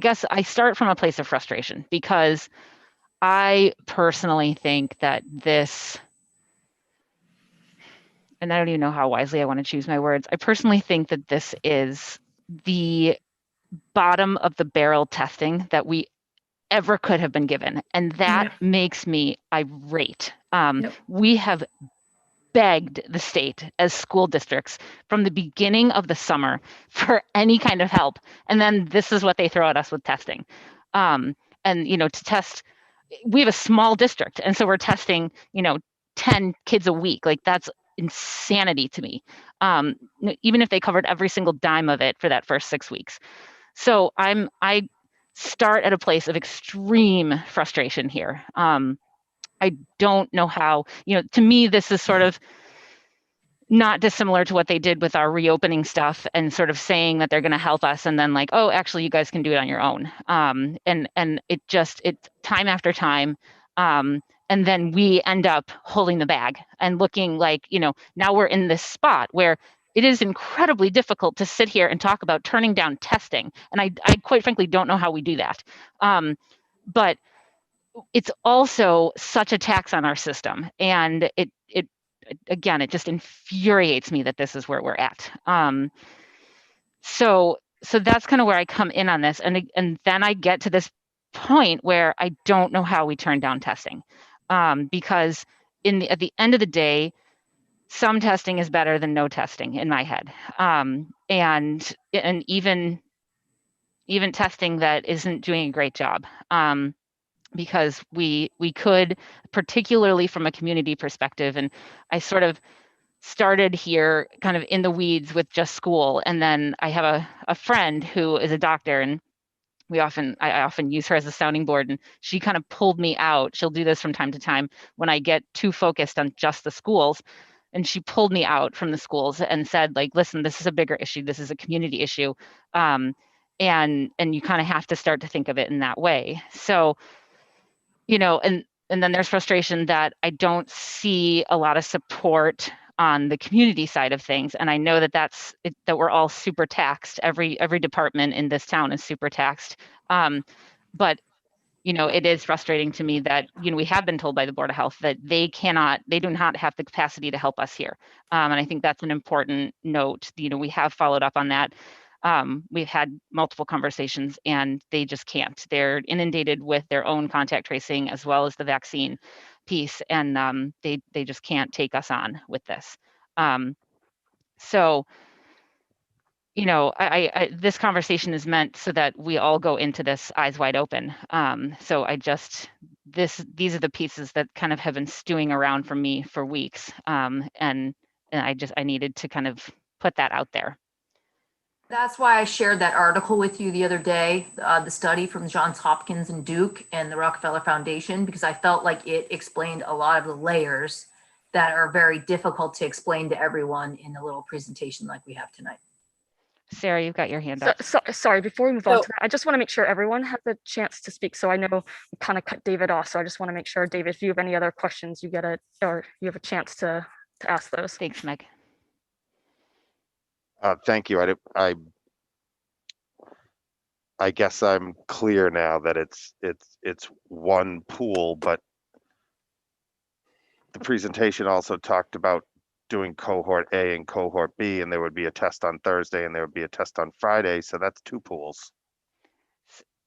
guess I start from a place of frustration, because I personally think that this, and I don't even know how wisely I want to choose my words. I personally think that this is the bottom of the barrel testing that we ever could have been given. And that makes me irate. We have begged the state as school districts from the beginning of the summer for any kind of help. And then this is what they throw at us with testing. And, to test, we have a small district. And so we're testing, 10 kids a week. Like, that's insanity to me. Even if they covered every single dime of it for that first 6 weeks. So I start at a place of extreme frustration here. I don't know how, to me, this is sort of not dissimilar to what they did with our reopening stuff, and sort of saying that they're going to help us, and then like, oh, actually, you guys can do it on your own. And it time after time. And then we end up holding the bag and looking like, now we're in this spot where it is incredibly difficult to sit here and talk about turning down testing. And I quite frankly don't know how we do that. But it's also such a tax on our system. And it just infuriates me that this is where we're at. So that's kind of where I come in on this. And then I get to this point where I don't know how we turn down testing. Because at the end of the day, some testing is better than no testing in my head. And even testing that isn't doing a great job. Because we could, particularly from a community perspective, and I sort of started here kind of in the weeds with just school. And then I have a friend who is a doctor, and I often use her as a sounding board, and she kind of pulled me out. She'll do this from time to time when I get too focused on just the schools. And she pulled me out from the schools and said, like, listen, this is a bigger issue. This is a community issue. And you kind of have to start to think of it in that way. So, and then there's frustration that I don't see a lot of support on the community side of things. And I know that that we're all super taxed. Every department in this town is super taxed. But it is frustrating to me that, we have been told by the Board of Health that they do not have the capacity to help us here. And I think that's an important note. We have followed up on that. We've had multiple conversations and they just can't. They're inundated with their own contact tracing as well as the vaccine piece, and they just can't take us on with this. So, this conversation is meant so that we all go into this eyes wide open. So these are the pieces that kind of have been stewing around for me for weeks. And I needed to kind of put that out there. That's why I shared that article with you the other day, the study from Johns Hopkins and Duke and the Rockefeller Foundation, because I felt like it explained a lot of the layers that are very difficult to explain to everyone in a little presentation like we have tonight. Sarah, you've got your hand up. Sorry, before we move on to that, I just want to make sure everyone has a chance to speak. So I know we kind of cut David off. So I just want to make sure, David, if you have any other questions, you have a chance to ask those. Thanks, Meg. Thank you. I guess I'm clear now that it's one pool, but the presentation also talked about doing cohort A and cohort B, and there would be a test on Thursday and there would be a test on Friday. So that's two pools.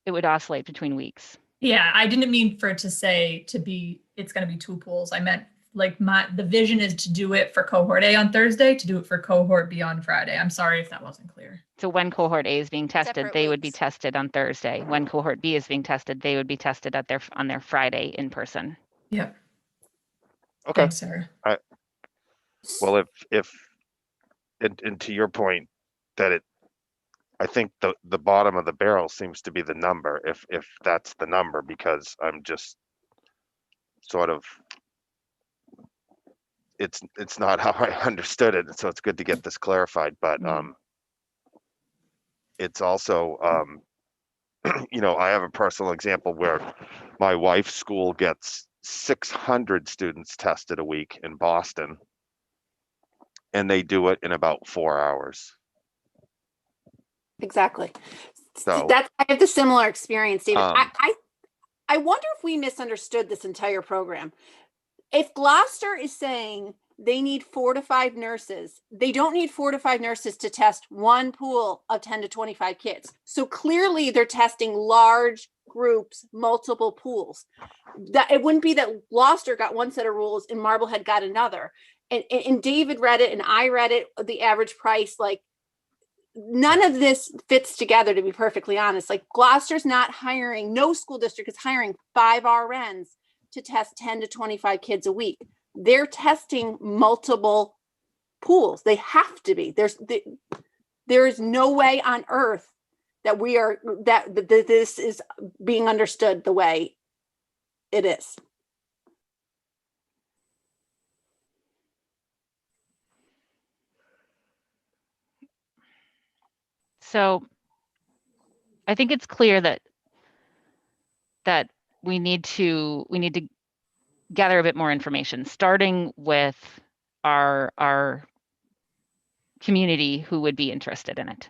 It would oscillate between weeks. Yeah, I didn't mean for it to say it's going to be two pools. I meant like the vision is to do it for cohort A on Thursday, to do it for cohort B on Friday. I'm sorry if that wasn't clear. So when cohort A is being tested, Separate they would be weeks. tested on Thursday. When cohort B is being tested, they would be tested on their Friday in person. Yep. Okay. Thanks, Sarah. Well, if and to your point, that I think the bottom of the barrel seems to be the number, if that's the number, because I'm just sort of, it's not how I understood it, so it's good to get this clarified. But it's also I have a personal example where my wife's school gets 600 students tested a week in Boston, and they do it in about 4 hours. Exactly. So I have the similar experience, David. I wonder if we misunderstood this entire program. If Gloucester is saying they need 4 to 5 nurses, they don't need 4 to 5 nurses to test one pool of 10 to 25 kids. So clearly they're testing large groups, multiple pools. That it wouldn't be that Gloucester got one set of rules and Marblehead got another. And David read it and I read it, the average price, like none of this fits together, to be perfectly honest. Like Gloucester's not hiring, no school district is hiring 5 RNs to test 10 to 25 kids a week. They're testing multiple pools. They have to be. There is no way on earth that that this is being understood the way it is. So I think it's clear that we need to gather a bit more information, starting with our community who would be interested in it.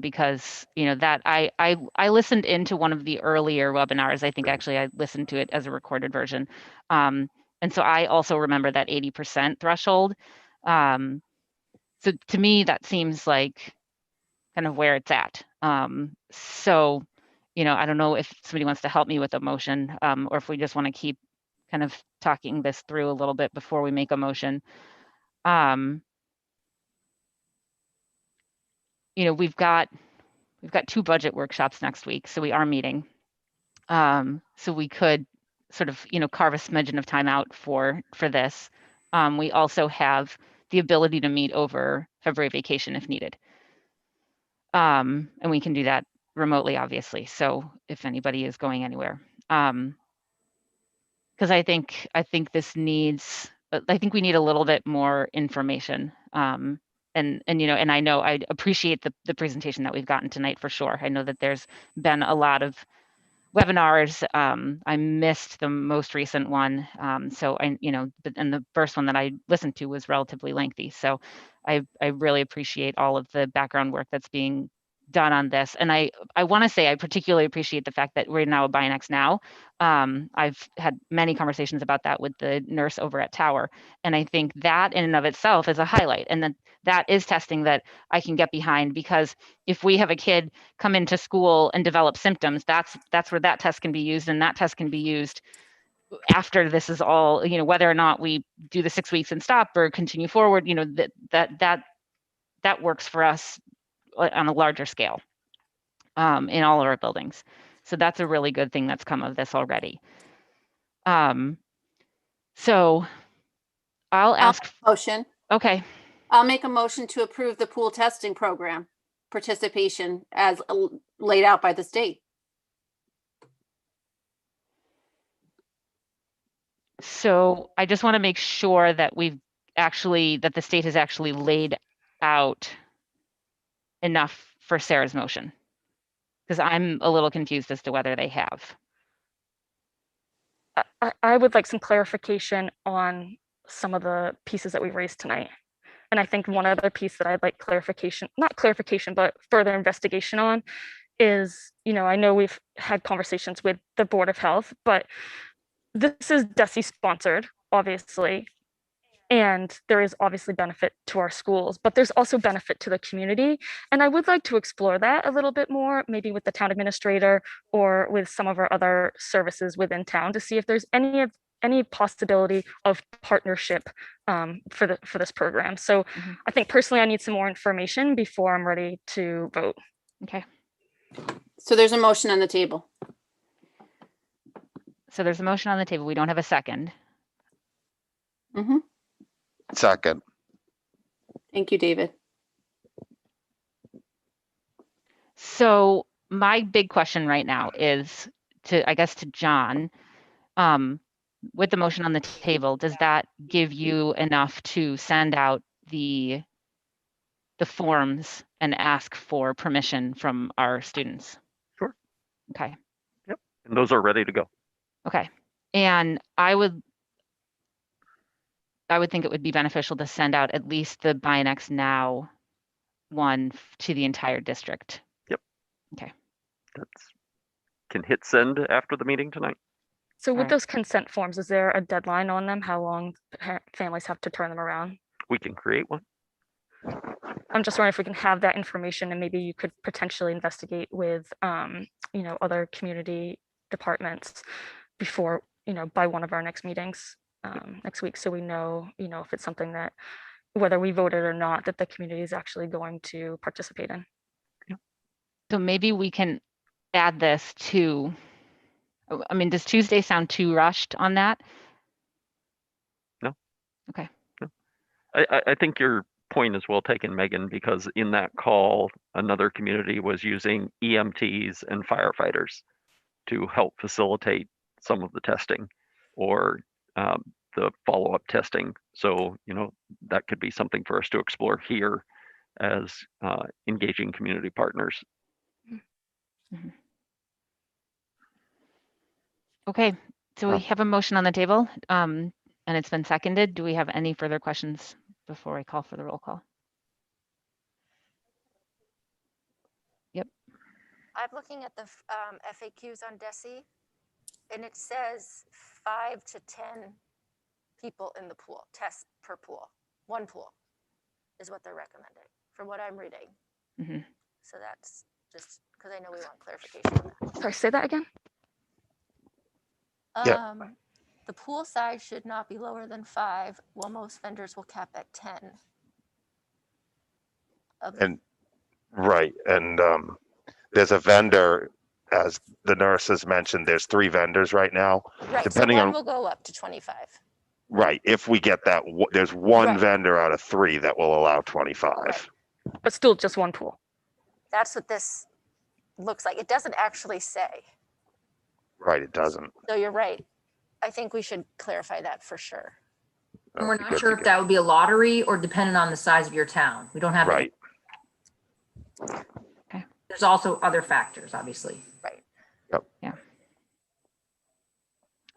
Because that I listened into one of the earlier webinars. I think actually I listened to it as a recorded version. And so I also remember that 80% threshold. So to me, that seems like kind of where it's at. So, I don't know if somebody wants to help me with a motion, or if we just want to keep kind of talking this through a little bit before we make a motion. We've got 2 budget workshops next week, so we are meeting. So we could sort of, carve a smidgen of time out for this. We also have the ability to meet over February vacation if needed. And we can do that remotely, obviously. So if anybody is going anywhere, because I think this needs, I think we need a little bit more information. And I know I appreciate the presentation that we've gotten tonight for sure. I know that there's been a lot of webinars. I missed the most recent one. So and the first one that I listened to was relatively lengthy. So I really appreciate all of the background work that's being done on this. And I want to say I particularly appreciate the fact that we're now a BINEX now. I've had many conversations about that with the nurse over at Tower. And I think that in and of itself is a highlight. And that is testing that I can get behind, because if we have a kid come into school and develop symptoms, that's where that test can be used, and that test can be used after this is all, whether or not we do the 6 weeks and stop or continue forward, that works for us on a larger scale in all of our buildings. So that's a really good thing that's come of this already. So I'll ask. Motion. Okay. I'll make a motion to approve the pool testing program participation as laid out by the state. So I just want to make sure that that the state has actually laid out enough for Sarah's motion, because I'm a little confused as to whether they have. I would like some clarification on some of the pieces that we've raised tonight. And I think one other piece that I'd like not clarification, but further investigation on is, I know we've had conversations with the Board of Health, but this is DESE sponsored, obviously. And there is obviously benefit to our schools, but there's also benefit to the community. And I would like to explore that a little bit more, maybe with the town administrator or with some of our other services within town, to see if there's any possibility of partnership for this program. So I think personally, I need some more information before I'm ready to vote. Okay. So there's a motion on the table. So there's a motion on the table. We don't have a second. Mm-hmm. Second. Thank you, David. So my big question right now is to John, with the motion on the table, does that give you enough to send out the forms and ask for permission from our students? Sure. Okay. Yep. And those are ready to go. Okay. And I would think it would be beneficial to send out at least the BINEX Now one to the entire district. Yep. Okay. Can hit send after the meeting tonight. So with those consent forms, is there a deadline on them? How long families have to turn them around? We can create one. I'm just wondering if we can have that information, and maybe you could potentially investigate with, other community departments before, by one of our next meetings next week. So we know, if it's something that, whether we voted or not, that the community is actually going to participate in. So maybe we can add this to, does Tuesday sound too rushed on that? No. Okay. No. I think your point is well taken, Megan, because in that call, another community was using EMTs and firefighters to help facilitate some of the testing or the follow-up testing. So, that could be something for us to explore here as engaging community partners. Mm-hmm. Okay, so we have a motion on the table, and it's been seconded. Do we have any further questions before I call for the roll call? Yep. I'm looking at the FAQs on DESE, and it says 5 to 10 people in the pool, tests per pool. One pool is what they're recommending from what I'm reading. Mm-hmm. So that's just because I know we want clarification on that. Sorry, say that again. Yeah. The pool size should not be lower than 5, while most vendors will cap at 10. And right, and there's a vendor, as the nurse has mentioned, there's 3 vendors right now. Right, Depending so one on will go up to 25. right, if we get that, there's one Right. vendor out of 3 that will allow 25. Right. But still just one pool. That's what this looks like. It doesn't actually say. Right, it doesn't. So you're right. I think we should clarify that for sure. And we're not sure if that would be a lottery or dependent on the size of your town. We don't have right. Okay. There's also other factors, obviously. Right. Yep. Yeah.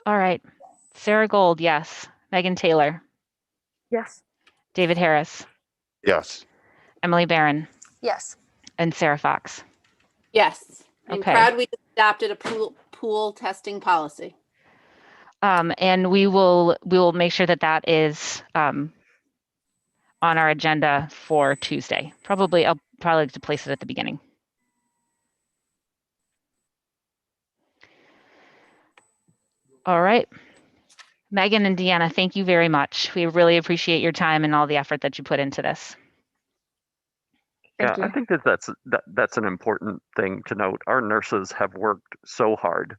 All right. Sarah Gold, yes. Megan Taylor. Yes. David Harris. Yes. Emily Barron. Yes. And Sarah Fox. Yes, I'm Okay. proud we adopted a pool testing policy. And we will make sure that that is on our agenda for Tuesday. I'll probably like to place it at the beginning. All right. Megan and Deanna, thank you very much. We really appreciate your time and all the effort that you put into this. Thank you. I think that's an important thing to note. Our nurses have worked so hard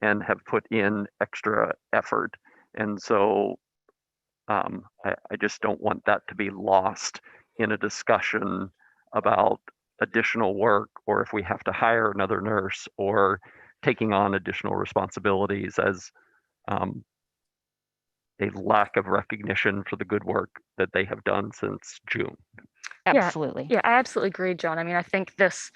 and have put in extra effort. And so I just don't want that to be lost in a discussion about additional work, or if we have to hire another nurse, or taking on additional responsibilities as a lack of recognition for the good work that they have done since June. Absolutely. Yeah, I absolutely agree, John. I mean, I think this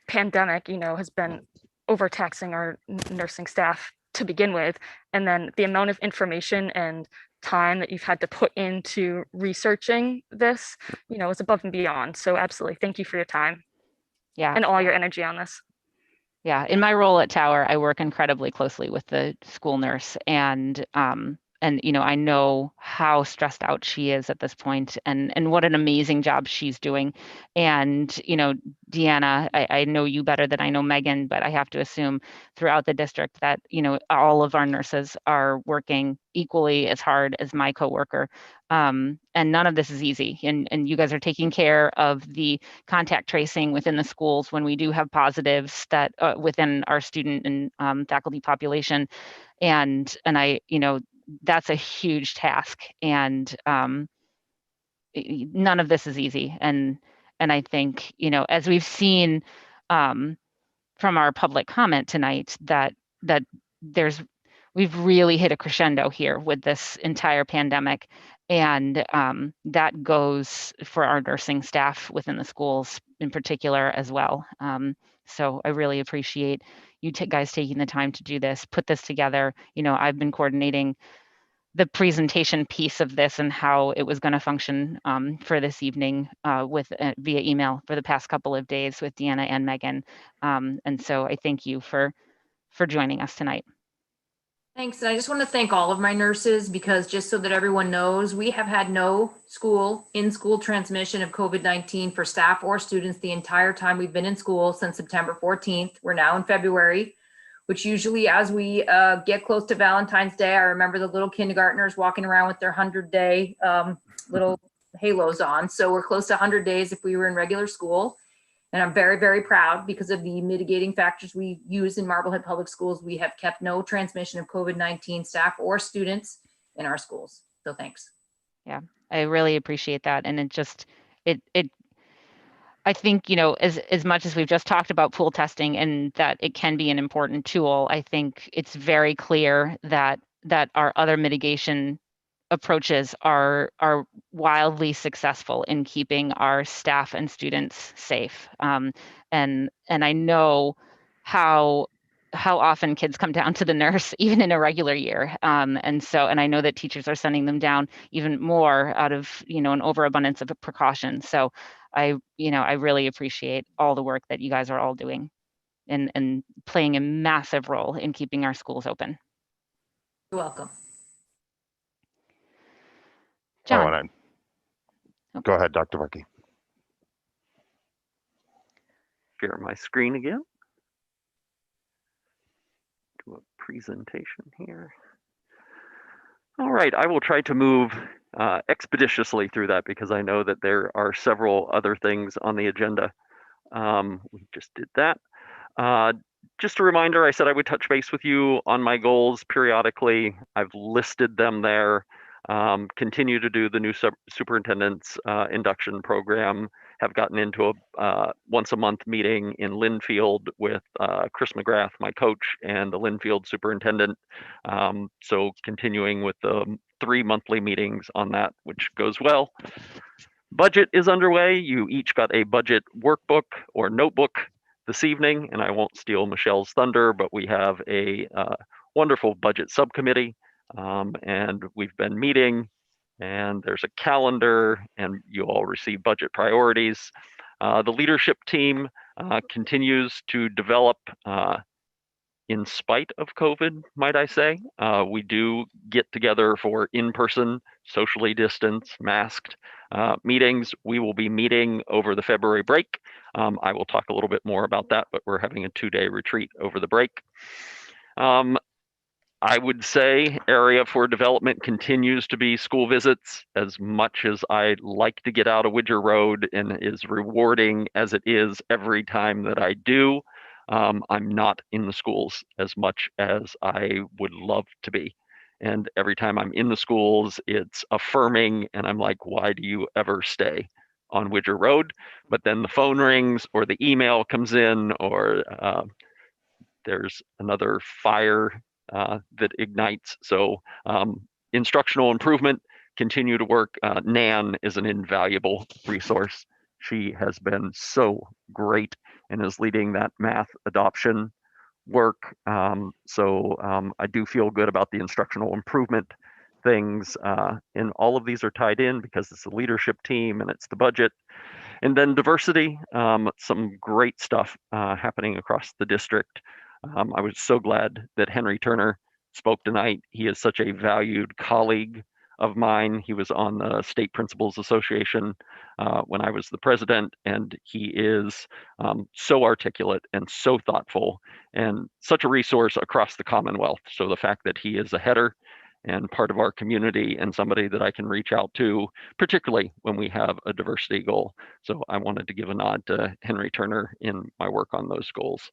pandemic, has been overtaxing our nursing staff to begin with. And then the amount of information and time that you've had to put into researching this, is above and beyond. So absolutely. Thank you for your time. Yeah. And all your energy on this. Yeah. In my role at Tower, I work incredibly closely with the school nurse, and I know how stressed out she is at this point, and what an amazing job she's doing. And Deanna, I know you better than I know Megan, but I have to assume throughout the district that all of our nurses are working equally as hard as my coworker. And none of this is easy. And you guys are taking care of the contact tracing within the schools when we do have positives that within our student and faculty population. And I, that's a huge task. And none of this is easy. And I think, as we've seen from our public comment tonight, that we've really hit a crescendo here with this entire pandemic. And that goes for our nursing staff within the schools in particular as well. So I really appreciate you guys taking the time to do this, put this together. I've been coordinating the presentation piece of this and how it was going to function for this evening via email for the past couple of days with Deanna and Megan. And so I thank you for joining us tonight. Thanks. And I just want to thank all of my nurses, because just so that everyone knows, we have had no in-school transmission of COVID-19 for staff or students the entire time we've been in school since September 14th. We're now in February, which usually as we get close to Valentine's Day, I remember the little kindergartners walking around with their 100-day little halos on. So we're close to 100 days if we were in regular school. And I'm very, very proud, because of the mitigating factors we use in Marblehead Public Schools. We have kept no transmission of COVID-19 staff or students in our schools. So thanks. Yeah, I really appreciate that. And I think, as much as we've just talked about pool testing and that it can be an important tool, I think it's very clear that our other mitigation approaches are wildly successful in keeping our staff and students safe. And I know how often kids come down to the nurse, even in a regular year. And I know that teachers are sending them down even more out of, an overabundance of precaution. So I really appreciate all the work that you guys are all doing and playing a massive role in keeping our schools open. You're welcome. John. Go ahead, Dr. Markey. Share my screen again. Do a presentation here. All right, I will try to move expeditiously through that, because I know that there are several other things on the agenda. We just did that. Just a reminder, I said I would touch base with you on my goals periodically. I've listed them there. Continue to do the new superintendent's induction program. Have gotten into a once a month meeting in Linfield with Chris McGrath, my coach, and the Linfield superintendent. So continuing with the 3 monthly meetings on that, which goes well. Budget is underway. You each got a budget workbook or notebook this evening, and I won't steal Michelle's thunder, but we have a wonderful budget subcommittee, and we've been meeting, and there's a calendar, and you all receive budget priorities. The leadership team continues to develop in spite of COVID, might I say. We do get together for in-person, socially distanced, masked meetings. We will be meeting over the February break. I will talk a little bit more about that, but we're having a 2-day retreat over the break. I would say area for development continues to be school visits. As much as I like to get out of Widger Road and is rewarding as it is every time that I do, I'm not in the schools as much as I would love to be. And every time I'm in the schools, it's affirming, and I'm like, why do you ever stay on Widger Road? But then the phone rings or the email comes in, or there's another fire that ignites. So instructional improvement, continue to work. Nan is an invaluable resource. She has been so great and is leading that math adoption work. So I do feel good about the instructional improvement things. And all of these are tied in because it's the leadership team and it's the budget. And then diversity, some great stuff happening across the district. I was so glad that Henry Turner spoke tonight. He is such a valued colleague of mine. He was on the State Principals Association when I was the president, and he is so articulate and so thoughtful and such a resource across the Commonwealth. So the fact that he is a header and part of our community and somebody that I can reach out to, particularly when we have a diversity goal. So I wanted to give a nod to Henry Turner in my work on those goals.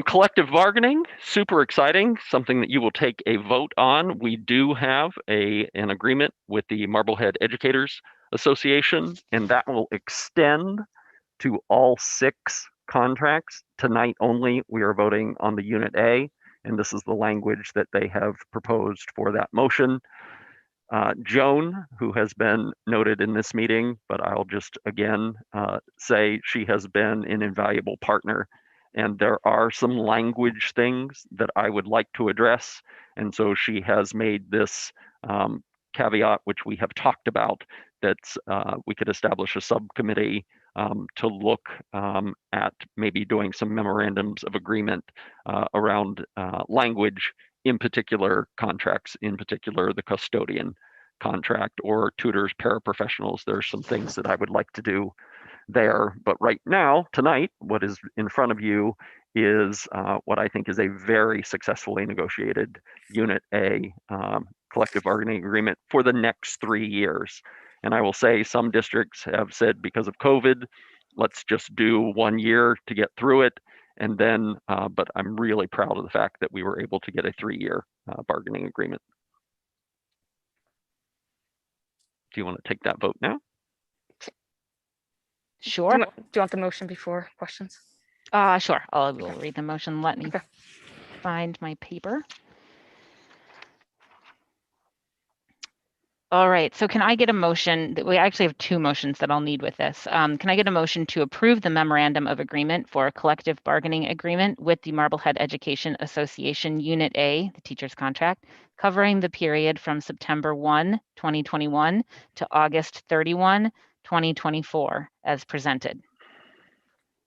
Collective bargaining, super exciting, something that you will take a vote on. We do have an agreement with the Marblehead Educators Association, and that will extend to all 6 contracts. Tonight only, we are voting on the Unit A, and this is the language that they have proposed for that motion. Joan, who has been noted in this meeting, but I'll just again say she has been an invaluable partner. And there are some language things that I would like to address. And so she has made this caveat, which we have talked about, that we could establish a subcommittee to look at maybe doing some memorandums of agreement around language, in particular contracts, in particular the custodian contract or tutors, paraprofessionals. There are some things that I would like to do there. But right now, tonight, what is in front of you is what I think is a very successfully negotiated Unit A collective bargaining agreement for the next 3 years. And I will say some districts have said because of COVID, let's just do 1 year to get through it. And then, but I'm really proud of the fact that we were able to get a 3-year bargaining agreement. Do you want to take that vote now? Sure. Do you want the motion before questions? Sure. I will read the motion. Let me find my paper. All right, so can I get a motion? We actually have 2 motions that I'll need with this. Can I get a motion to approve the memorandum of agreement for a collective bargaining agreement with the Marblehead Education Association Unit A, the teacher's contract, covering the period from September 1, 2021 to August 31, 2024, as presented?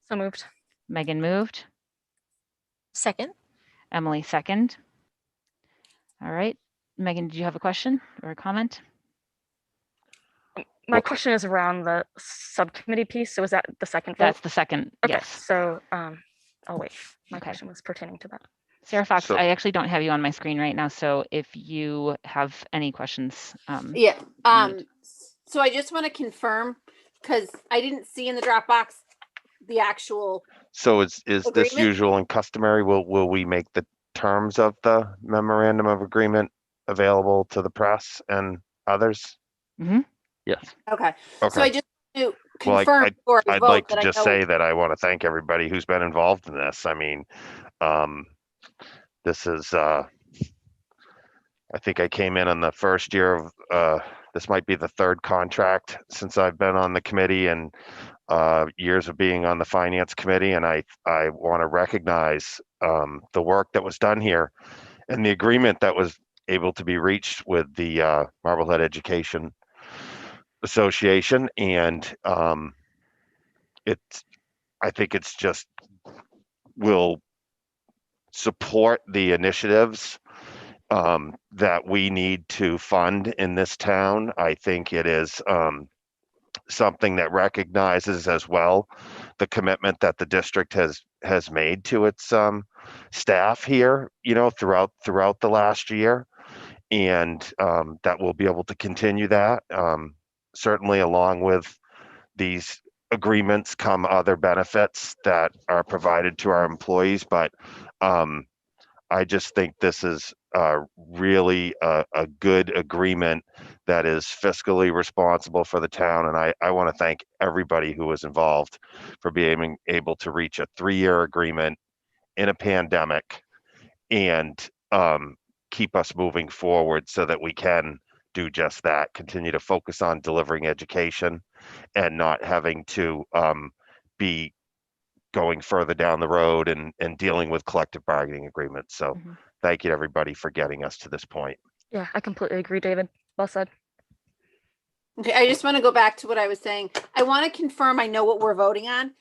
So moved. Megan moved. Second. Emily second. All right, Megan, did you have a question or a comment? My question is around the subcommittee piece. So is that the second vote? That's the second, okay, yes. So I'll wait. My question was pertaining to that. Sarah Fox, I actually don't have you on my screen right now. So if you have any questions. Yeah. So I just want to confirm, because I didn't see in the Dropbox the actual. So is this agreement? usual and customary? Will we make the terms of the memorandum of agreement available to the press and others? Mm-hmm. Yes. Okay. Okay. So I just want to Well, confirm before I I'd vote like to that just I know. say that I want to thank everybody who's been involved in this. I mean, this is, I think I came in on the first year of, this might be the 3rd contract since I've been on the committee, and years of being on the finance committee. And I want to recognize the work that was done here and the agreement that was able to be reached with the Marblehead Education Association. And I think it's just will support the initiatives that we need to fund in this town. I think it is something that recognizes as well the commitment that the district has made to its staff here, throughout the last year, and that we'll be able to continue that. Certainly, along with these agreements come other benefits that are provided to our employees, but I just think this is really a good agreement that is fiscally responsible for the town. And I want to thank everybody who was involved for being able to reach a 3-year agreement in a pandemic and keep us moving forward so that we can do just that, continue to focus on delivering education and not having to be going further down the road and dealing with collective bargaining agreements. So thank you to everybody for getting us to this point. Yeah, I completely agree, David. Well said. Okay, I just want to go back to what I was saying. I want to confirm I know what we're voting on.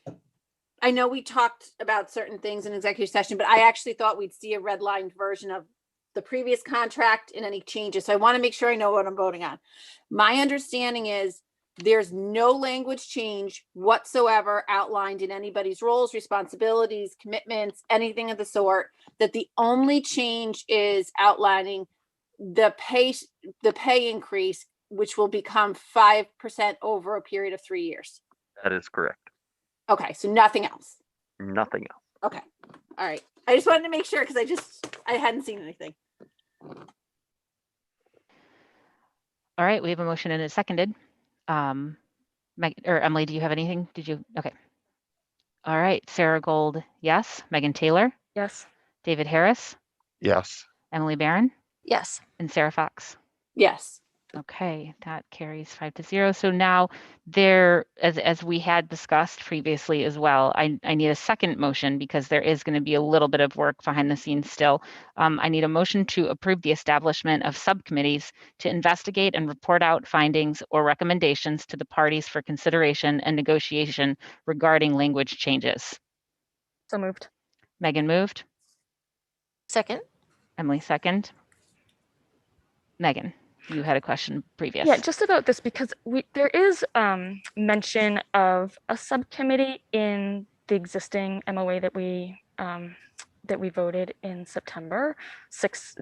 I know we talked about certain things in executive session, but I actually thought we'd see a redlined version of the previous contract and any changes. So I want to make sure I know what I'm voting on. My understanding is there's no language change whatsoever outlined in anybody's roles, responsibilities, commitments, anything of the sort, that the only change is outlining the pay increase, which will become 5% over a period of 3 years. That is correct. Okay, so nothing else. Nothing else. Okay, all right. I just wanted to make sure because I hadn't seen anything. All right, we have a motion and it's seconded. Emily, do you have anything? Did you? Okay. All right, Sarah Gold, yes. Megan Taylor? Yes. David Harris? Yes. Emily Barron? Yes. And Sarah Fox? Yes. Okay, that carries 5-0. So now there, as we had discussed previously as well, I need a second motion because there is going to be a little bit of work behind the scenes still. I need a motion to approve the establishment of subcommittees to investigate and report out findings or recommendations to the parties for consideration and negotiation regarding language changes. So moved. Megan moved. Second. Emily second. Megan. You had a question previous. Yeah, just about this because there is mention of a subcommittee in the existing MOA that we voted in September. 6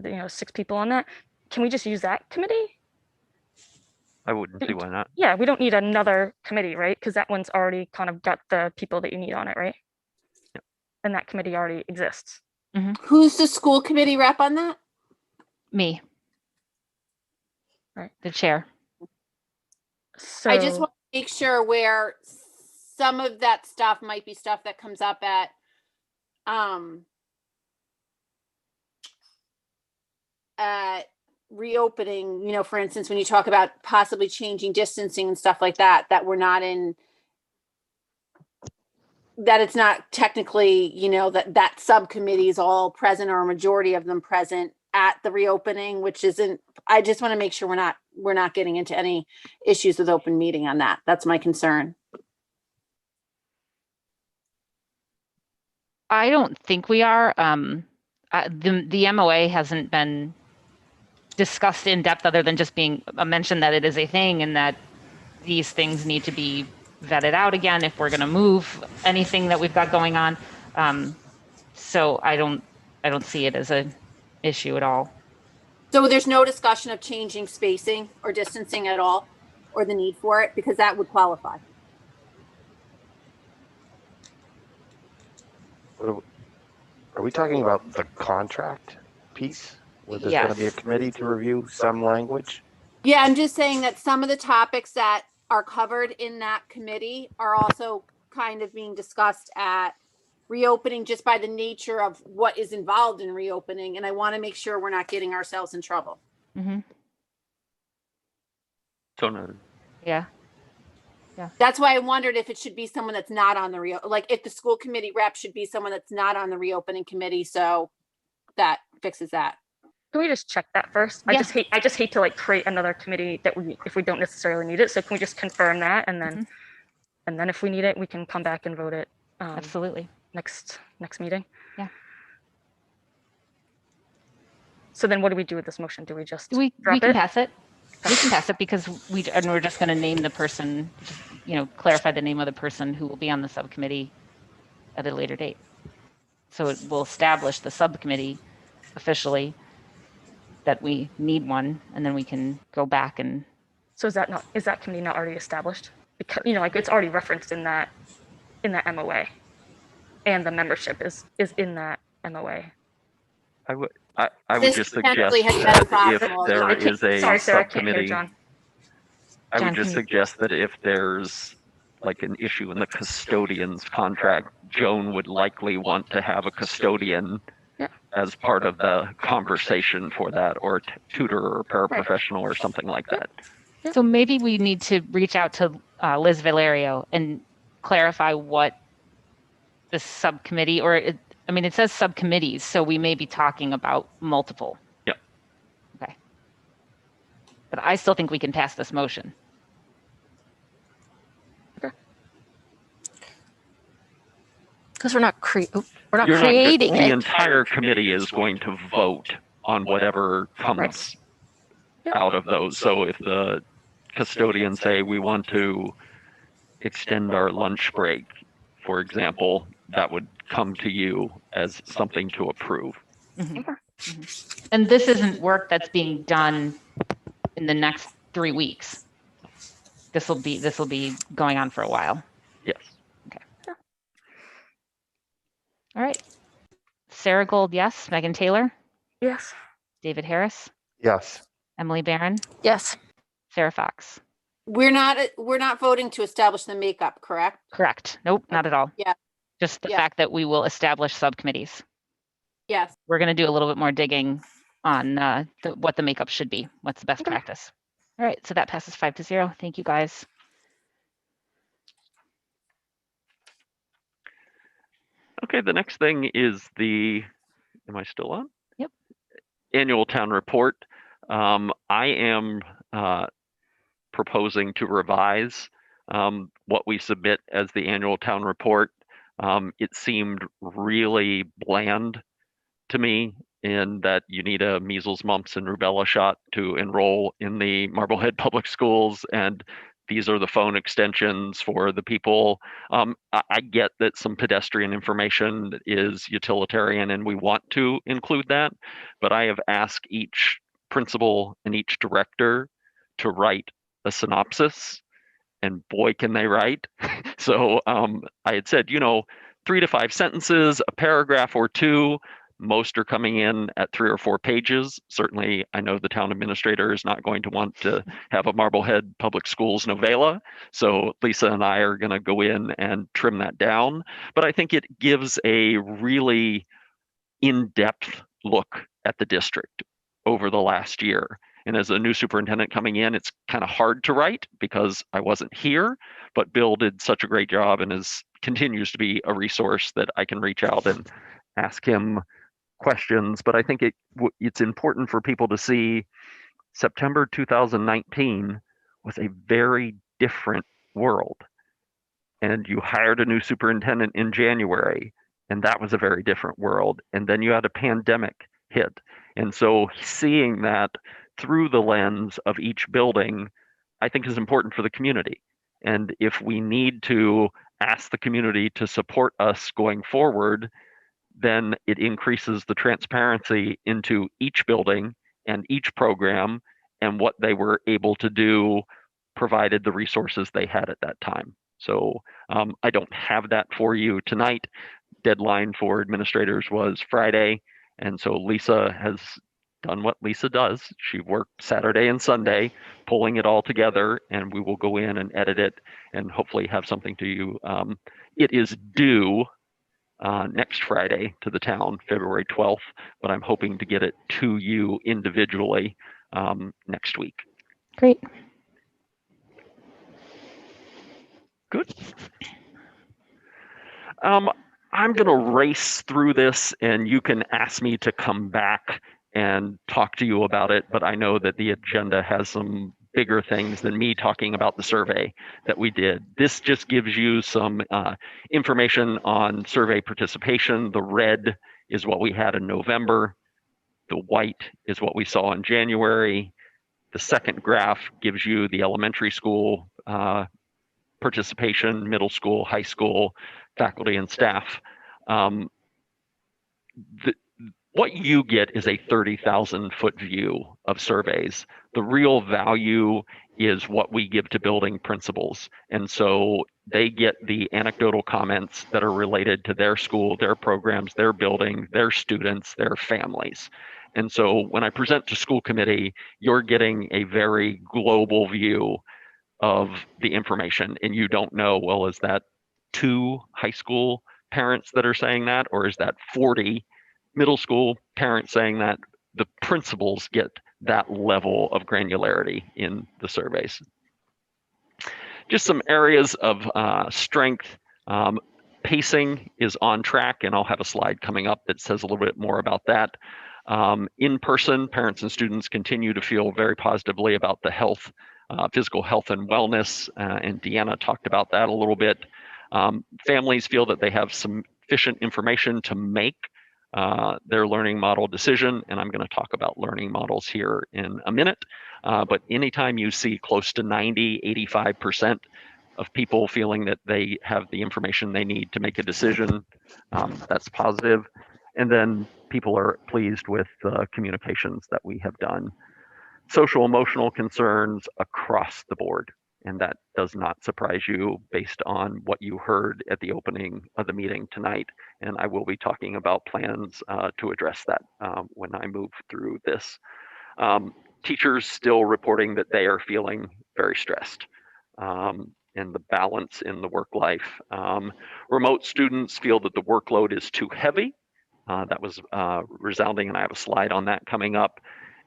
people on that. Can we just use that committee? I wouldn't see why not. Yeah, we don't need another committee, right? Because that one's already kind of got the people that you need on it, right? Yep. And that committee already exists. Who's the school committee rep on that? Me. Right. The chair. So I just want to make sure where some of that stuff might be stuff that comes up at reopening, for instance, when you talk about possibly changing distancing and stuff like that, that we're not in, that it's not technically, that subcommittee is all present or a majority of them present at the reopening, which isn't, I just want to make sure we're not getting into any issues with open meeting on that. That's my concern. I don't think we are. The MOA hasn't been discussed in depth other than just being a mention that it is a thing and that these things need to be vetted out again if we're going to move anything that we've got going on. So I don't see it as an issue at all. So there's no discussion of changing spacing or distancing at all, or the need for it, because that would qualify. Are we talking about the contract piece? Where there's Yes. going to be a committee to review some language? Yeah, I'm just saying that some of the topics that are covered in that committee are also kind of being discussed at reopening just by the nature of what is involved in reopening. And I want to make sure we're not getting ourselves in trouble. So noted. Yeah. That's why I wondered if it should be someone that's not on the like if the school committee rep should be someone that's not on the reopening committee. So that fixes that. Can we just check that first? Yeah. I just hate to like create another committee that if we don't necessarily need it. So can we just confirm that and And then if we need it, we can come back and vote it. Absolutely. Next meeting. Yeah. So then what do we do with this motion? Do we just we drop can it? pass it. We can pass it because we're just going to name the person, clarify the name of the person who will be on the subcommittee at a later date. So it will establish the subcommittee officially that we need one, and then we can go back and. So is that committee not already established? Because like it's already referenced in that MOA, and the membership is in that MOA. I would This just potentially suggest has been that if possible. there is a Sorry, Sarah, I can't hear subcommittee, John. I John, would just suggest that if there's like an issue in the custodian's contract, Joan would likely want to have a custodian as part of the conversation for that, or a tutor or paraprofessional or something like that. So maybe we need to reach out to Liz Valerio and clarify what the subcommittee, it says subcommittees, so we may be talking about multiple. Yep. Okay. But I still think we can pass this motion. Because we're not creating The it. entire committee is going to vote on whatever comes out of those. So if the custodians say we want to extend our lunch break, for example, that would come to you as something to approve. Mm-hmm. Mm-hmm. And this isn't work that's being done in the next 3 weeks. This will be going on for a while. Yes. Okay. All right. Sarah Gold, yes. Megan Taylor? Yes. David Harris? Yes. Emily Barron? Yes. Sarah Fox? We're not voting to establish the makeup, correct? Correct. Nope, not at all. Yeah. Just the fact that we will establish subcommittees. Yes. We're going to do a little bit more digging on what the makeup should be. What's the best practice? All right, so that passes 5-0. Thank you, guys. Okay, the next thing is am I still on? Yep. Annual town report. I am proposing to revise what we submit as the annual town report. It seemed really bland to me in that you need a measles, mumps, and rubella shot to enroll in the Marblehead Public Schools, and these are the phone extensions for the people. I get that some pedestrian information is utilitarian and we want to include that, but I have asked each principal and each director to write a synopsis, and boy, can they write. So I had said, 3 to 5 sentences, a paragraph or two. Most are coming in at 3 or 4 pages. Certainly, I know the town administrator is not going to want to have a Marblehead Public Schools novella. So Lisa and I are going to go in and trim that down. But I think it gives a really in-depth look at the district over the last year. And as a new superintendent coming in, it's kind of hard to write because I wasn't here, but Bill did such a great job and continues to be a resource that I can reach out and ask him questions. But I think it's important for people to see September 2019 was a very different world. And you hired a new superintendent in January, and that was a very different world. And then you had a pandemic hit. And so seeing that through the lens of each building, I think is important for the community. And if we need to ask the community to support us going forward, then it increases the transparency into each building and each program and what they were able to do, provided the resources they had at that time. So I don't have that for you tonight. Deadline for administrators was Friday. And so Lisa has done what Lisa does. She worked Saturday and Sunday, pulling it all together, and we will go in and edit it and hopefully have something to you. It is due next Friday to the town, February 12th, but I'm hoping to get it to you individually next week. Great. Good. I'm going to race through this, and you can ask me to come back and talk to you about it, but I know that the agenda has some bigger things than me talking about the survey that we did. This just gives you some information on survey participation. The red is what we had in November. The white is what we saw in January. The second graph gives you the elementary school participation, middle school, high school, faculty and staff. What you get is a 30,000 foot view of surveys. The real value is what we give to building principals. And so they get the anecdotal comments that are related to their school, their programs, their building, their students, their families. And so when I present to school committee, you're getting a very global view of the information, and you don't know, well, is that 2 high school parents that are saying that, or is that 40 middle school parents saying that? The principals get that level of granularity in the surveys. Just some areas of strength. Pacing is on track, and I'll have a slide coming up that says a little bit more about that. In person, parents and students continue to feel very positively about the health, physical health and wellness, and Deanna talked about that a little bit. Families feel that they have sufficient information to make their learning model decision, and I'm going to talk about learning models here in a minute. But anytime you see close to 90, 85% of people feeling that they have the information they need to make a decision, that's positive. And then people are pleased with the communications that we have done. Social emotional concerns across the board. And that does not surprise you based on what you heard at the opening of the meeting tonight. And I will be talking about plans to address that when I move through this. Teachers still reporting that they are feeling very stressed. And the balance in the work life. Remote students feel that the workload is too heavy. That was resounding, and I have a slide on that coming up.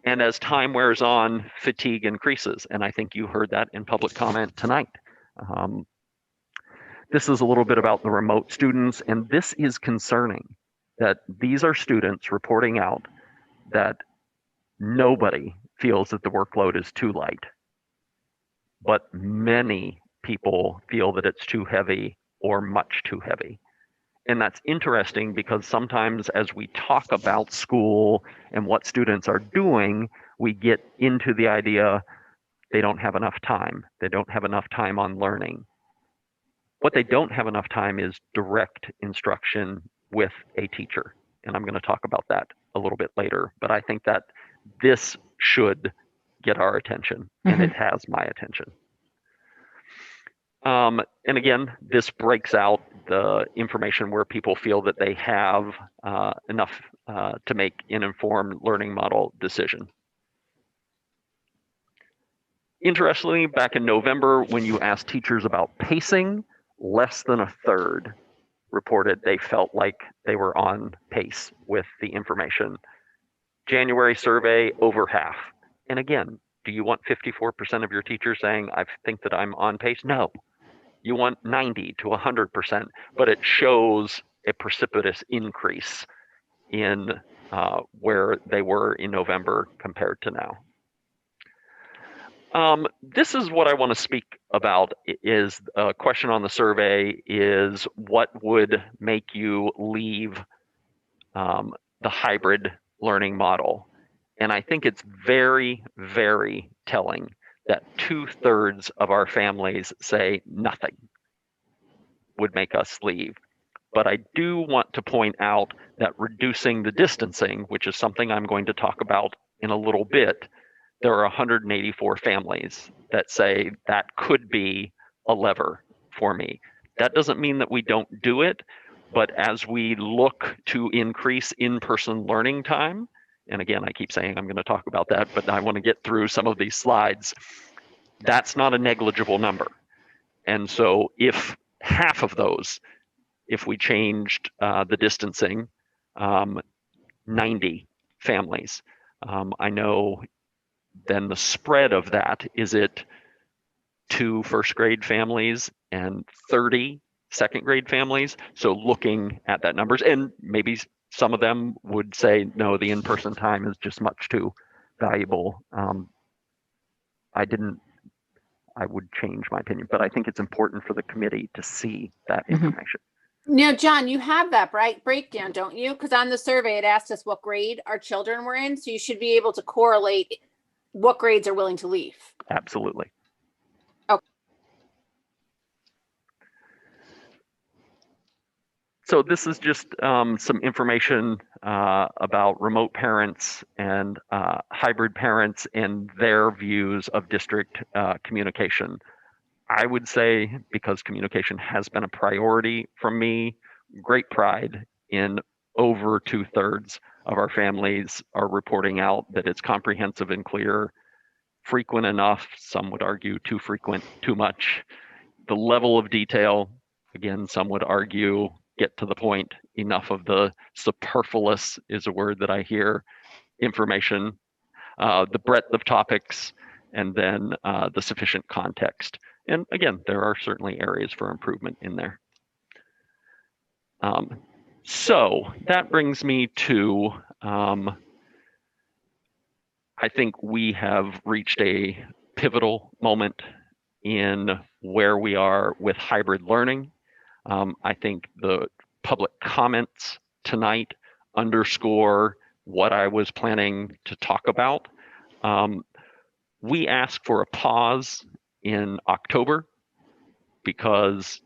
And as time wears on, fatigue increases. And I think you heard that in public comment tonight. This is a little bit about the remote students, and this is concerning that these are students reporting out that nobody feels that the workload is too light, but many people feel that it's too heavy or much too heavy. And that's interesting because sometimes as we talk about school and what students are doing, we get into the idea they don't have enough time. They don't have enough time on learning. What they don't have enough time is direct instruction with a teacher. And I'm going to talk about that a little bit later. But I think that this should get our attention, and it has my attention. And again, this breaks out the information where people feel that they have enough to make an informed learning model decision. Interestingly, back in November, when you asked teachers about pacing, less than a third reported they felt like they were on pace with the information. January survey, over half. And again, do you want 54% of your teachers saying, I think that I'm on pace? No. You want 90 to 100%, but it shows a precipitous increase in where they were in November compared to now. This is what I want to speak about. Is a question on the survey is what would make you leave the hybrid learning model? And I think it's very, very telling that 2/3 of our families say nothing would make us leave. But I do want to point out that reducing the distancing, which is something I'm going to talk about in a little bit, there are 184 families that say that could be a lever for me. That doesn't mean that we don't do it, but as we look to increase in-person learning time, and again, I keep saying I'm going to talk about that, but I want to get through some of these slides. That's not a negligible number. And so if half of those, if we changed the distancing, 90 families, I know then the spread of that, is it 2 first grade families and 30 second grade families? So looking at that numbers, and maybe some of them would say, no, the in-person time is just much too valuable. I would change my opinion, but I think it's important for the committee to see that information. Now, John, you have that breakdown, don't you? Because on the survey, it asked us what grade our children were in. So you should be able to correlate what grades are willing to leave. Absolutely. Okay. So this is just some information about remote parents and hybrid parents and their views of district communication. I would say, because communication has been a priority for me, great pride in over 2/3 of our families are reporting out that it's comprehensive and clear, frequent enough, some would argue too frequent, too much. The level of detail, again, some would argue, get to the point, enough of the superfluous is a word that I hear, information, the breadth of topics, and then the sufficient context. And again, there are certainly areas for improvement in there. So that brings me to, I think we have reached a pivotal moment in where we are with hybrid learning. I think the public comments tonight underscore what I was planning to talk about. We asked for a pause in October because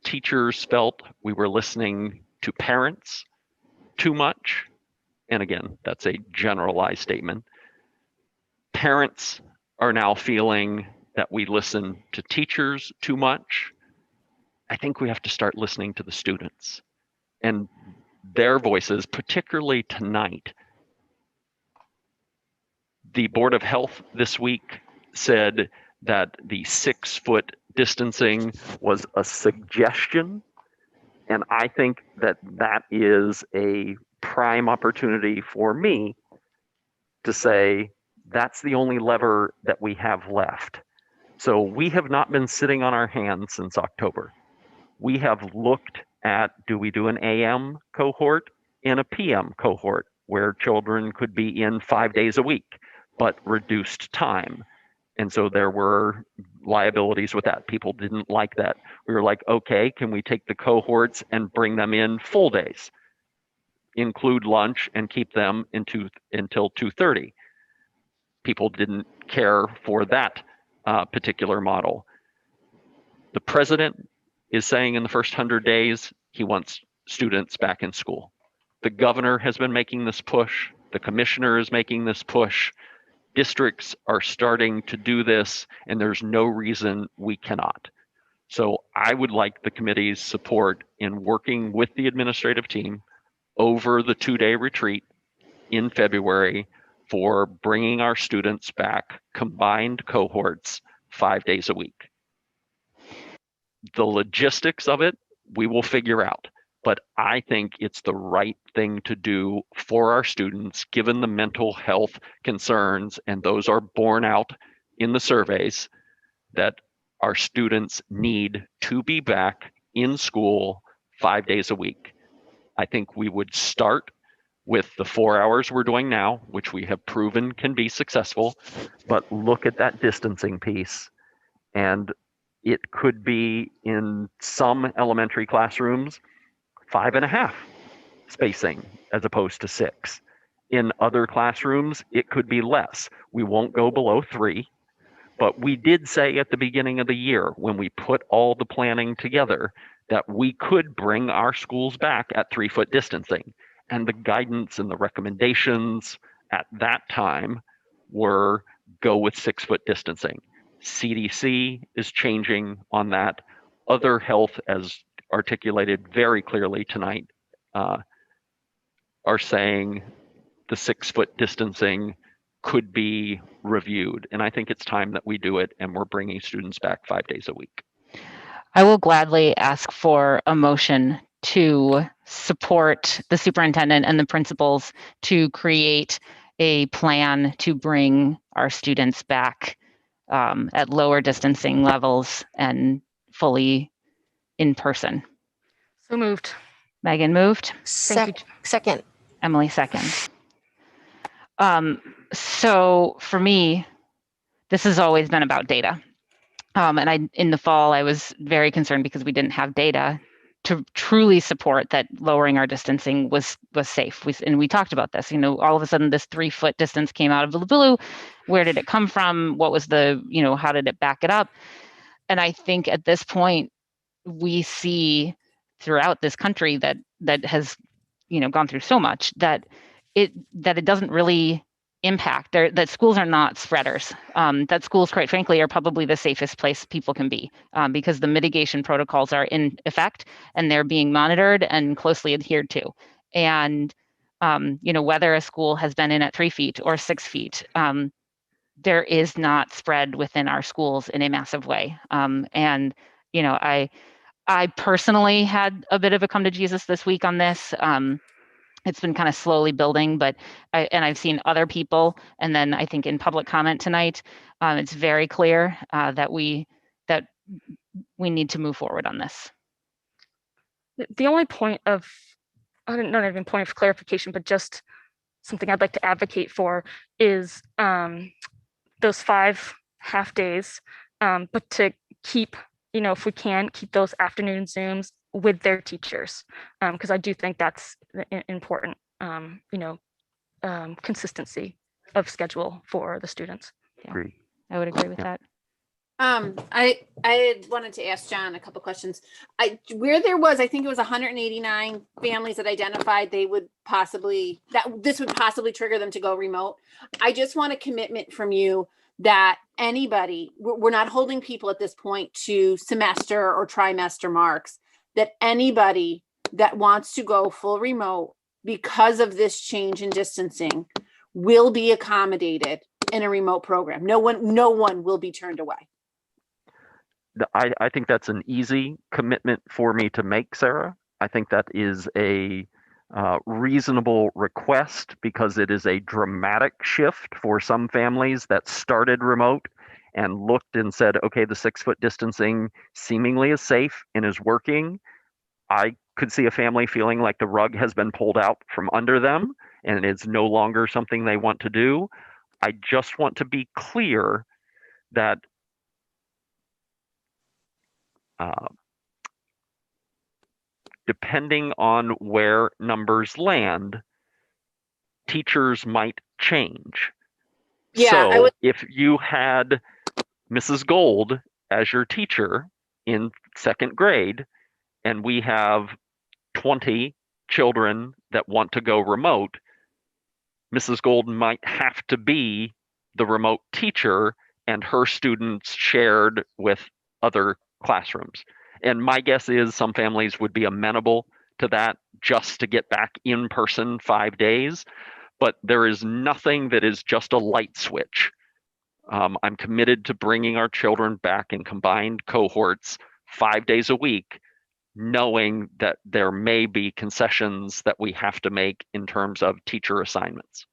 teachers felt we were listening to parents too much. And again, that's a generalized statement. Parents are now feeling that we listen to teachers too much. I think we have to start listening to the students and their voices, particularly tonight. The Board of Health this week said that the 6-foot distancing was a suggestion. And I think that that is a prime opportunity for me to say that's the only lever that we have left. So we have not been sitting on our hands since October. We have looked at, do we do an AM cohort and a PM cohort where children could be in 5 days a week, but reduced time? And so there were liabilities with that. People didn't like that. We were like, okay, can we take the cohorts and bring them in full days, include lunch and keep them until 2:30? People didn't care for that particular model. The president is saying in the first 100 days, he wants students back in school. The governor has been making this push. The commissioner is making this push. Districts are starting to do this, and there's no reason we cannot. So I would like the committee's support in working with the administrative team over the 2-day retreat in February for bringing our students back, combined cohorts, 5 days a week. The logistics of it, we will figure out. But I think it's the right thing to do for our students, given the mental health concerns, and those are borne out in the surveys, that our students need to be back in school 5 days a week. I think we would start with the 4 hours we're doing now, which we have proven can be successful, but look at that distancing piece. And it could be in some elementary classrooms, 5.5 spacing as opposed to 6. In other classrooms, it could be less. We won't go below 3, but we did say at the beginning of the year, when we put all the planning together, that we could bring our schools back at 3-foot distancing. And the guidance and the recommendations at that time were go with 6-foot distancing. CDC is changing on that. Other health, as articulated very clearly tonight, are saying the 6-foot distancing could be reviewed. And I think it's time that we do it, and we're bringing students back 5 days a week. I will gladly ask for a motion to support the superintendent and the principals to create a plan to bring our students back at lower distancing levels and fully in person. So moved. Megan moved. Second. Emily second. So for me, this has always been about data. And in the fall, I was very concerned because we didn't have data to truly support that lowering our distancing was safe. And we talked about this, all of a sudden this 3-foot distance came out of the blue. Where did it come from? What was how did it back it up? And I think at this point, we see throughout this country that has, gone through so much that it doesn't really impact that schools are not spreaders, that schools, quite frankly, are probably the safest place people can be, because the mitigation protocols are in effect and they're being monitored and closely adhered to. And whether a school has been in at 3 feet or 6 feet, there is not spread within our schools in a massive way. And I personally had a bit of a come to Jesus this week on this. It's been kind of slowly building, but I've seen other people, and then I think in public comment tonight, it's very clear that we need to move forward on this. The only point of, not even point of clarification, but just something I'd like to advocate for is those 5 half days, but to keep, if we can, keep those afternoon Zooms with their teachers, because I do think that's important, consistency of schedule for the students. Yeah, I would agree with that. I wanted to ask John a couple questions. I think it was 189 families that identified they would possibly, that this would possibly trigger them to go remote. I just want a commitment from you that anybody, we're not holding people at this point to semester or trimester marks, that anybody that wants to go full remote because of this change in distancing will be accommodated in a remote program. No one will be turned away. I think that's an easy commitment for me to make, Sarah. I think that is a reasonable request because it is a dramatic shift for some families that started remote and looked and said, okay, the 6-foot distancing seemingly is safe and is working. I could see a family feeling like the rug has been pulled out from under them and it's no longer something they want to do. I just want to be clear that depending on where numbers land, teachers might change. Yeah, so if you had Mrs. Gold as your teacher in 2nd grade, and we have 20 children that want to go remote, Mrs. Gold might have to be the remote teacher and her students shared with other classrooms. And my guess is some families would be amenable to that just to get back in person 5 days, but there is nothing that is just a light switch. I'm committed to bringing our children back in combined cohorts 5 days a week, knowing that there may be concessions that we have to make in terms of teacher assignments.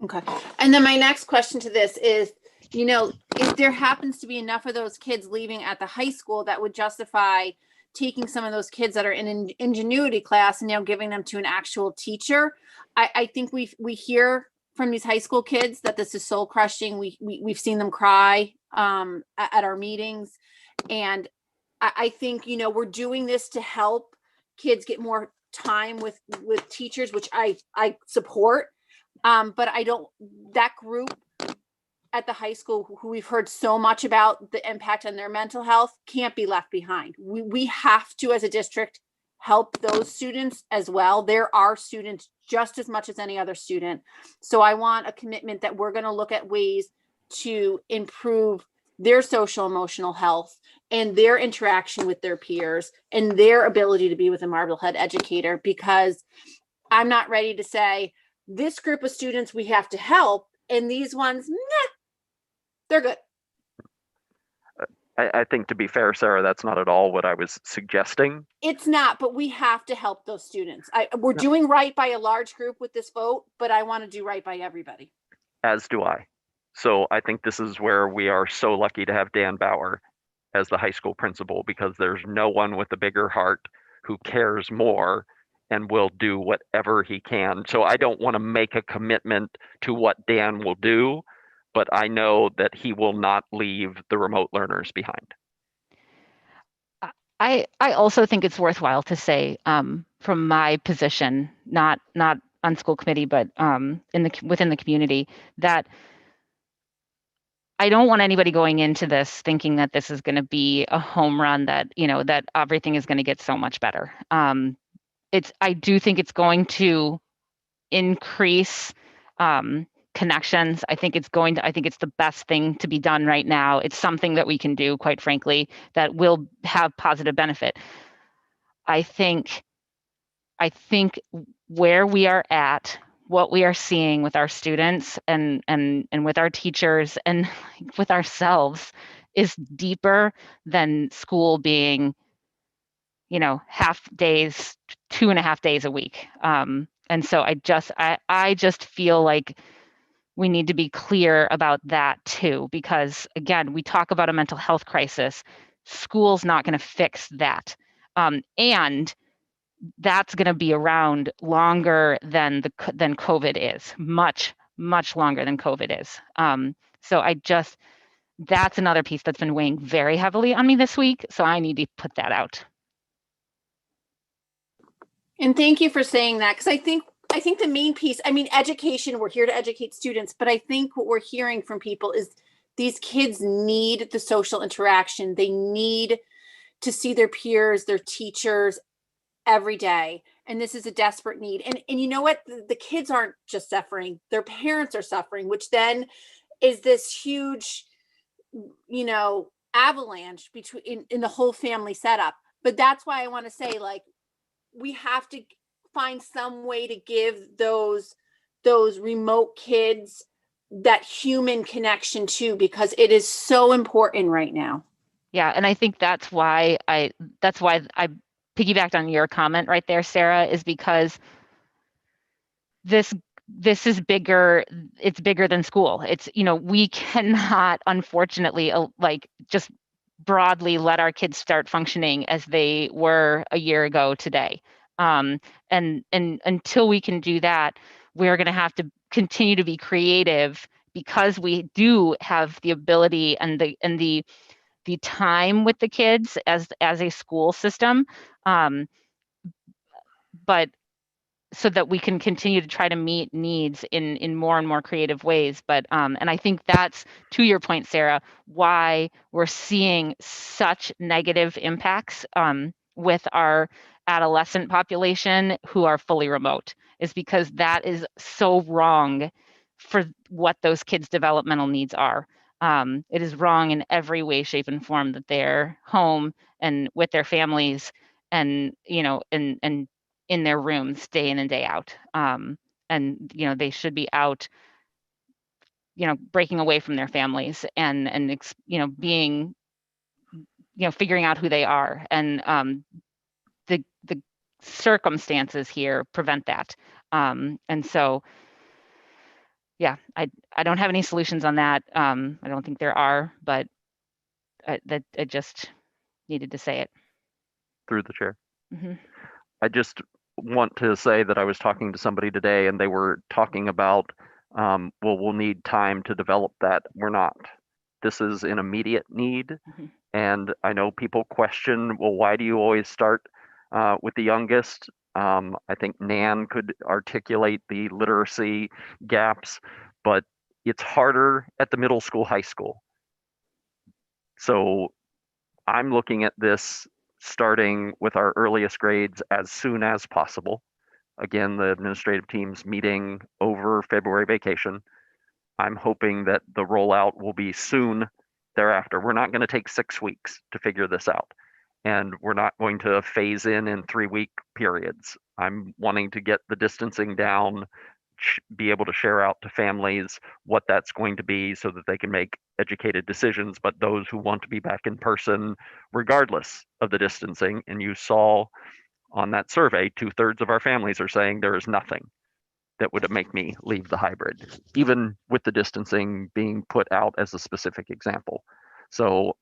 Okay. And then my next question to this is, if there happens to be enough of those kids leaving at the high school that would justify taking some of those kids that are in an ingenuity class and now giving them to an actual teacher, I think we hear from these high school kids that this is soul crushing. We've seen them cry at our meetings. And I think, we're doing this to help kids get more time with teachers, which I support. But that group at the high school who we've heard so much about the impact on their mental health can't be left behind. We have to, as a district, help those students as well. There are students just as much as any other student. So I want a commitment that we're going to look at ways to improve their social emotional health and their interaction with their peers and their ability to be with a Marblehead educator, because I'm not ready to say this group of students we have to help and these ones, nah, they're good. I think, to be fair, Sarah, that's not at all what I was suggesting. It's not, but we have to help those students. We're doing right by a large group with this vote, but I want to do right by everybody. As do I. So I think this is where we are so lucky to have Dan Bauer as the high school principal, because there's no one with a bigger heart who cares more and will do whatever he can. So I don't want to make a commitment to what Dan will do, but I know that he will not leave the remote learners behind. I also think it's worthwhile to say, from my position, not on school committee, but within the community, that I don't want anybody going into this thinking that this is going to be a home run, that that everything is going to get so much better. I do think it's going to increase connections. I think it's the best thing to be done right now. It's something that we can do, quite frankly, that will have positive benefit. I think where we are at, what we are seeing with our students and with our teachers and with ourselves is deeper than school being, half days, 2.5 days a week. And so I just feel like we need to be clear about that too, because again, we talk about a mental health crisis. School's not going to fix that. And that's going to be around longer than COVID is, much longer than COVID is. So that's another piece that's been weighing very heavily on me this week. So I need to put that out. And thank you for saying that, because I think the main piece, education, we're here to educate students, but I think what we're hearing from people is these kids need the social interaction. They need to see their peers, their teachers every day. And this is a desperate need. And you know what? The kids aren't just suffering, their parents are suffering, which then is this huge, avalanche between in the whole family setup. But that's why I want to say, like, we have to find some way to give those remote kids that human connection too, because it is so important right now. Yeah, and I think that's why I piggybacked on your comment right there, Sarah, is because this is bigger. It's bigger than school. It's, we cannot, unfortunately, just broadly let our kids start functioning as they were a year ago today. And until we can do that, we're going to have to continue to be creative, because we do have the ability and the time with the kids as a school system, but so that we can continue to try to meet needs in more and more creative ways. But and I think that's, to your point, Sarah, why we're seeing such negative impacts with our adolescent population who are fully remote, is because that is so wrong for what those kids' developmental needs are. It is wrong in every way, shape, and form that they're home and with their families, and and in their rooms day in and day out. And they should be out, breaking away from their families and being, figuring out who they are. And the circumstances here prevent that. And so, yeah, I don't have any solutions on that. I don't think there are, but I just needed to say it. Through the chair. Mm-hmm. I just want to say that I was talking to somebody today and they were talking about, well, we'll need time to develop that. We're not. This is an immediate need. Mm-hmm. And I know people question, well, why do you always start with the youngest? I think Nan could articulate the literacy gaps, but it's harder at the middle school, high school. So I'm looking at this starting with our earliest grades as soon as possible. Again, the administrative team's meeting over February vacation. I'm hoping that the rollout will be soon thereafter. We're not going to take 6 weeks to figure this out. And we're not going to phase in 3-week periods. I'm wanting to get the distancing down, be able to share out to families what that's going to be so that they can make educated decisions. But those who want to be back in person, regardless of the distancing, and you saw on that survey, 2/3 of our families are saying there is nothing that would make me leave the hybrid, even with the distancing being put out as a specific example. So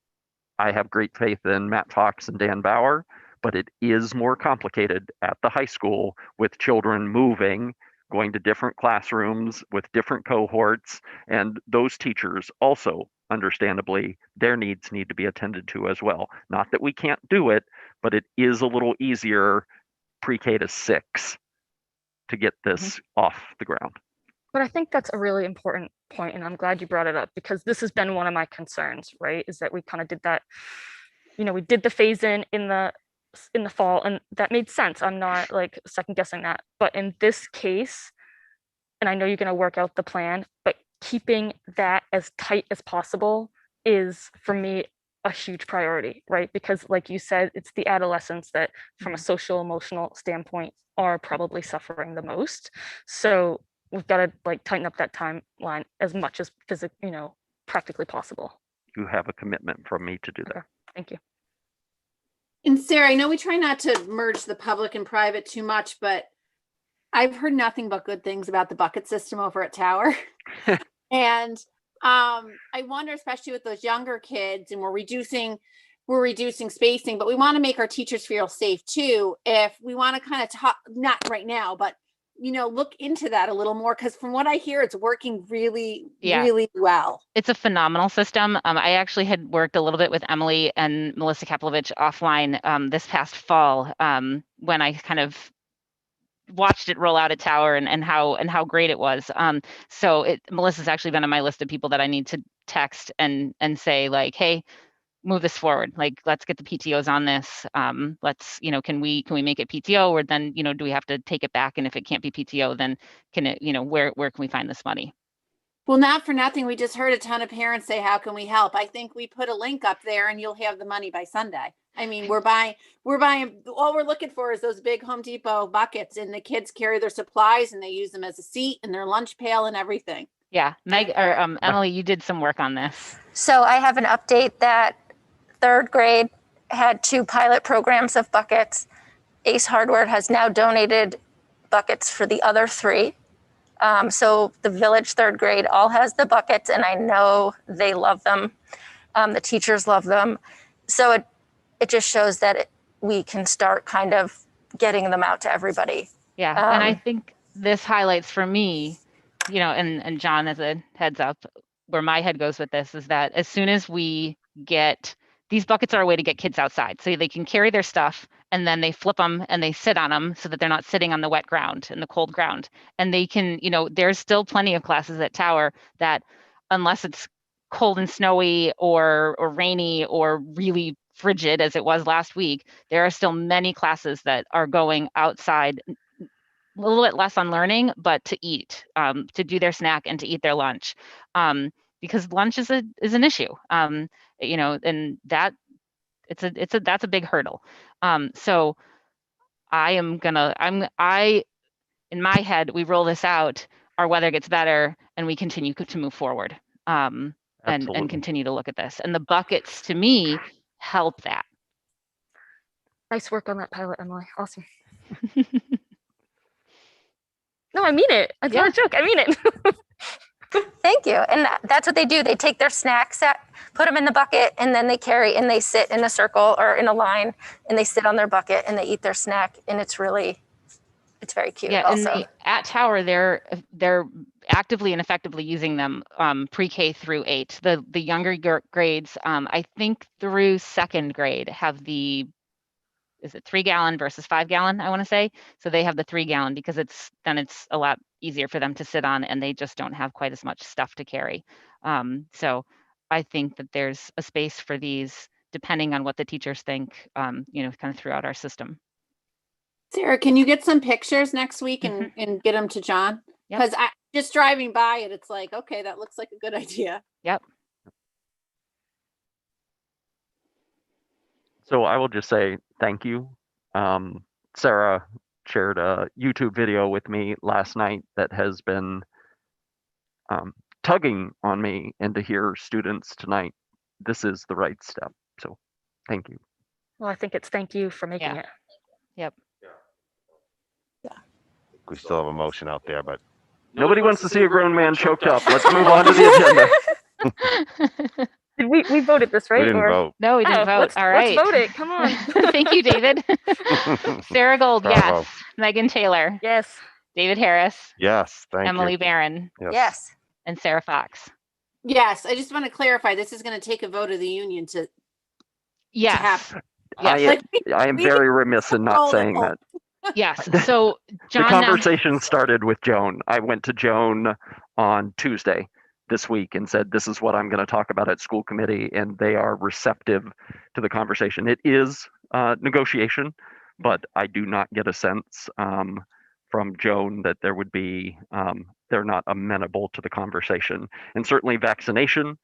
I have great faith in Matt Fox and Dan Bauer. but it is more complicated at the high school with children moving, going to different classrooms with different cohorts, and those teachers also, understandably, their needs need to be attended to as well. Not that we can't do it, but it is a little easier pre-K to 6 to get this off the ground. But I think that's a really important point, and I'm glad you brought it up, because this has been one of my concerns, right? Is that we kind of did that, we did the phase in the fall, and that made sense. I'm not like second guessing that. But in this case, and I know you're going to work out the plan, but keeping that as tight as possible is, for me, a huge priority, right? Because like you said, it's the adolescents that from a social emotional standpoint are probably suffering the most. So we've got to like tighten up that timeline as much as practically possible. You have a commitment from me to do that. Thank you. And Sarah, I know we try not to merge the public and private too much, but I've heard nothing but good things about the bucket system over at Tower. And I wonder, especially with those younger kids, and we're reducing spacing, but we want to make our teachers feel safe too. If we want to kind of talk, not right now, but look into that a little more, because from what I hear, it's working really, really well. It's a phenomenal system. I actually had worked a little bit with Emily and Melissa Kaplovich offline this past fall when I kind of watched it roll out at Tower and how great it was. So Melissa's actually been on my list of people that I need to text and say like, hey, move this forward. Like, let's get the PTOs on this. Let's, can we make it PTO, or then, do we have to take it back? And if it can't be PTO, then can it, where can we find this money? Well, not for nothing, we just heard a ton of parents say, how can we help? I think we put a link up there and you'll have the money by Sunday. I mean, we're buying, all we're looking for is those big Home Depot buckets, and the kids carry their supplies and they use them as a seat and their lunch pail and everything. Yeah, Emily, you did some work on this. So I have an update that 3rd grade had 2 pilot programs of buckets. Ace Hardware has now donated buckets for the other 3. So the Village 3rd grade all has the buckets, and I know they love them. The teachers love them. So it just shows that we can start kind of getting them out to everybody. Yeah, and I think this highlights for me, and John, as a heads up, where my head goes with this is that as soon as we get, these buckets are a way to get kids outside so they can carry their stuff, and then they flip them and they sit on them so that they're not sitting on the wet ground and the cold ground. And they can, there's still plenty of classes at Tower that, unless it's cold and snowy or rainy or really frigid as it was last week, there are still many classes that are going outside, a little bit less on learning, but to eat, to do their snack and to eat their lunch, because lunch is an issue, and that that's a big hurdle. So in my head, we roll this out, our weather gets better, and we continue to move forward, and continue to look at this. And the buckets, to me, help that. Nice work on that pilot, Emily. Awesome. No, I mean it. It's not a joke. I mean it. Thank you. And that's what they do. They take their snacks, put them in the bucket, and then they carry and they sit in a circle or in a line, and they sit on their bucket and they eat their snack. And it's very cute. Yeah, also. and at Tower, they're actively and effectively using them pre-K through 8. The younger grades, I think through 2nd grade, have the, is it 3-gallon versus 5-gallon, I want to say. So they have the 3-gallon because it's a lot easier for them to sit on, and they just don't have quite as much stuff to carry. So I think that there's a space for these, depending on what the teachers think, kind of throughout our system. Sarah, can you get some pictures next week and get them to John? Because I just driving by it, it's like, okay, that looks like a good idea. Yep. So I will just say thank you. Sarah shared a YouTube video with me last night that has been tugging on me, and to hear students tonight, this is the right step. So thank you. Well, I think it's thank you for making it. Yep. We still have a motion out there, but nobody wants to see a grown man choked up. Let's move on to the agenda. Did we voted this, We right? didn't Or vote. No, we didn't vote. let's All right. let's vote it. Come on. Thank you, David. Sarah Gold, Bravo. yes. Megan Taylor. Yes. David Harris. Yes, thank Emily you. Barron. Yes. Yes. And Sarah Fox. Yes, I just want to clarify, this is going to take a vote of the union to Yes. happen. Yes. I am very remiss in not saying that. Yes. So The John. conversation started with Joan. I went to Joan on Tuesday this week and said, this is what I'm going to talk about at school committee, and they are receptive to the conversation. It is negotiation, but I do not get a sense from Joan that there would be, they're not amenable to the conversation. And certainly vaccination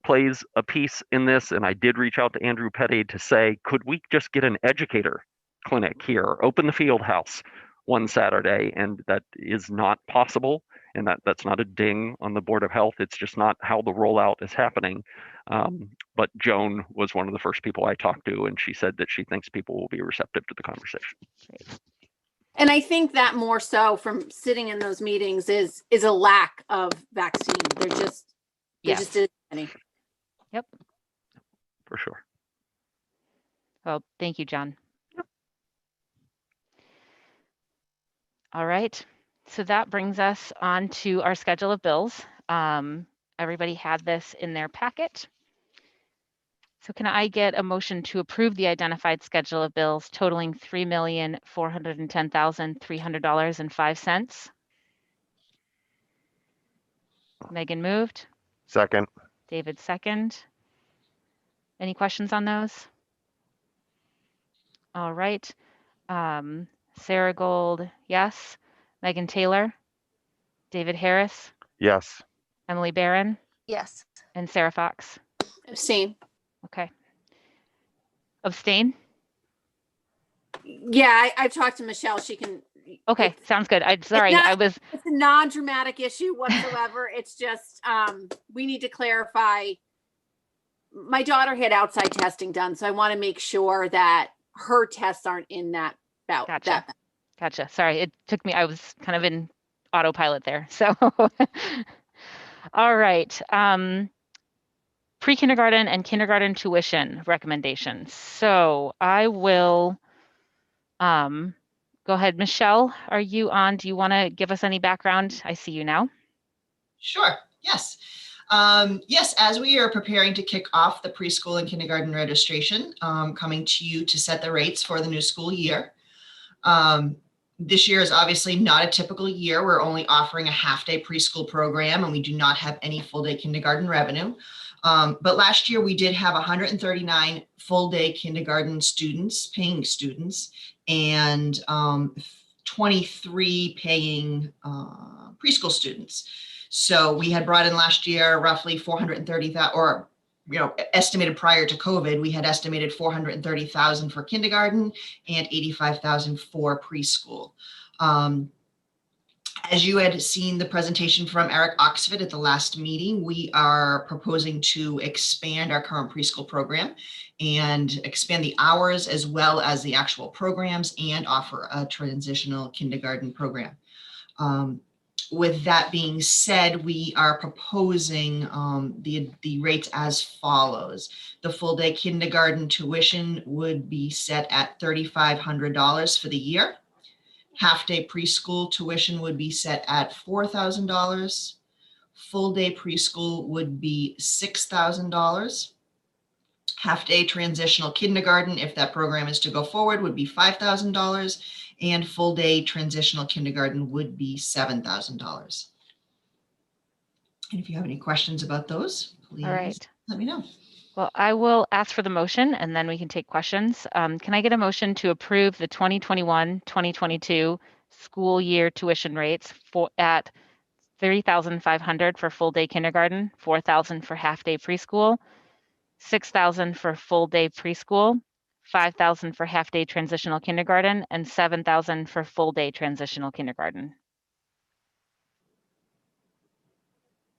plays a piece in this, and I did reach out to Andrew Petty to say, could we just get an educator clinic here, open the field house one Saturday, and that is not possible. And that's not a ding on the Board of Health. It's just not how the rollout is happening. But Joan was one of the first people I talked to, and she said that she thinks people will be receptive to the conversation. And I think that more so from sitting in those meetings is a lack of vaccine. There just isn't any. Yep. For sure. Well, thank you, John. All right. So that brings us on to our schedule of bills. Everybody had this in their packet. So can I get a motion to approve the identified schedule of bills totaling $3,410,300.05? Megan moved. Second. David second. Any questions on those? All right. Sarah Gold, yes. Megan Taylor. David Harris. Yes. Emily Barron. Yes. And Sarah Fox. Abstain. Okay. Abstain? Yeah, I've talked to Michelle. She can. Okay, sounds good. Sorry, It's a non-dramatic issue whatsoever. It's just we need to clarify. My daughter had outside testing done, so I want to make sure that her tests aren't in that bout. Gotcha. Gotcha. Sorry, it took me, I was kind of in autopilot there. So, all right. Pre-kindergarten and kindergarten tuition recommendations. So I will go ahead. Michelle, are you on? Do you want to give us any background? I see you now. Sure. Yes. Yes, as we are preparing to kick off the preschool and kindergarten registration, coming to you to set the rates for the new school year. This year is obviously not a typical year. We're only offering a half-day preschool program, and we do not have any full-day kindergarten revenue. But last year we did have 139 full-day kindergarten students, paying students, and 23 paying preschool students. So we had brought in last year roughly 430,000, or estimated prior to COVID, we had estimated 430,000 for kindergarten and 85,000 for preschool. As you had seen the presentation from Eric Oxford at the last meeting, we are proposing to expand our current preschool program and expand the hours as well as the actual programs and offer a transitional kindergarten program. With that being said, we are proposing the rates as follows. The full day kindergarten tuition would be set at $3,500 for the year. Half day preschool tuition would be set at $4,000. Full day preschool would be $6,000. Half day transitional kindergarten, if that program is to go forward, would be $5,000. And full day transitional kindergarten would be $7,000. And if you have any questions about those, please let me know. Well, I will ask for the motion and then we can take questions. Can I get a motion to approve the 2021-2022 school year tuition rates at $3,500 for full day kindergarten, $4,000 for half day preschool, $6,000 for full day preschool, $5,000 for half day transitional kindergarten, and $7,000 for full day transitional kindergarten?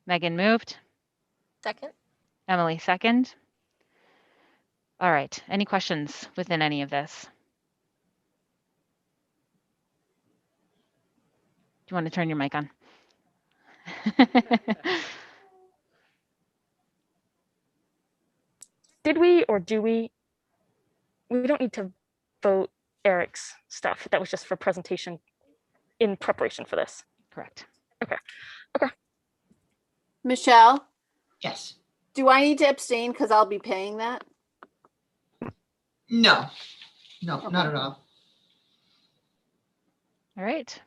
Megan moved. Second. Emily second. All right, any questions within any of this? Do you want to turn your mic on? or do we? We don't need to vote Eric's stuff. That was just for presentation in preparation for this. Correct. Okay. Michelle, Yes. do I need to abstain because I'll be paying that? No, not at all. All right.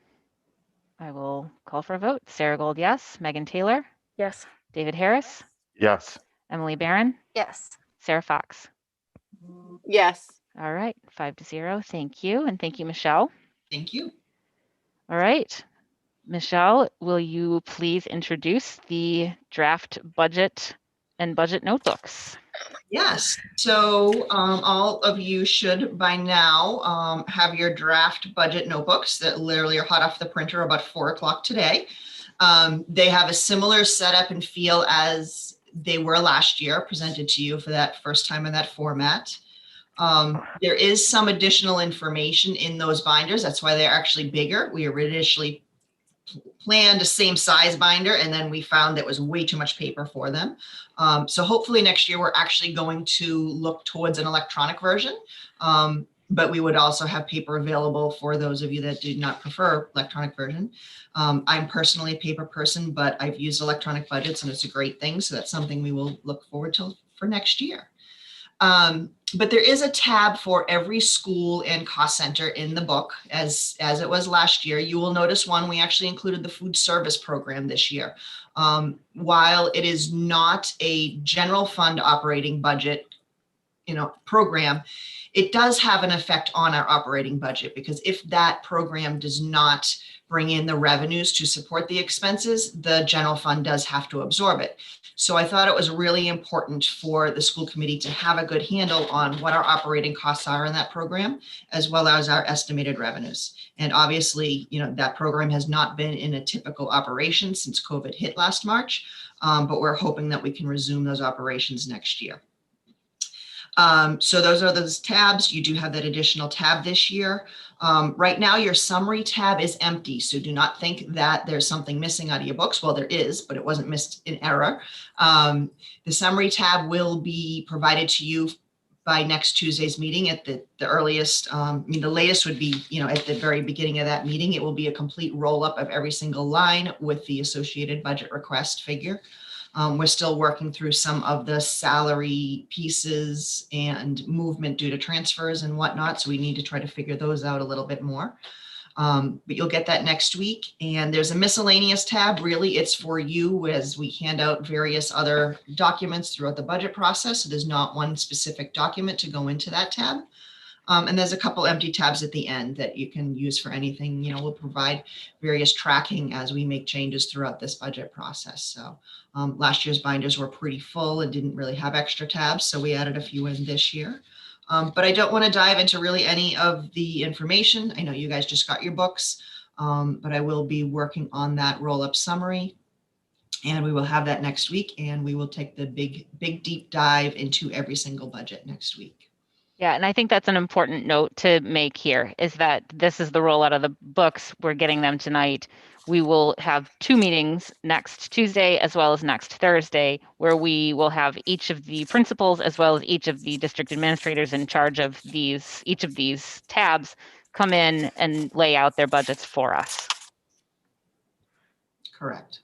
I will call for a vote. Sarah Gold, yes. Megan Taylor, Yes. David Harris, Yes. Emily Barron, Yes. Sarah Fox. Yes. All right, 5-0. Thank you. And thank you, Michelle. Thank you. All right. Michelle, will you please introduce the draft budget and budget notebooks? Yes, so all of you should by now have your draft budget notebooks that literally are hot off the printer about 4 o'clock today. They have a similar setup and feel as they were last year, presented to you for that first time in that format. There is some additional information in those binders. That's why they're actually bigger. We originally planned a same size binder, and then we found that was way too much paper for them. So hopefully next year we're actually going to look towards an electronic version, but we would also have paper available for those of you that do not prefer electronic version. I'm personally a paper person, but I've used electronic budgets and it's a great thing. So that's something we will look forward to for next year. But there is a tab for every school and cost center in the book, as it was last year. You will notice one, we actually included the food service program this year. While it is not a general fund operating budget, program, it does have an effect on our operating budget, because if that program does not bring in the revenues to support the expenses, the general fund does have to absorb it. So I thought it was really important for the school committee to have a good handle on what our operating costs are in that program, as well as our estimated revenues. And obviously, that program has not been in a typical operation since COVID hit last March, but we're hoping that we can resume those operations next year. So those are those tabs. You do have that additional tab this year. Right now, your summary tab is empty. So do not think that there's something missing out of your books. Well, there is, but it wasn't missed in error. The summary tab will be provided to you by next Tuesday's meeting at the earliest. The latest would be, at the very beginning of that meeting. It will be a complete roll up of every single line with the associated budget request figure. We're still working through some of the salary pieces and movement due to transfers and whatnot. So we need to try to figure those out a little bit more. But you'll get that next week. And there's a miscellaneous tab. Really, it's for you as we hand out various other documents throughout the budget process. So there's not one specific document to go into that tab. And there's a couple empty tabs at the end that you can use for anything. We'll provide various tracking as we make changes throughout this budget process. So last year's binders were pretty full and didn't really have extra tabs, so we added a few in this year. But I don't want to dive into really any of the information. I know you guys just got your books, but I will be working on that roll-up summary. And we will have that next week, and we will take the big deep dive into every single budget next week. Yeah, and I think that's an important note to make here, is that this is the rollout of the books. We're getting them tonight. We will have 2 meetings next Tuesday as well as next Thursday, where we will have each of the principals as well as each of the district administrators in charge of each of these tabs come in and lay out their budgets for us. Correct.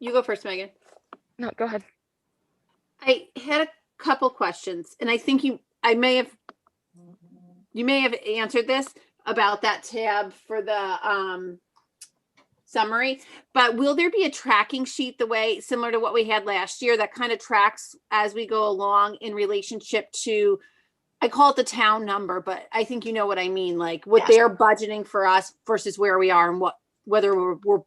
You go first, Megan. No, go ahead. I had a couple questions, and I think you may have answered this about that tab for the summary, but will there be a tracking sheet similar to what we had last year that kind of tracks as we go along in relationship to, I call it the town number, but I think you know what I mean, like what they're budgeting for us versus where we are and whether we're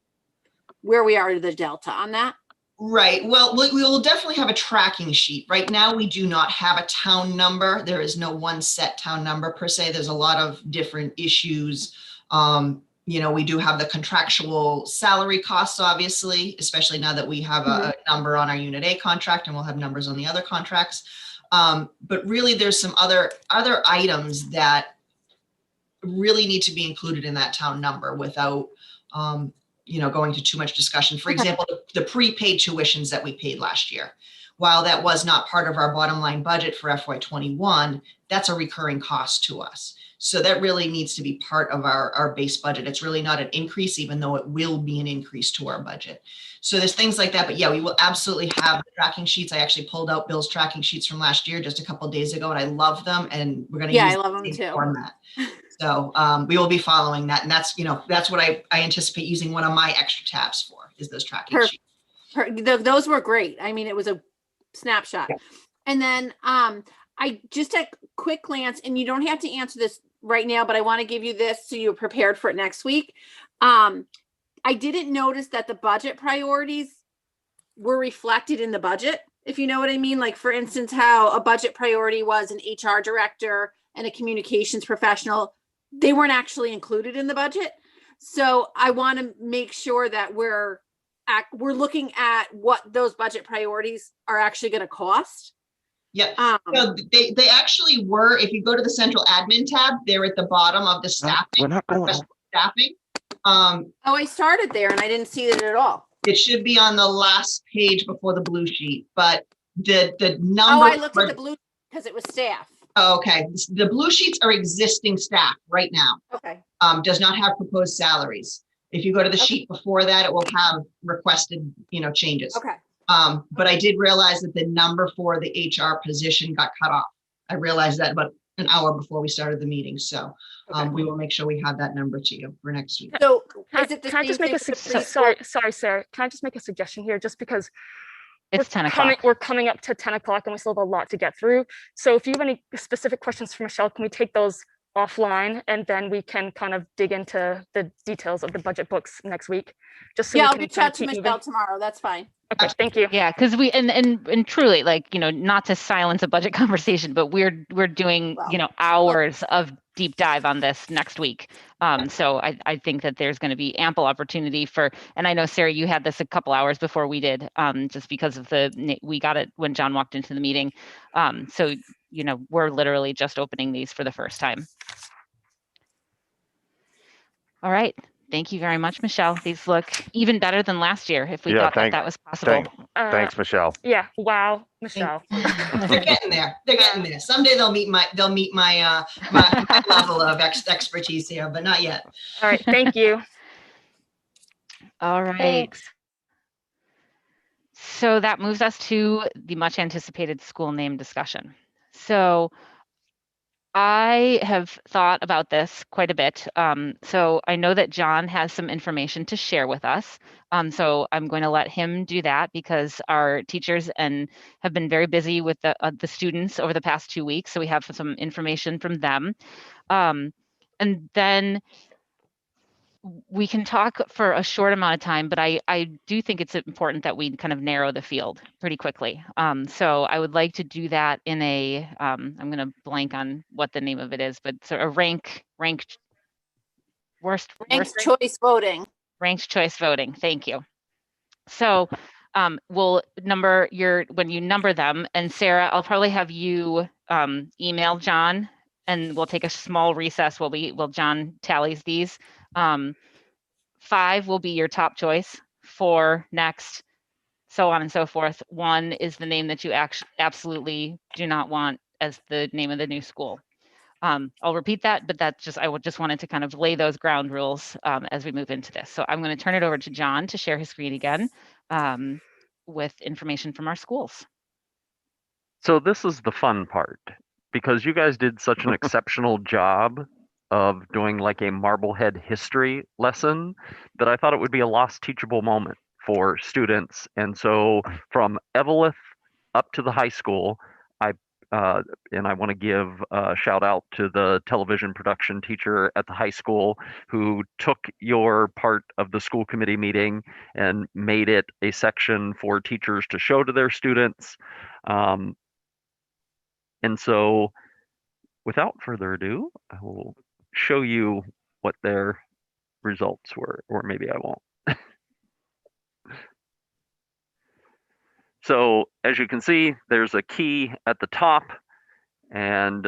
where we are to the delta on that? Right. Well, we will definitely have a tracking sheet. Right now, we do not have a town number. There is no one set town number per se. There's a lot of different issues. We do have the contractual salary costs, obviously, especially now that we have a number on our Unit A contract, and we'll have numbers on the other contracts. But really, there's some other items that really need to be included in that town number without go into too much discussion. For example, the prepaid tuitions that we paid last year, while that was not part of our bottom line budget for FY21, that's a recurring cost to us. So that really needs to be part of our base budget. It's really not an increase, even though it will be an increase to our budget. So there's things like that, but yeah, we will absolutely have the tracking sheets. I actually pulled out Bill's tracking sheets from last year just a couple of days ago, and I love them, and we're going to use I love them the same too. format. So we will be following that, and that's what I anticipate using one of my extra tabs for, is those tracking sheets. Those were great. I mean, it was a snapshot. And then I just a quick glance, and you don't have to answer this right now, but I want to give you this so you're prepared for it next week. I didn't notice that the budget priorities were reflected in the budget, if you know what I mean. Like, for instance, how a budget priority was an HR director and a communications professional. They weren't actually included in the budget. So I want to make sure that we're looking at what those budget priorities are actually going to cost. Yeah, so they actually were, if you go to the central admin tab, they're at the bottom of the staffing. We're not going staffing. I started there and I didn't see it at all. It should be on the last page before the blue sheet, but the number. Oh, I looked at the blue because it was staff. Oh, okay, the blue sheets are existing staff right now. Okay. Does not have proposed salaries. If you go to the sheet before that, it will have requested, changes. Okay. But I did realize that the number for the HR position got cut off. I realized that about an hour before we started the meeting. So we will make sure we have that number to you for next week. So can I just make a sorry, Sarah, can I just make a suggestion here, just because it's 10 o'clock. We're coming up to 10 o'clock and we still have a lot to get through. So if you have any specific questions for Michelle, can we take those offline, and then we can kind of dig into the details of the budget books next week? Just so I'll reach out to Michelle tomorrow. That's fine. Okay, thank you. Yeah, because we and truly, not to silence a budget conversation, but we're doing hours of deep dive on this next week. So I think that there's going to be ample opportunity for, and I know, Sarah, you had this a couple hours before we did, just because of we got it when John walked into the meeting. So we're literally just opening these for the first time. All right. Thank you very much, Michelle. These look even better than last year, if we thought that was possible. Thanks, Michelle. Yeah. Wow, Michelle. They're getting there. They're getting there. Someday they'll meet my my level of expertise here, but not yet. All right. Thank you. All right. Thanks. So that moves us to the much anticipated school name discussion. So I have thought about this quite a bit. So I know that John has some information to share with us. So I'm going to let him do that, because our teachers have been very busy with the students over the past 2 weeks. So we have some information from them. And then we can talk for a short amount of time, but I do think it's important that we kind of narrow the field pretty quickly. So I would like to do that in a, I'm going to blank on what the name of it is, but so a ranked choice voting. Ranked choice voting. Thank you. So we'll number when you number them, and Sarah, I'll probably have you email John, and we'll take a small recess while John tallies these. 5 will be your top choice, 4 next, so on and so forth. 1 is the name that you absolutely do not want as the name of the new school. I'll repeat that, but I just wanted to kind of lay those ground rules as we move into this. So I'm going to turn it over to John to share his screen again with information from our schools. So this is the fun part, because you guys did such an exceptional job of doing like a Marblehead history lesson that I thought it would be a lost teachable moment for students. And so from Evelyn up to the high school, I want to give a shout out to the television production teacher at the high school who took your part of the school committee meeting and made it a section for teachers to show to their students. And so without further ado, I will show you what their results were, or maybe I won't. So as you can see, there's a key at the top, and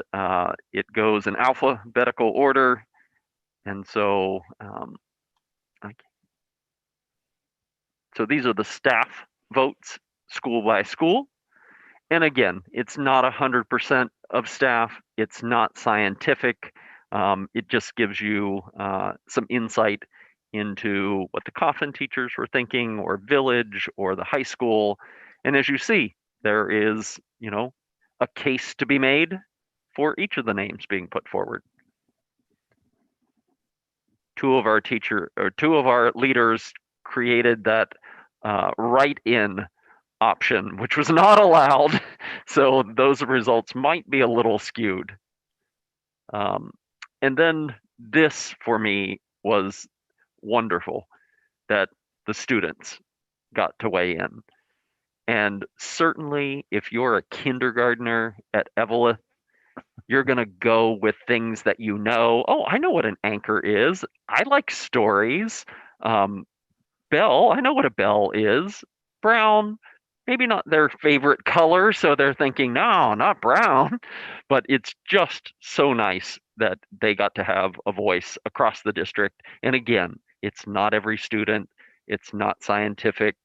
it goes in alphabetical order. And so So these are the staff votes, school by school. And again, it's not 100% of staff. It's not scientific. It just gives you some insight into what the Coffin teachers were thinking, or Village, or the high school. And as you see, there is, a case to be made for each of the names being put forward. Two of our leaders created that write-in option, which was not allowed. So those results might be a little skewed. And then this for me was wonderful, that the students got to weigh in. And certainly if you're a kindergartner at Evelyn, you're going to go with things that you know. Oh, I know what an anchor is. I like stories. Bell, I know what a bell is. Brown, maybe not their favorite color, so they're thinking, no, not brown. But it's just so nice that they got to have a voice across the district. And again, it's not every student. It's not scientific.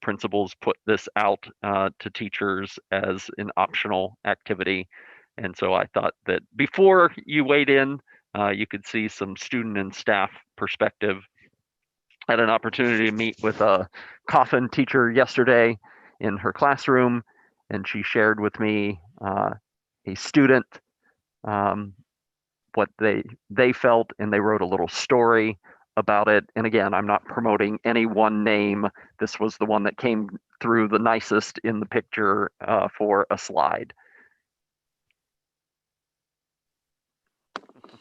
Principals put this out to teachers as an optional activity. And so I thought that before you weighed in, you could see some student and staff perspective. I had an opportunity to meet with a Coffin teacher yesterday in her classroom, and she shared with me a student what they felt, and they wrote a little story about it. And again, I'm not promoting any one name. This was the one that came through the nicest in the picture for a slide.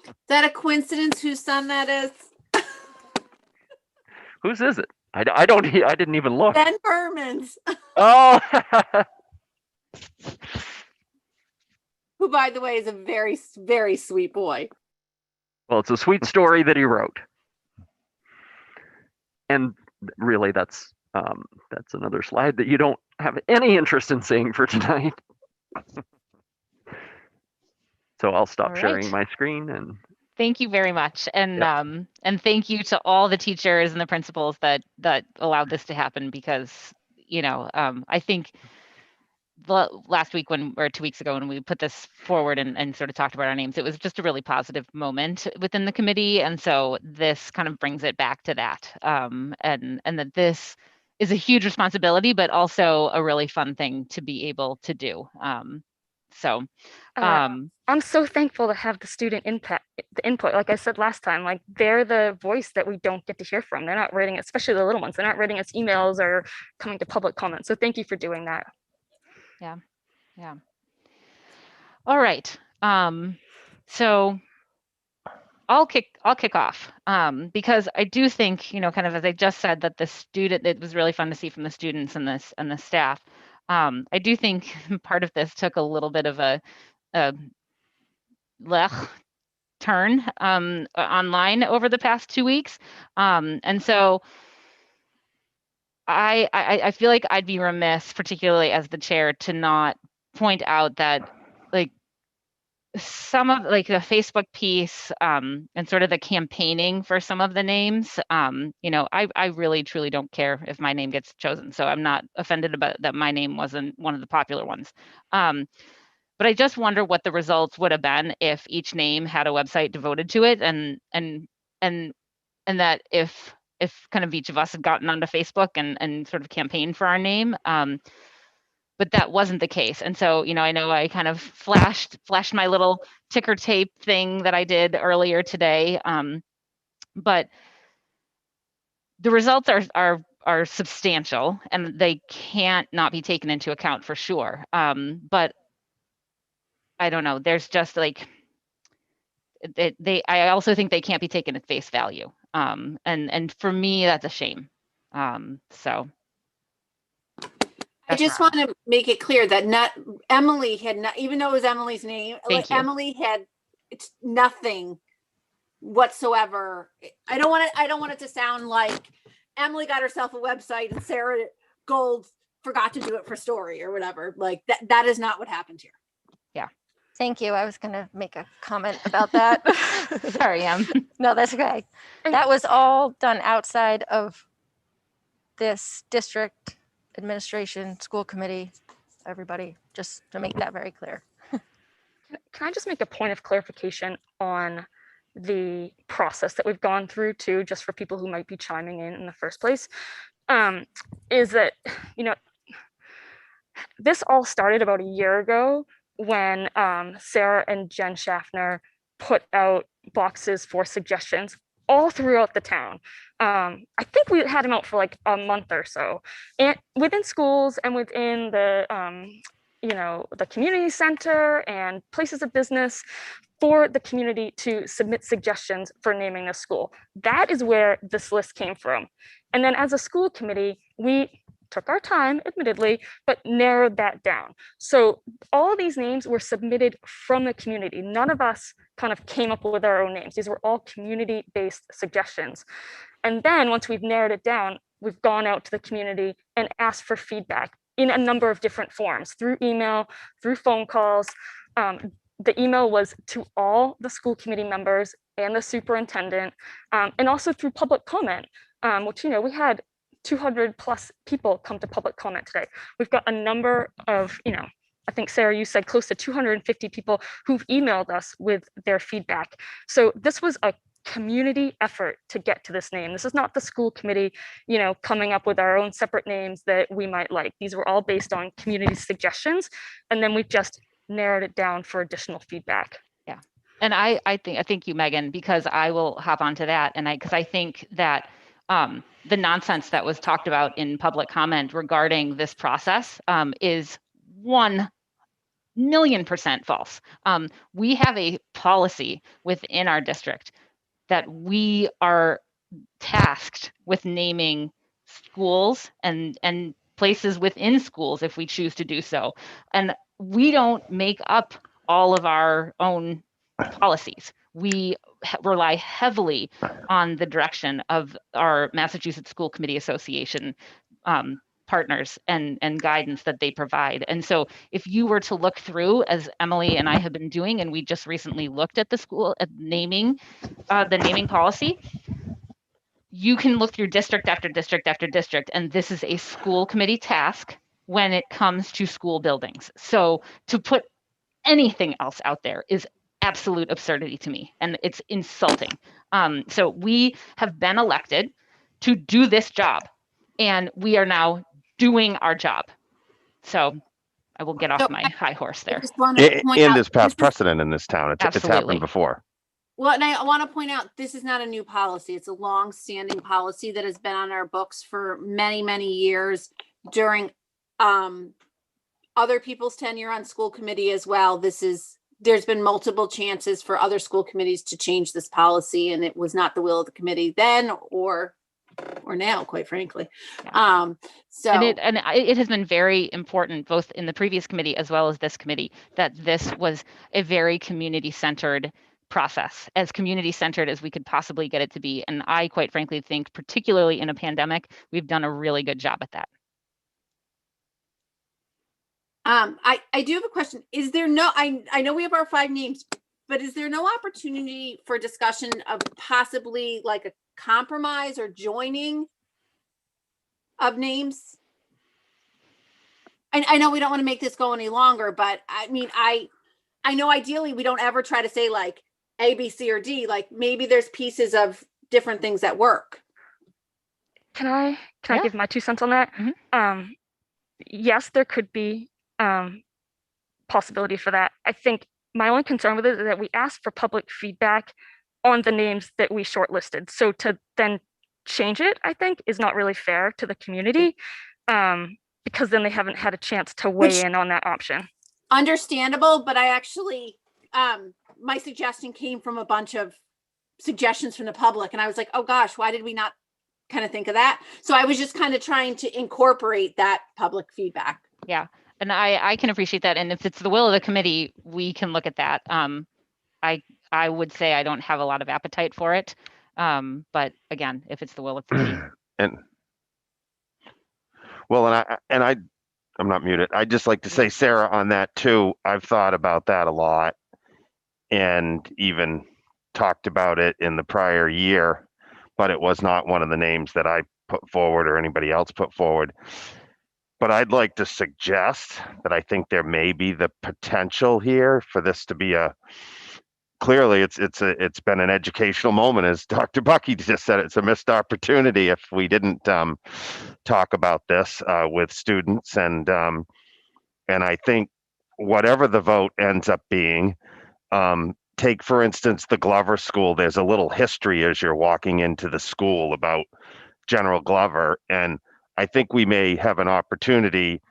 Is that a coincidence whose son that is? Whose is it? I didn't even look. Ben Berman's. Oh. Who, by the way, is a very, very sweet boy. Well, it's a sweet story that he wrote. And really, that's another slide that you don't have any interest in seeing for tonight. So I'll stop sharing my screen. And thank you very much. And and thank you to all the teachers and the principals that allowed this to happen, because I think last week or 2 weeks ago when we put this forward and sort of talked about our names, it was just a really positive moment within the committee. And so this kind of brings it back to that, and that this is a huge responsibility, but also a really fun thing to be able to do. I'm so thankful to have the student input. Like I said last time, like they're the voice that we don't get to hear from. They're not writing, especially the little ones. They're not writing us emails or coming to public comments. So thank you for doing that. Yeah. All right. So I'll kick off because I do think, kind of as I just said, that it was really fun to see from the students and the staff. I do think part of this took a little bit of a turn online over the past 2 weeks. And so I feel like I'd be remiss, particularly as the chair, to not point out that some of the Facebook piece and sort of the campaigning for some of the names, I really truly don't care if my name gets chosen. So I'm not offended about that my name wasn't one of the popular ones. But I just wonder what the results would have been if each name had a website devoted to it, and that if kind of each of us had gotten onto Facebook and sort of campaigned for our name. But that wasn't the case. And so, I know I kind of flashed my little ticker tape thing that I did earlier today. But the results are substantial, and they can't not be taken into account for sure. But I don't know. There's just I also think they can't be taken at face value. And for me, that's a shame. So. I just want to make it clear that Emily had not, even though it was Emily's name, Emily had nothing whatsoever. I don't want it to sound like Emily got herself a website and Sarah Gold forgot to do it for story or whatever. Like that is not what happened here. Yeah. Thank you. I was going to make a comment about that. Sorry, Em. No, that's okay. That was all done outside of this district administration, school committee, everybody, just to make that very clear. Can I just make a point of clarification on the process that we've gone through too, just for people who might be chiming in the first place? Is that, this all started about a year ago when Sarah and Jen Schaffner put out boxes for suggestions all throughout the town. I think we had them out for like a month or so, and within schools and within the the community center and places of business, for the community to submit suggestions for naming the school. That is where this list came from. And then as a school committee, we took our time, admittedly, but narrowed that down. So all these names were submitted from the community. None of us kind of came up with our own names. These were all community-based suggestions. And then once we've narrowed it down, we've gone out to the community and asked for feedback in a number of different forms, through email, through phone calls. The email was to all the school committee members and the superintendent, and also through public comment, which, we had 200 plus people come to public comment today. We've got a number of, I think, Sarah, you said close to 250 people who've emailed us with their feedback. So this was a community effort to get to this name. This is not the school committee, coming up with our own separate names that we might like. These were all based on community suggestions. And then we've just narrowed it down for additional feedback. Yeah. And I thank you, Megan, because I will hop onto that. And because I think that the nonsense that was talked about in public comment regarding this process is 1,000,000% false. We have a policy within our district that we are tasked with naming schools and places within schools if we choose to do so. And we don't make up all of our own policies. We rely heavily on the direction of our Massachusetts School Committee Association partners and guidance that they provide. And so if you were to look through, as Emily and I have been doing, and we just recently looked at the school at naming, the naming policy, you can look through district after district after district, and this is a school committee task when it comes to school buildings. So to put anything else out there is absolute absurdity to me, and it's insulting. So we have been elected to do this job, and we are now doing our job. So I will get off my high horse there. And there's past precedent in this town. It's happened before. Well, and I want to point out, this is not a new policy. It's a long-standing policy that has been on our books for many, many years during other people's tenure on school committee as well. There's been multiple chances for other school committees to change this policy, and it was not the will of the committee then or now, quite frankly. Yeah. It has been very important, both in the previous committee as well as this committee, that this was a very community-centered process, as community-centered as we could possibly get it to be. And I, quite frankly, think, particularly in a pandemic, we've done a really good job at that. I do have a question. Is there I know we have our 5 names, but is there no opportunity for discussion of possibly like a compromise or joining of names? I know we don't want to make this go any longer, but I mean, I know ideally we don't ever try to say like A, B, C, or D. Like maybe there's pieces of different things that work. Can I give my 2 cents on that? Mm-hmm. Yes, there could be possibility for that. I think my only concern with it is that we asked for public feedback on the names that we shortlisted. So to then change it, I think, is not really fair to the community, because then they haven't had a chance to weigh in on that option. Understandable, but I actually, my suggestion came from a bunch of suggestions from the public, and I was like, oh gosh, why did we not kind of think of that? So I was just kind of trying to incorporate that public feedback. Yeah. And I can appreciate that. And if it's the will of the committee, we can look at that. I would say I don't have a lot of appetite for it. But again, if it's the will of the committee. I'm not muted. I'd just like to say, Sarah, on that too, I've thought about that a lot and even talked about it in the prior year. but it was not one of the names that I put forward or anybody else put forward. But I'd like to suggest that I think there may be the potential here for this to be clearly it's been an educational moment, as Dr. Bucky just said. It's a missed opportunity if we didn't talk about this with students, and I think whatever the vote ends up being, take for instance the Glover School. There's a little history as you're walking into the school about General Glover, and I think we may have an opportunity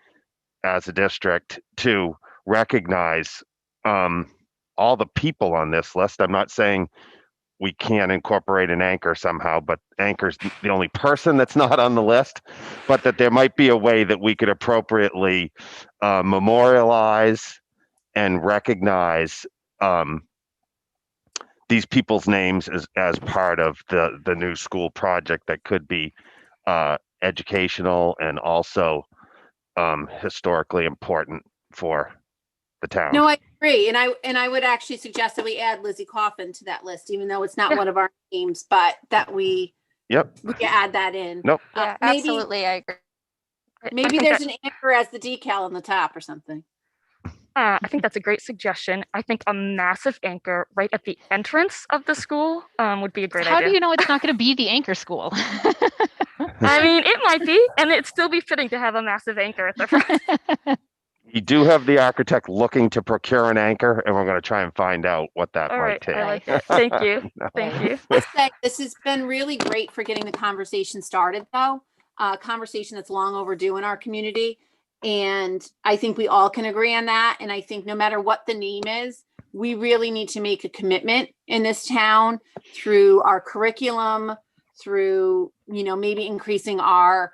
as a district to recognize all the people on this list. I'm not saying we can't incorporate an anchor somehow, but Anchor's the only person that's not on the list, but that there might be a way that we could appropriately memorialize and recognize these people's names as part of the new school project that could be educational and also historically important for the town. No, I agree. And I would actually suggest that we add Lizzie Coffin to that list, even though it's not one of our names, but that we add that in. Nope. Yeah, Maybe- absolutely. I agree. Maybe there's an anchor as the decal on the top or something. I think that's a great suggestion. I think a massive anchor right at the entrance of the school would be a great idea. How do you know it's not going to be the anchor school? I mean, it might be, and it'd still be fitting to have a massive anchor at the front. We do have the architect looking to procure an anchor, and we're going to try and find out what that All might right, take. I like it. Thank you. Thank you. Let's say this has been really great for getting the conversation started, though. A conversation that's long overdue in our community. And I think we all can agree on that. And I think no matter what the name is, we really need to make a commitment in this town through our curriculum, through, maybe increasing our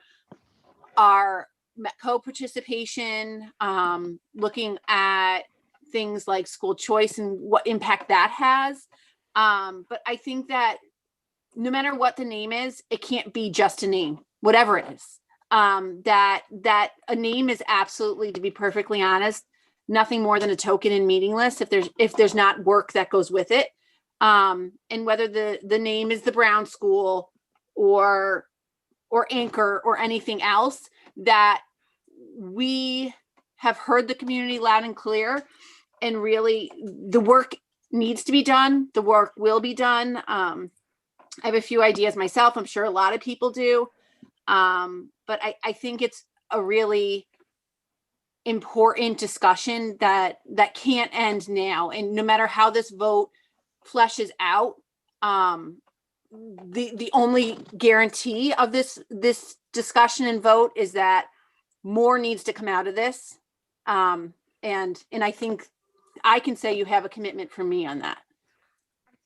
co-participation, looking at things like school choice and what impact that has. But I think that no matter what the name is, it can't be just a name, whatever it is. That a name is absolutely, to be perfectly honest, nothing more than a token and meaningless if there's not work that goes with it. And whether the name is the Brown School or Anchor or anything else, that we have heard the community loud and clear, and really the work needs to be done. The work will be done. I have a few ideas myself. I'm sure a lot of people do. But I think it's a really important discussion that can't end now. And no matter how this vote fleshes out, the only guarantee of this discussion and vote is that more needs to come out of this. And I think I can say you have a commitment from me on that.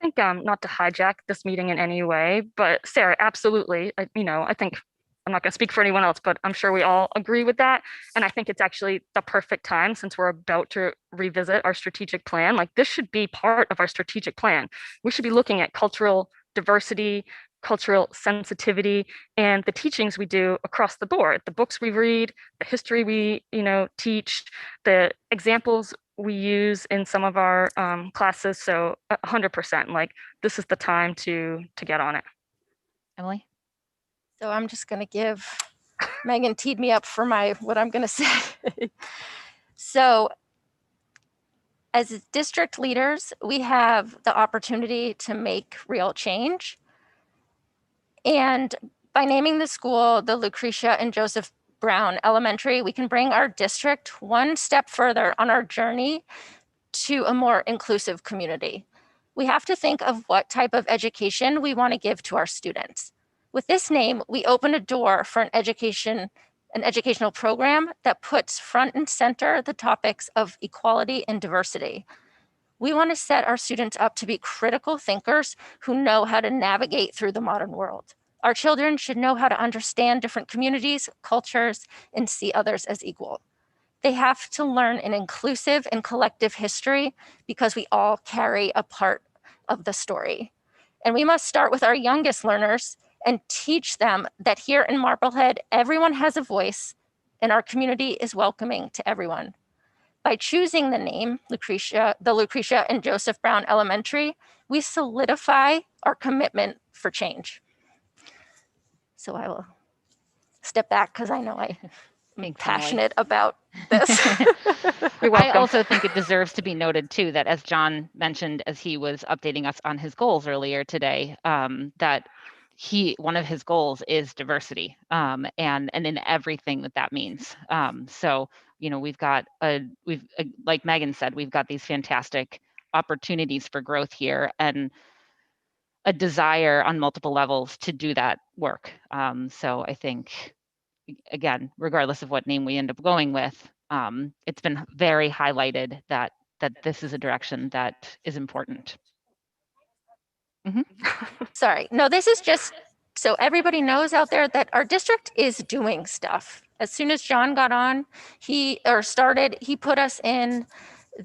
I think not to hijack this meeting in any way, but Sarah, absolutely. I think I'm not going to speak for anyone else, but I'm sure we all agree with that. And I think it's actually the perfect time, since we're about to revisit our strategic plan. Like, this should be part of our strategic plan. We should be looking at cultural diversity, cultural sensitivity, and the teachings we do across the board, the books we read, the history we, teach, the examples we use in some of our classes. So 100%, like, this is the time to get on it. Emily? So I'm just going to give, Megan teed me up for what I'm going to say. So as district leaders, we have the opportunity to make real change. And by naming the school the Lucretia and Joseph Brown Elementary, we can bring our district one step further on our journey to a more inclusive community. We have to think of what type of education we want to give to our students. With this name, we open a door for an educational program that puts front and center the topics of equality and diversity. We want to set our students up to be critical thinkers who know how to navigate through the modern world. Our children should know how to understand different communities, cultures, and see others as equal. They have to learn an inclusive and collective history because we all carry a part of the story. And we must start with our youngest learners and teach them that here in Marblehead, everyone has a voice and our community is welcoming to everyone. By choosing the name the Lucretia and Joseph Brown Elementary, we solidify our commitment for change. So I will step back because I know I'm Thanks, Emily. passionate about this. You're I welcome. also think it deserves to be noted too that as John mentioned as he was updating us on his goals earlier today, that one of his goals is diversity, and in everything that means. So we've got like Megan said, we've got these fantastic opportunities for growth here and a desire on multiple levels to do that work. So I think, again, regardless of what name we end up going with, it's been very highlighted that this is a direction that is important. Sorry. No, this is just so everybody knows out there that our district is doing stuff. As soon as John got on, he put us in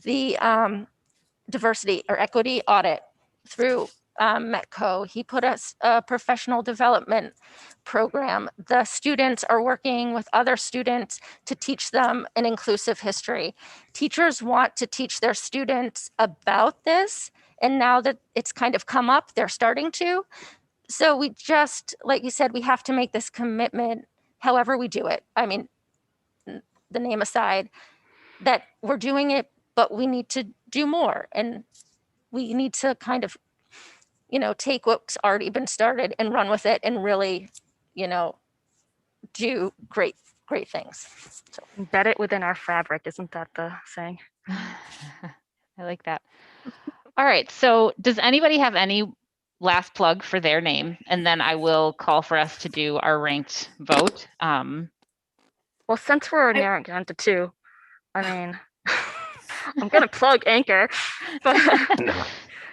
the diversity or equity audit through Metco. He put us a professional development program. The students are working with other students to teach them an inclusive history. Teachers want to teach their students about this. And now that it's kind of come up, they're starting to. So we just, like you said, we have to make this commitment, however we do it. I mean, the name aside, that we're doing it, but we need to do more. And we need to kind of, take what's already been started and run with it and really, do great things. So. Embed it within our fabric, isn't that the saying? I like that. All right, so does anybody have any last plug for their name? And then I will call for us to do our ranked vote. Well, since we're narrowing down to 2, I mean, I'm going to plug Anchor, but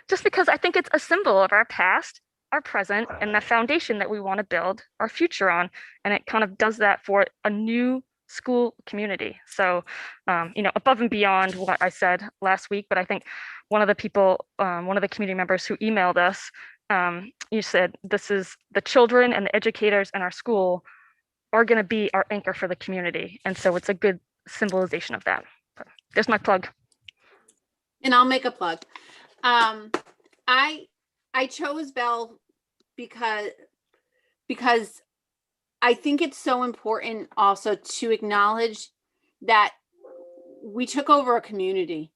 just because I think it's a symbol of our past, our present, and the foundation that we want to build our future on. And it kind of does that for a new school community. So, above and beyond what I said last week, but I think one of the people, one of the community members who emailed us, you said, this is the children and the educators in our school are going to be our anchor for the community. And so it's a good symbolization of that. But there's my plug. And I'll make a plug. I chose Bell because I think it's so important also to acknowledge that we took over a community.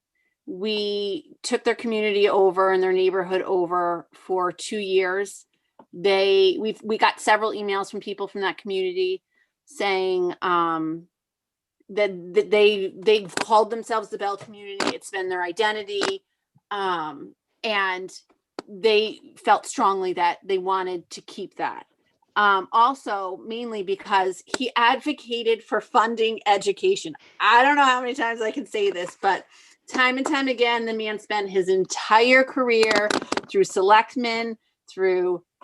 We took their community over and their neighborhood over for 2 years. We got several emails from people from that community saying that they've called themselves the Bell community. It's been their identity. And they felt strongly that they wanted to keep that. Also, mainly because he advocated for funding education. I don't know how many times I can say this, but time and time again, the man spent his entire career through selectmen,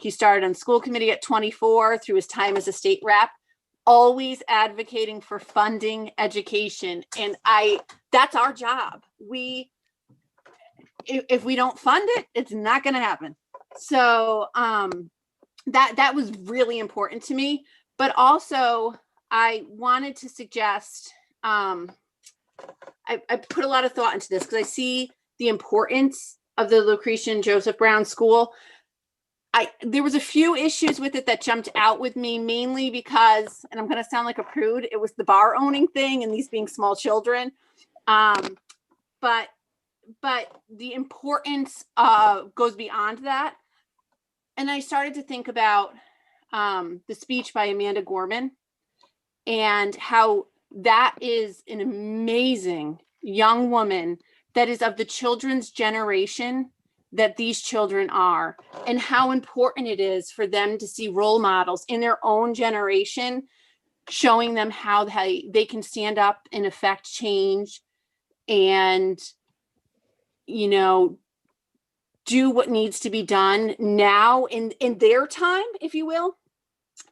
he started on school committee at 24, through his time as a state rep, always advocating for funding education. And that's our job. If we don't fund it, it's not going to happen. So that was really important to me. But also, I wanted to suggest, I put a lot of thought into this because I see the importance of the Lucretia and Joseph Brown School. There was a few issues with it that jumped out with me, mainly because, and I'm going to sound like a prude, it was the bar owning thing and these being small children. But the importance goes beyond that. And I started to think about the speech by Amanda Gorman and how that is an amazing young woman that is of the children's generation that these children are, and how important it is for them to see role models in their own generation, showing them how they can stand up and affect change and, do what needs to be done now in their time, if you will.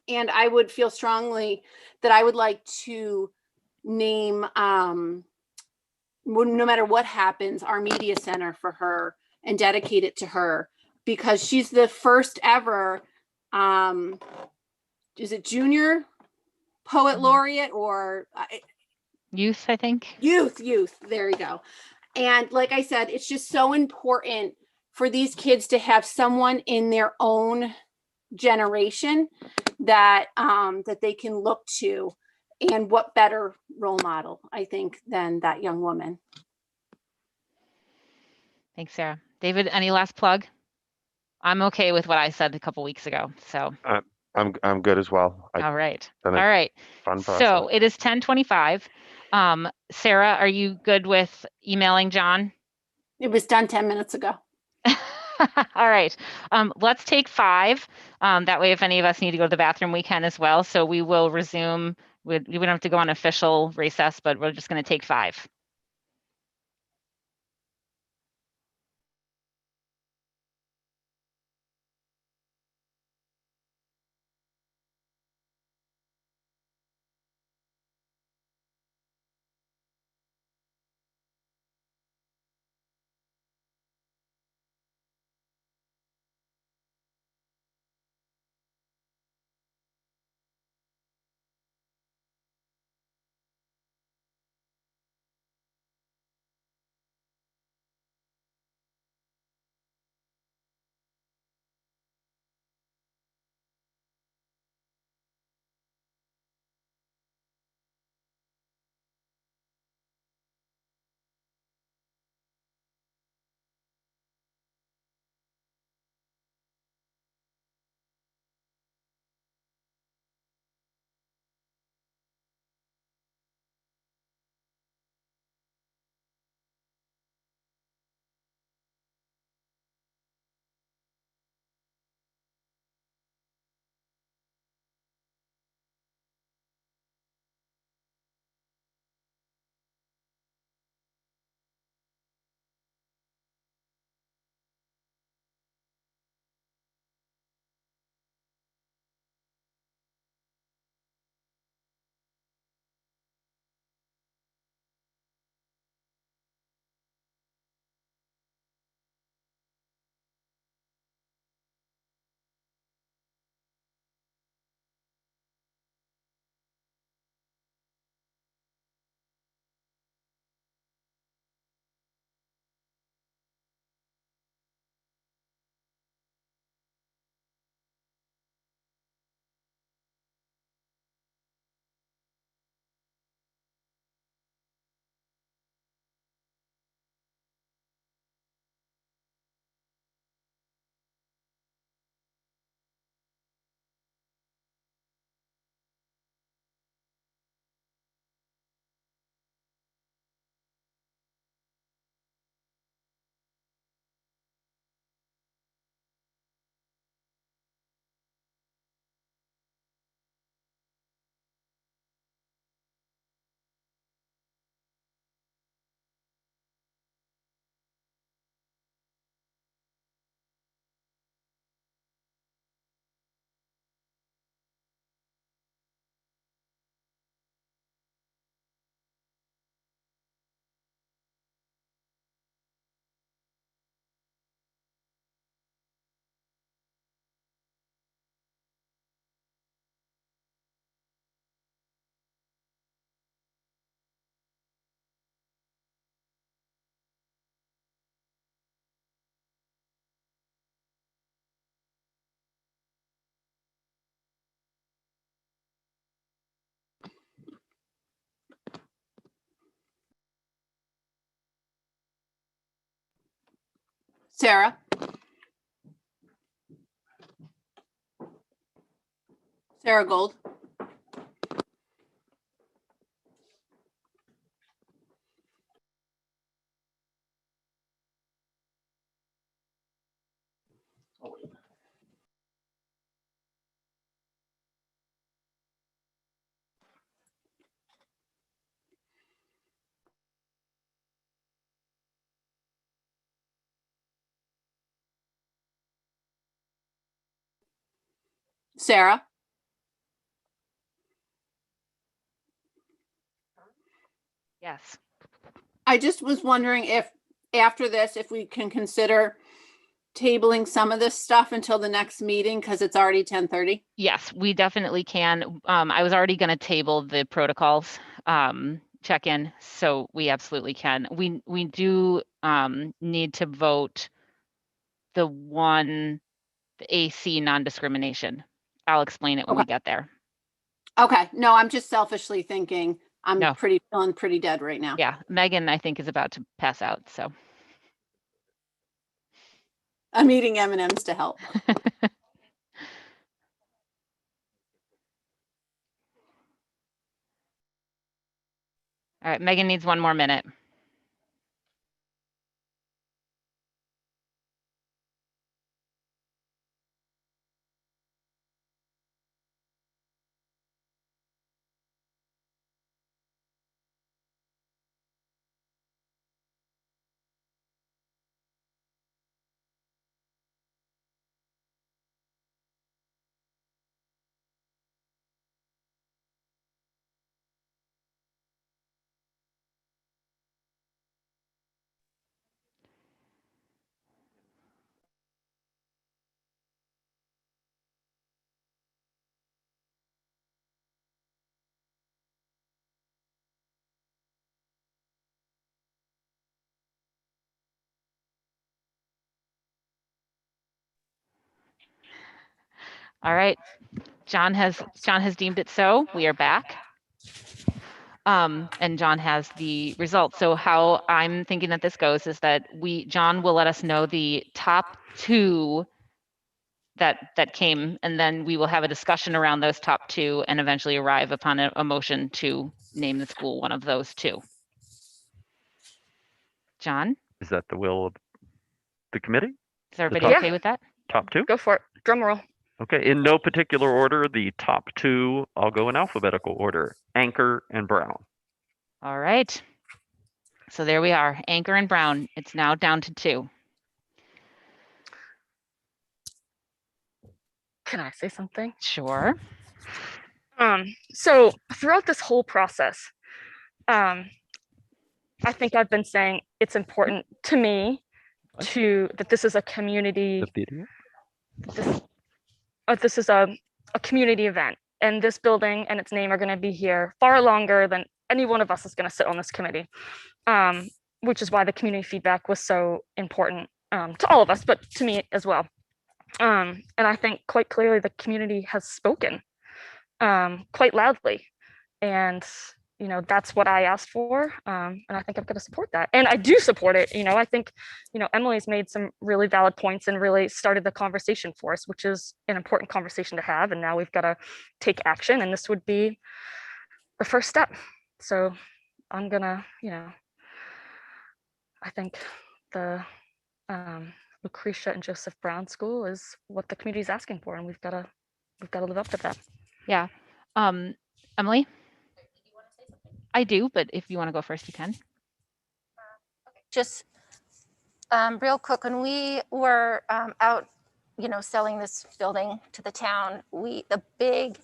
And I would feel strongly that I would like to name, no matter what happens, our media center for her and dedicate it to her, because she's the first ever, is it junior poet laureate or youth, I think. Youth. There you go. And like I said, it's just so important for these kids to have someone in their own generation that that they can look to. And what better role model, I think, than that young woman. Thanks, Sarah. David, any last plug? I'm okay with what I said a couple weeks ago. So I'm good as well. all right. All Been a right. fun So process. it is 10:25. Sarah, are you good with emailing John? It was done 10 minutes ago. All right. Let's take 5. That way, if any of us need to go to the bathroom, we can as well. So we will resume. We don't have to go on official recess, but we're just going to take 5. Sarah? Sarah Gold? Sarah? Yes. I just was wondering if after this, if we can consider tabling some of this stuff until the next meeting because it's already 10:30. Yes, we definitely can. I was already going to table the protocols check-in, so we absolutely can. We do need to vote the AC non-discrimination. I'll explain it when we get there. Okay. No, I'm just selfishly thinking I'm No. feeling pretty dead right now. Yeah, Megan, I think, is about to pass out, so. I'm eating M&Ms to help. All right, Megan needs 1 more minute. All right, John has deemed it so. We are back. And John has the results. So how I'm thinking that this goes is that John will let us know the top 2 that came, and then we will have a discussion around those top 2 and eventually arrive upon a motion to name the school one of those 2. John? Is that the will of the committee? Is everybody okay with that? Top 2? Go for it. Drum roll. Okay, in no particular order, the top 2, I'll go in alphabetical order, Anchor and Brown. All right. So there we are, Anchor and Brown. It's now down to 2. Can I say something? Sure. So throughout this whole process, I think I've been saying it's important to me that this is a community. This is a community event, and this building and its name are going to be here far longer than any one of us is going to sit on this committee, which is why the community feedback was so important to all of us, but to me as well. And I think quite clearly the community has spoken quite loudly, and that's what I asked for, and I think I'm going to support that, and I do support it. I think Emily's made some really valid points and really started the conversation for us, which is an important conversation to have, and now we've got to take action, and this would be the first step. So I'm gonna, I think the Lucretia and Joseph Brown School is what the community is asking for, and we've got to live up to that. Yeah. Emily? I do, but if you want to go first, you can. Just real quick, when we were out, selling this building to the town, the big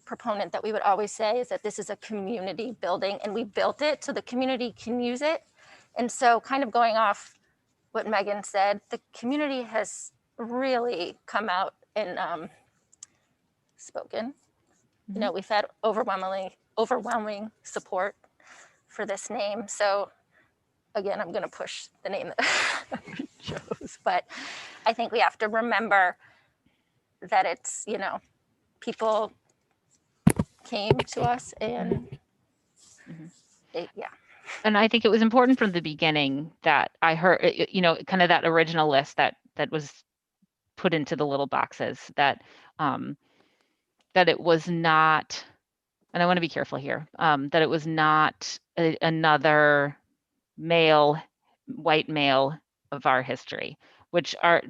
proponent that we would always say is that this is a community building, and we built it so the community can use it. And so kind of going off what Megan said, the community has really come out and spoken. We've had overwhelming support for this name. So again, I'm going to push the name that we chose, but I think we have to remember that it's, people came to us and yeah. And I think it was important from the beginning that I heard, kind of that original list that was put into the little boxes, that it was not, and I want to be careful here, that it was not another white male of our history, which are,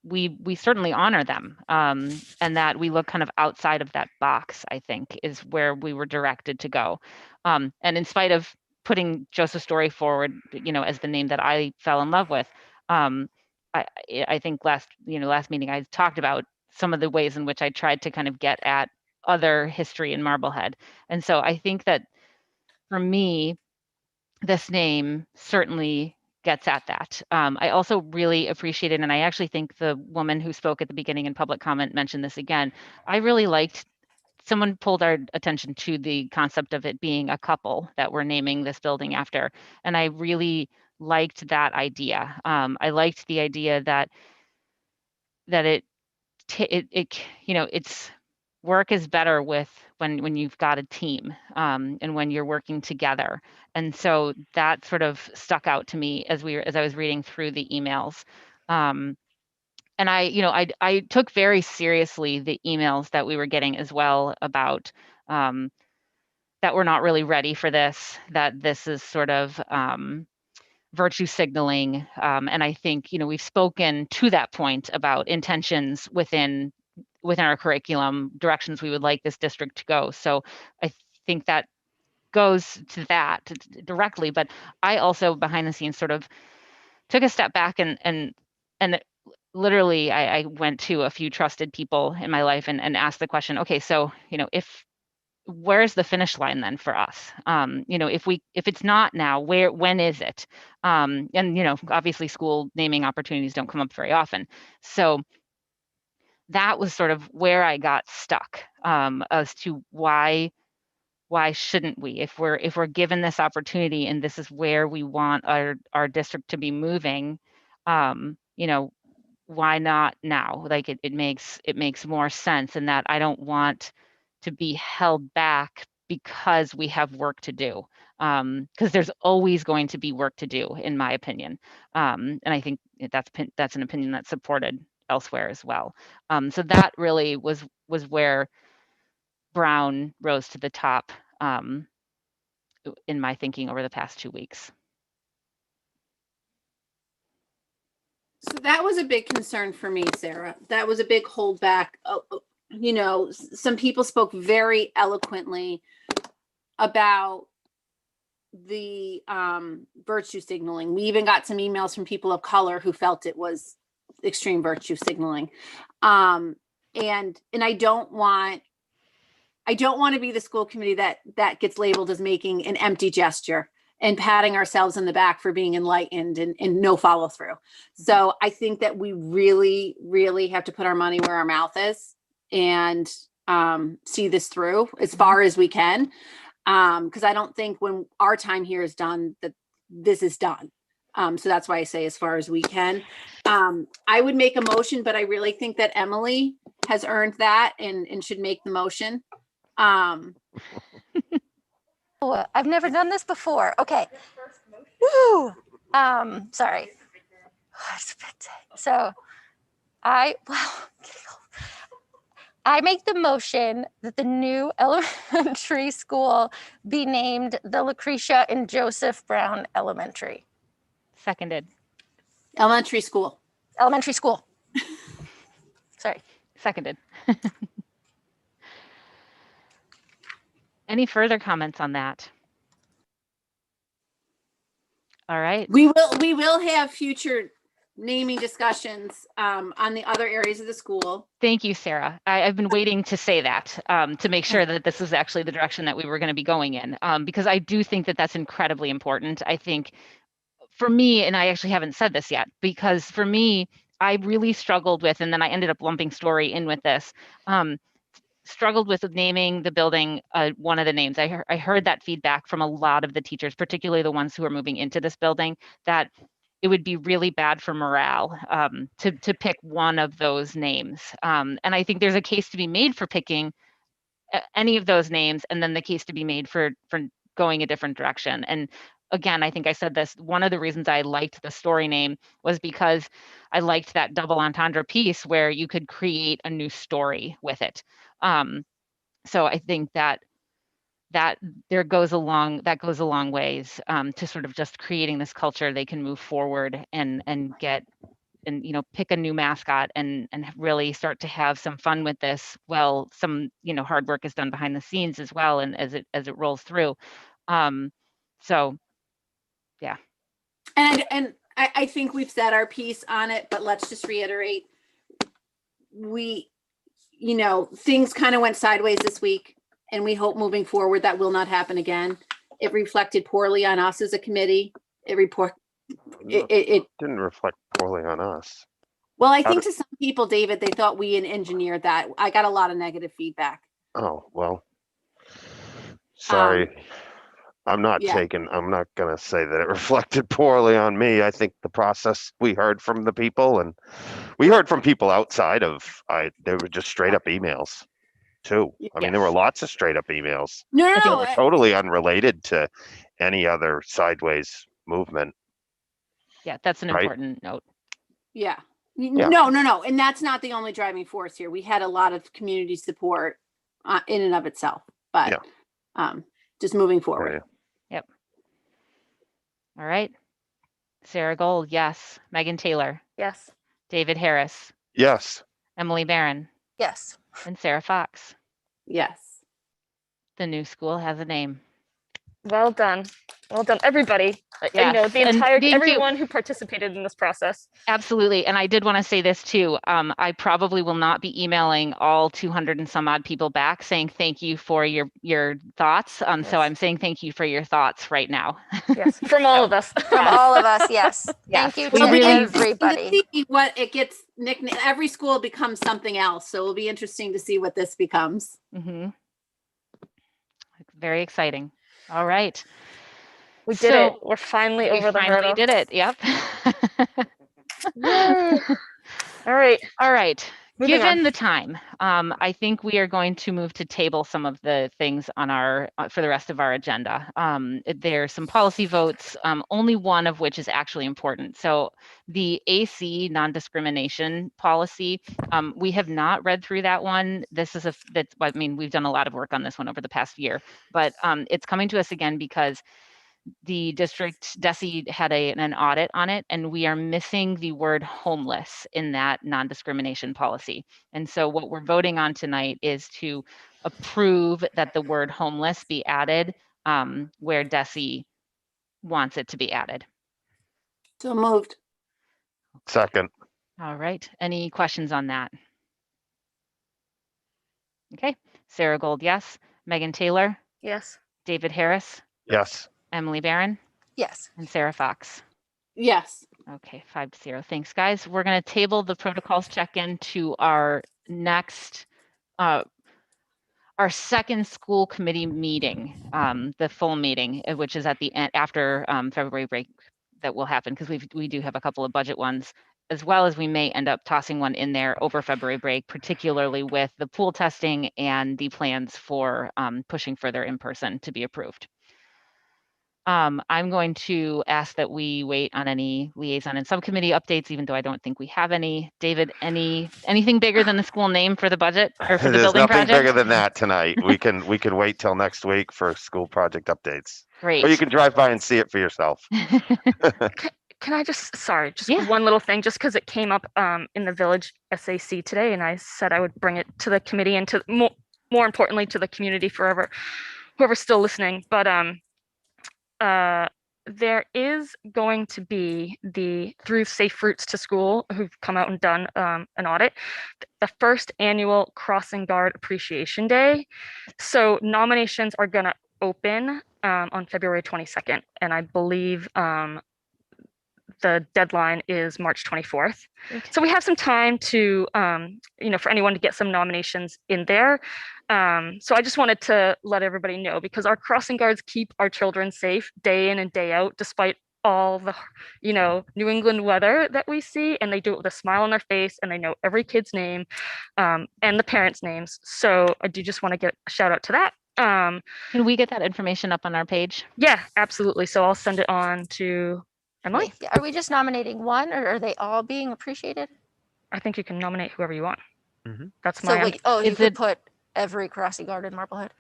we certainly honor them, and that we look kind of outside of that box, I think, is where we were directed to go. And in spite of putting Joseph Story forward, as the name that I fell in love with, I think last meeting I talked about some of the ways in which I tried to kind of get at other history in Marblehead. And so I think that for me, this name certainly gets at that. I also really appreciate it, and I actually think the woman who spoke at the beginning in public comment mentioned this again. I really liked, someone pulled our attention to the concept of it being a couple that we're naming this building after, and I really liked that idea. I liked the idea that it it's work is better when you've got a team, and when you're working together. And so that sort of stuck out to me as I was reading through the emails. And I took very seriously the emails that we were getting as well about that we're not really ready for this, that this is sort of virtue signaling. And I think, we've spoken to that point about intentions within our curriculum, directions we would like this district to go. So I think that goes to that directly. But I also behind the scenes sort of took a step back and literally I went to a few trusted people in my life and asked the question, okay, so, where's the finish line then for us? If it's not now, when is it? And, obviously school naming opportunities don't come up very often. So that was sort of where I got stuck, as to why shouldn't we, if we're given this opportunity and this is where we want our district to be moving, why not now? Like it makes more sense, and that I don't want to be held back because we have work to do, because there's always going to be work to do, in my opinion, and I think that's an opinion that's supported elsewhere as well. So that really was where Brown rose to the top, in my thinking over the past 2 weeks. So that was a big concern for me, Sarah. That was a big holdback. Some people spoke very eloquently about the virtue signaling. We even got some emails from people of color who felt it was extreme virtue signaling. And I don't want to be the school committee that gets labeled as making an empty gesture and patting ourselves in the back for being enlightened and no follow through. So I think that we really, really have to put our money where our mouth is and see this through as far as we can. Because I don't think when our time here is done, that this is done. So that's why I say as far as we can. I would make a motion, but I really think that Emily has earned that and should make the motion. Oh, I've never done this before. Okay. Woo! Sorry. So I make the motion that the new elementary school be named the Lucretia and Joseph Brown Elementary. Seconded. Elementary school. Elementary school. Sorry. Seconded. Any further comments on that? All right. We will have future naming discussions on the other areas of the school. Thank you, Sarah. I've been waiting to say that, to make sure that this is actually the direction that we were going to be going in, because I do think that that's incredibly important. I think for me, and I actually haven't said this yet, because for me, I really struggled with, and then I ended up lumping Story in with this, struggled with naming the building one of the names. I heard that feedback from a lot of the teachers, particularly the ones who are moving into this building, that it would be really bad for morale to pick one of those names. And I think there's a case to be made for picking any of those names, and then the case to be made for going a different direction. And again, I think I said this, one of the reasons I liked the Story name was because I liked that double entendre piece where you could create a new story with it. So I think that goes a long ways to sort of just creating this culture they can move forward and get and pick a new mascot and really start to have some fun with this. Well, some hard work is done behind the scenes as well, and as it rolls through. So yeah. And I think we've said our piece on it, but let's just reiterate, things kind of went sideways this week, and we hope moving forward that will not happen again. It reflected poorly on us as a committee. It didn't reflect poorly on us. Well, I think to some people, David, they thought we engineered that. I got a lot of negative feedback. Oh, well, sorry. I'm not Yeah. gonna say that it reflected poorly on me. I think the process, we heard from the people, and we heard from people outside of, they were just straight up emails too. I mean, there were Yes. lots of straight up emails. No, that no, were totally unrelated to any other sideways movement. Yeah, that's an Right. important note. yeah. Yeah. No. And that's not the only driving force here. We had a lot of community support in and of itself, but just moving forward. Yep. All right. Sarah Gold, yes. Megan Taylor, Yes. David Harris, Yes. Emily Barron, Yes. and Sarah Fox. Yes. The new school has a name. Well done. Well done, everybody. You know, Yes, the and entire, thank you. everyone who participated in this process. Absolutely. And I did want to say this too. I probably will not be emailing all 200 and some odd people back saying thank you for your thoughts. So I'm saying thank you for your thoughts right now. Yes, from all of us. From all of us, yes. Yes, Thank you we to really- everybody. To see what it gets nicknamed. Every school becomes something else. So it'll be interesting to see what this becomes. Mm-hmm. Very exciting. All right. We did it. We're finally over the hurdle. We did it. Yep. Yay. All right. All right. Moving Given on. the time, I think we are going to move to table some of the things on our for the rest of our agenda. There's some policy votes, only one of which is actually important. So the AC non-discrimination policy, we have not read through that one. This is I mean, we've done a lot of work on this one over the past year, but it's coming to us again because the district DESE had an audit on it, and we are missing the word homeless in that non-discrimination policy. And so what we're voting on tonight is to approve that the word homeless be added where DESE wants it to be added. So moved. Second. All right. Any questions on that? Okay. Sarah Gold, yes. Megan Taylor, Yes. David Harris, Yes. Emily Barron, Yes. and Sarah Fox. Yes. Okay, 5-0. Thanks, guys. We're going to table the protocols check-in to our next, our second school committee meeting, the full meeting, which is at the end after February break that will happen because we do have a couple of budget ones, as well as we may end up tossing one in there over February break, particularly with the pool testing and the plans for pushing further in person to be approved. I'm going to ask that we wait on any liaison and subcommittee updates, even though I don't think we have any. David, anything bigger than the school name for the budget or for the There's building nothing project? bigger than that tonight. We can wait till next week for school project updates. Great. Or you can drive by and see it for yourself. Can I just, sorry, just one little thing, just because it came up in the village SAC today, and I said I would bring it to the committee and to more importantly to the community for whoever's still listening. But there is going to be through Safe Routes to School, who've come out and done an audit, the first annual Crossing Guard Appreciation Day. So nominations are going to open on February 22nd, and I believe the deadline is March 24th. So we have some time to, for anyone to get some nominations in there. So I just wanted to let everybody know, because our crossing guards keep our children safe day in and day out, despite all the, New England weather that we see, and they do it with a smile on their face, and they know every kid's name and the parents' names. So I do just want to get a shout out to that. Can we get that information up on our page? Yeah, absolutely. So I'll send it on to Emily. Are we just nominating one, or are they all being appreciated? I think you can nominate whoever you want. That's So my. like, you could put every crossing guard in Marblehead.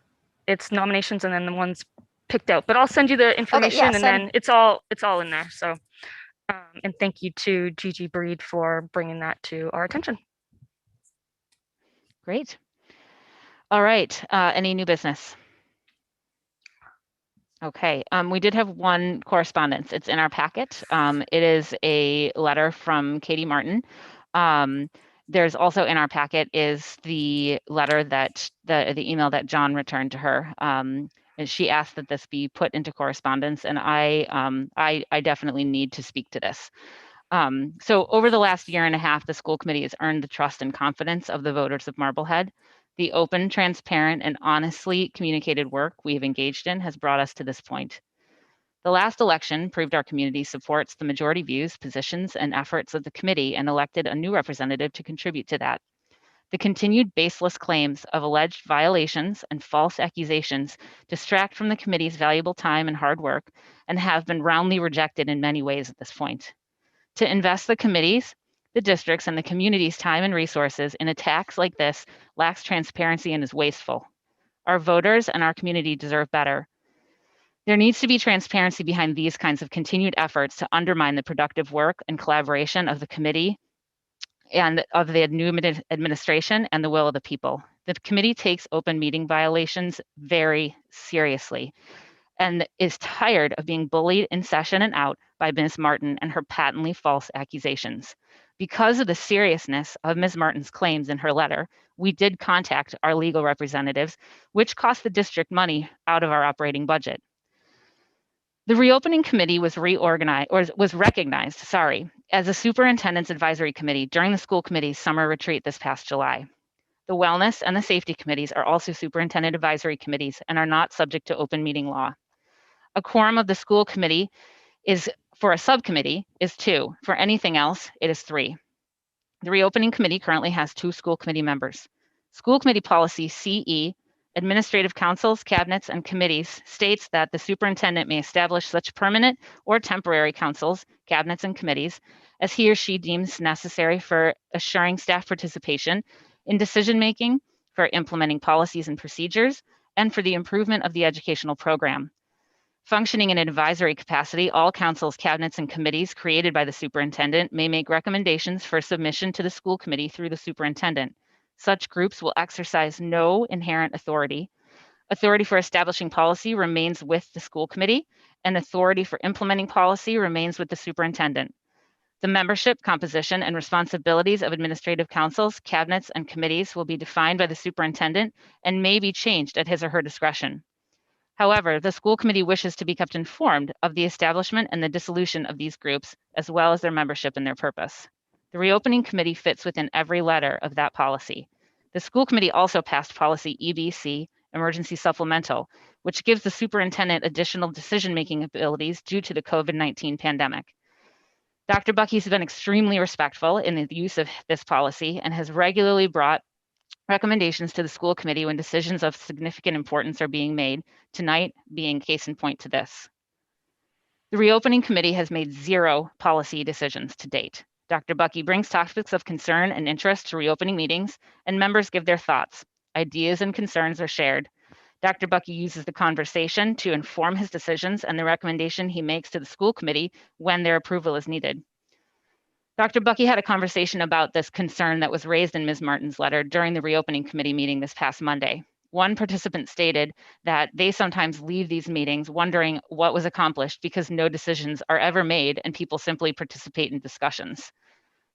It's nominations and then the ones picked out. But I'll send you the information, and then it's all in there. So, and thank you to Gigi Breed for bringing that to our attention. Great. All right. Any new business? Okay, we did have one correspondence. It's in our packet. It is a letter from Katie Martin. There's also in our packet is the letter that the email that John returned to her. And she asked that this be put into correspondence, and I definitely need to speak to this. So over the last year and a half, the school committee has earned the trust and confidence of the voters of Marblehead. The open, transparent, and honestly communicated work we have engaged in has brought us to this point. The last election proved our community supports the majority views, positions, and efforts of the committee and elected a new representative to contribute to that. The continued baseless claims of alleged violations and false accusations distract from the committee's valuable time and hard work and have been roundly rejected in many ways at this point. To invest the committee's, the district's, and the community's time and resources in attacks like this lacks transparency and is wasteful. Our voters and our community deserve better. There needs to be transparency behind these kinds of continued efforts to undermine the productive work and collaboration of the committee and of the new administration and the will of the people. The committee takes open meeting violations very seriously and is tired of being bullied in session and out by Ms. Martin and her patently false accusations. Because of the seriousness of Ms. Martin's claims in her letter, we did contact our legal representatives, which cost the district money out of our operating budget. The reopening committee was recognized as a superintendent's advisory committee during the school committee's summer retreat this past July. The wellness and the safety committees are also superintendent advisory committees and are not subject to open meeting law. A quorum of the school committee for a subcommittee is 2. For anything else, it is 3. The reopening committee currently has 2 school committee members. School committee policy CE, administrative councils, cabinets, and committees states that the superintendent may establish such permanent or temporary councils, cabinets, and committees as he or she deems necessary for assuring staff participation in decision-making, for implementing policies and procedures, and for the improvement of the educational program. Functioning in an advisory capacity, all councils, cabinets, and committees created by the superintendent may make recommendations for submission to the school committee through the superintendent. Such groups will exercise no inherent authority. Authority for establishing policy remains with the school committee, and authority for implementing policy remains with the superintendent. The membership, composition, and responsibilities of administrative councils, cabinets, and committees will be defined by the superintendent and may be changed at his or her discretion. However, the school committee wishes to be kept informed of the establishment and the dissolution of these groups, as well as their membership and their purpose. The reopening committee fits within every letter of that policy. The school committee also passed policy EBC, Emergency Supplemental, which gives the superintendent additional decision-making abilities due to the COVID-19 pandemic. Dr. Bucky has been extremely respectful in the use of this policy and has regularly brought recommendations to the school committee when decisions of significant importance are being made, tonight being case in point to this. The reopening committee has made 0 policy decisions to date. Dr. Bucky brings topics of concern and interest to reopening meetings, and members give their thoughts. Ideas and concerns are shared. Dr. Bucky uses the conversation to inform his decisions and the recommendation he makes to the school committee when their approval is needed. Dr. Bucky had a conversation about this concern that was raised in Ms. Martin's letter during the reopening committee meeting this past Monday. One participant stated that they sometimes leave these meetings wondering what was accomplished because no decisions are ever made and people simply participate in discussions.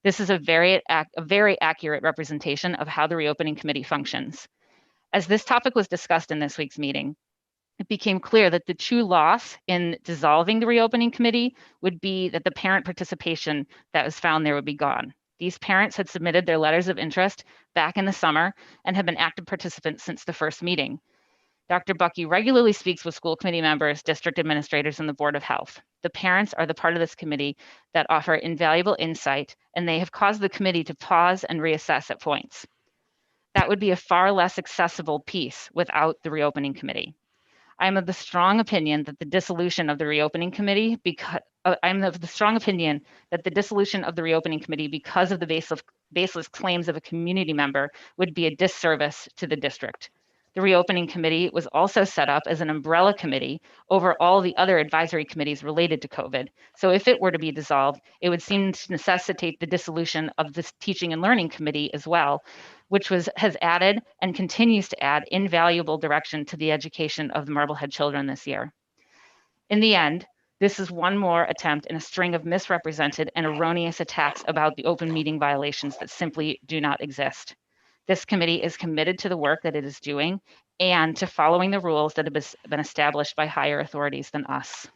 This is a very accurate representation of how the reopening committee functions. As this topic was discussed in this week's meeting, it became clear that the true loss in dissolving the reopening committee would be that the parent participation that was found there would be gone. These parents had submitted their letters of interest back in the summer and have been active participants since the first meeting. Dr. Bucky regularly speaks with school committee members, district administrators, and the Board of Health. The parents are the part of this committee that offer invaluable insight, and they have caused the committee to pause and reassess at points. That would be a far less accessible piece without the reopening committee. I'm of the strong opinion that the dissolution of the reopening committee because of the baseless claims of a community member would be a disservice to the district. The reopening committee was also set up as an umbrella committee over all the other advisory committees related to COVID. So if it were to be dissolved, it would seem to necessitate the dissolution of this teaching and learning committee as well, which has added and continues to add invaluable direction to the education of the Marblehead children this year. In the end, this is one more attempt in a string of misrepresented and erroneous attacks about the open meeting violations that simply do not exist. This committee is committed to the work that it is doing and to following the rules that have been established by higher authorities than us.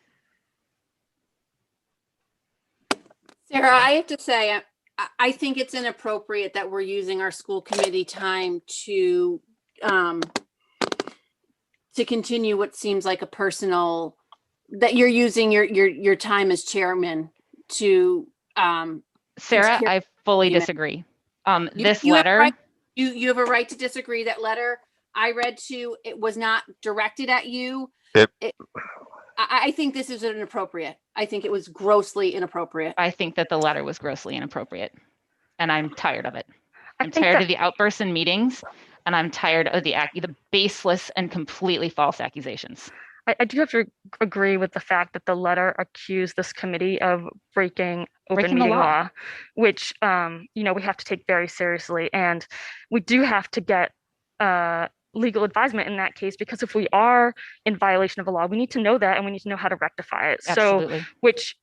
Sarah, I have to say, I think it's inappropriate that we're using our school committee time to to continue what seems like a personal, that you're using your time as chairman to Sarah, I fully disagree. This letter. You have a right to disagree. That letter I read to, it was not directed at you. I think this is inappropriate. I think it was grossly inappropriate. I think that the letter was grossly inappropriate, and I'm tired of it. I'm tired of the outbursts in meetings, and I'm tired of the baseless and completely false accusations. I do have to agree with the fact that the letter accused this committee of breaking open meeting law, which we have to take very seriously, and we do have to get legal advisement in that case, because if we are in violation of a law, we need to know that, and we need to know how to rectify it. Absolutely. So, which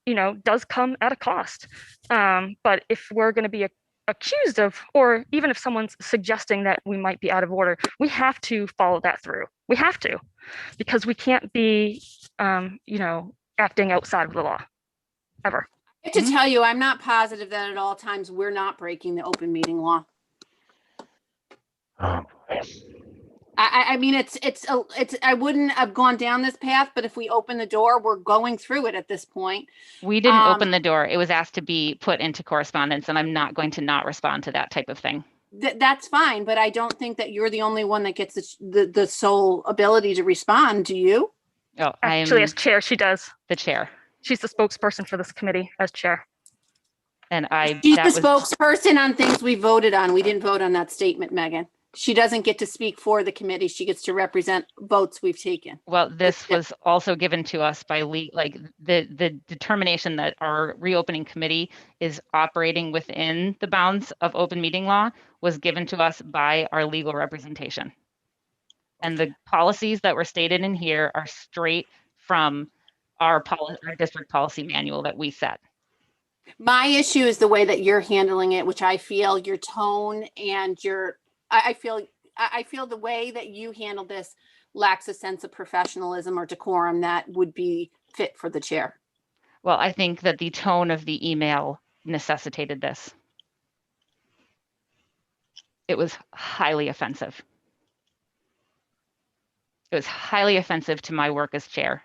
does come at a cost. But if we're going to be accused of, or even if someone's suggesting that we might be out of order, we have to follow that through. We have to, because we can't be, acting outside of the law, ever. I have to tell you, I'm not positive that at all times we're not breaking the open meeting law. Oh, boy. I mean, it's I wouldn't have gone down this path, but if we open the door, we're going through it at this point. We didn't open the door. It was asked to be put into correspondence, and I'm not going to not respond to that type of thing. That's fine, but I don't think that you're the only one that gets the sole ability to respond. Do you? Oh, actually, as chair, she does. The chair. She's the spokesperson for this committee as chair. And she's the spokesperson on things we voted on. We didn't vote on that statement, Megan. She doesn't get to speak for the committee. She gets to represent votes we've taken. Well, this was also given to us by the determination that our reopening committee is operating within the bounds of open meeting law was given to us by our legal representation. And the policies that were stated in here are straight from our district policy manual that we set. My issue is the way that you're handling it, which I feel your tone and I feel the way that you handle this lacks a sense of professionalism or decorum that would be fit for the chair. Well, I think that the tone of the email necessitated this. It was highly offensive. It was highly offensive to my work as chair.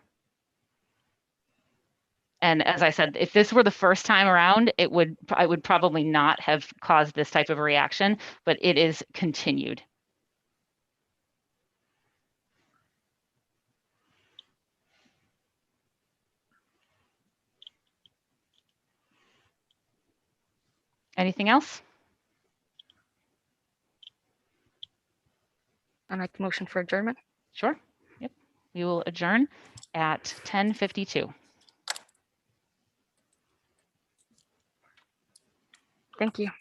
And as I said, if this were the first time around, I would probably not have caused this type of a reaction, but it is continued. Anything else? I make the motion for adjournment. Sure. Yep. We will adjourn at 10:52. Thank you.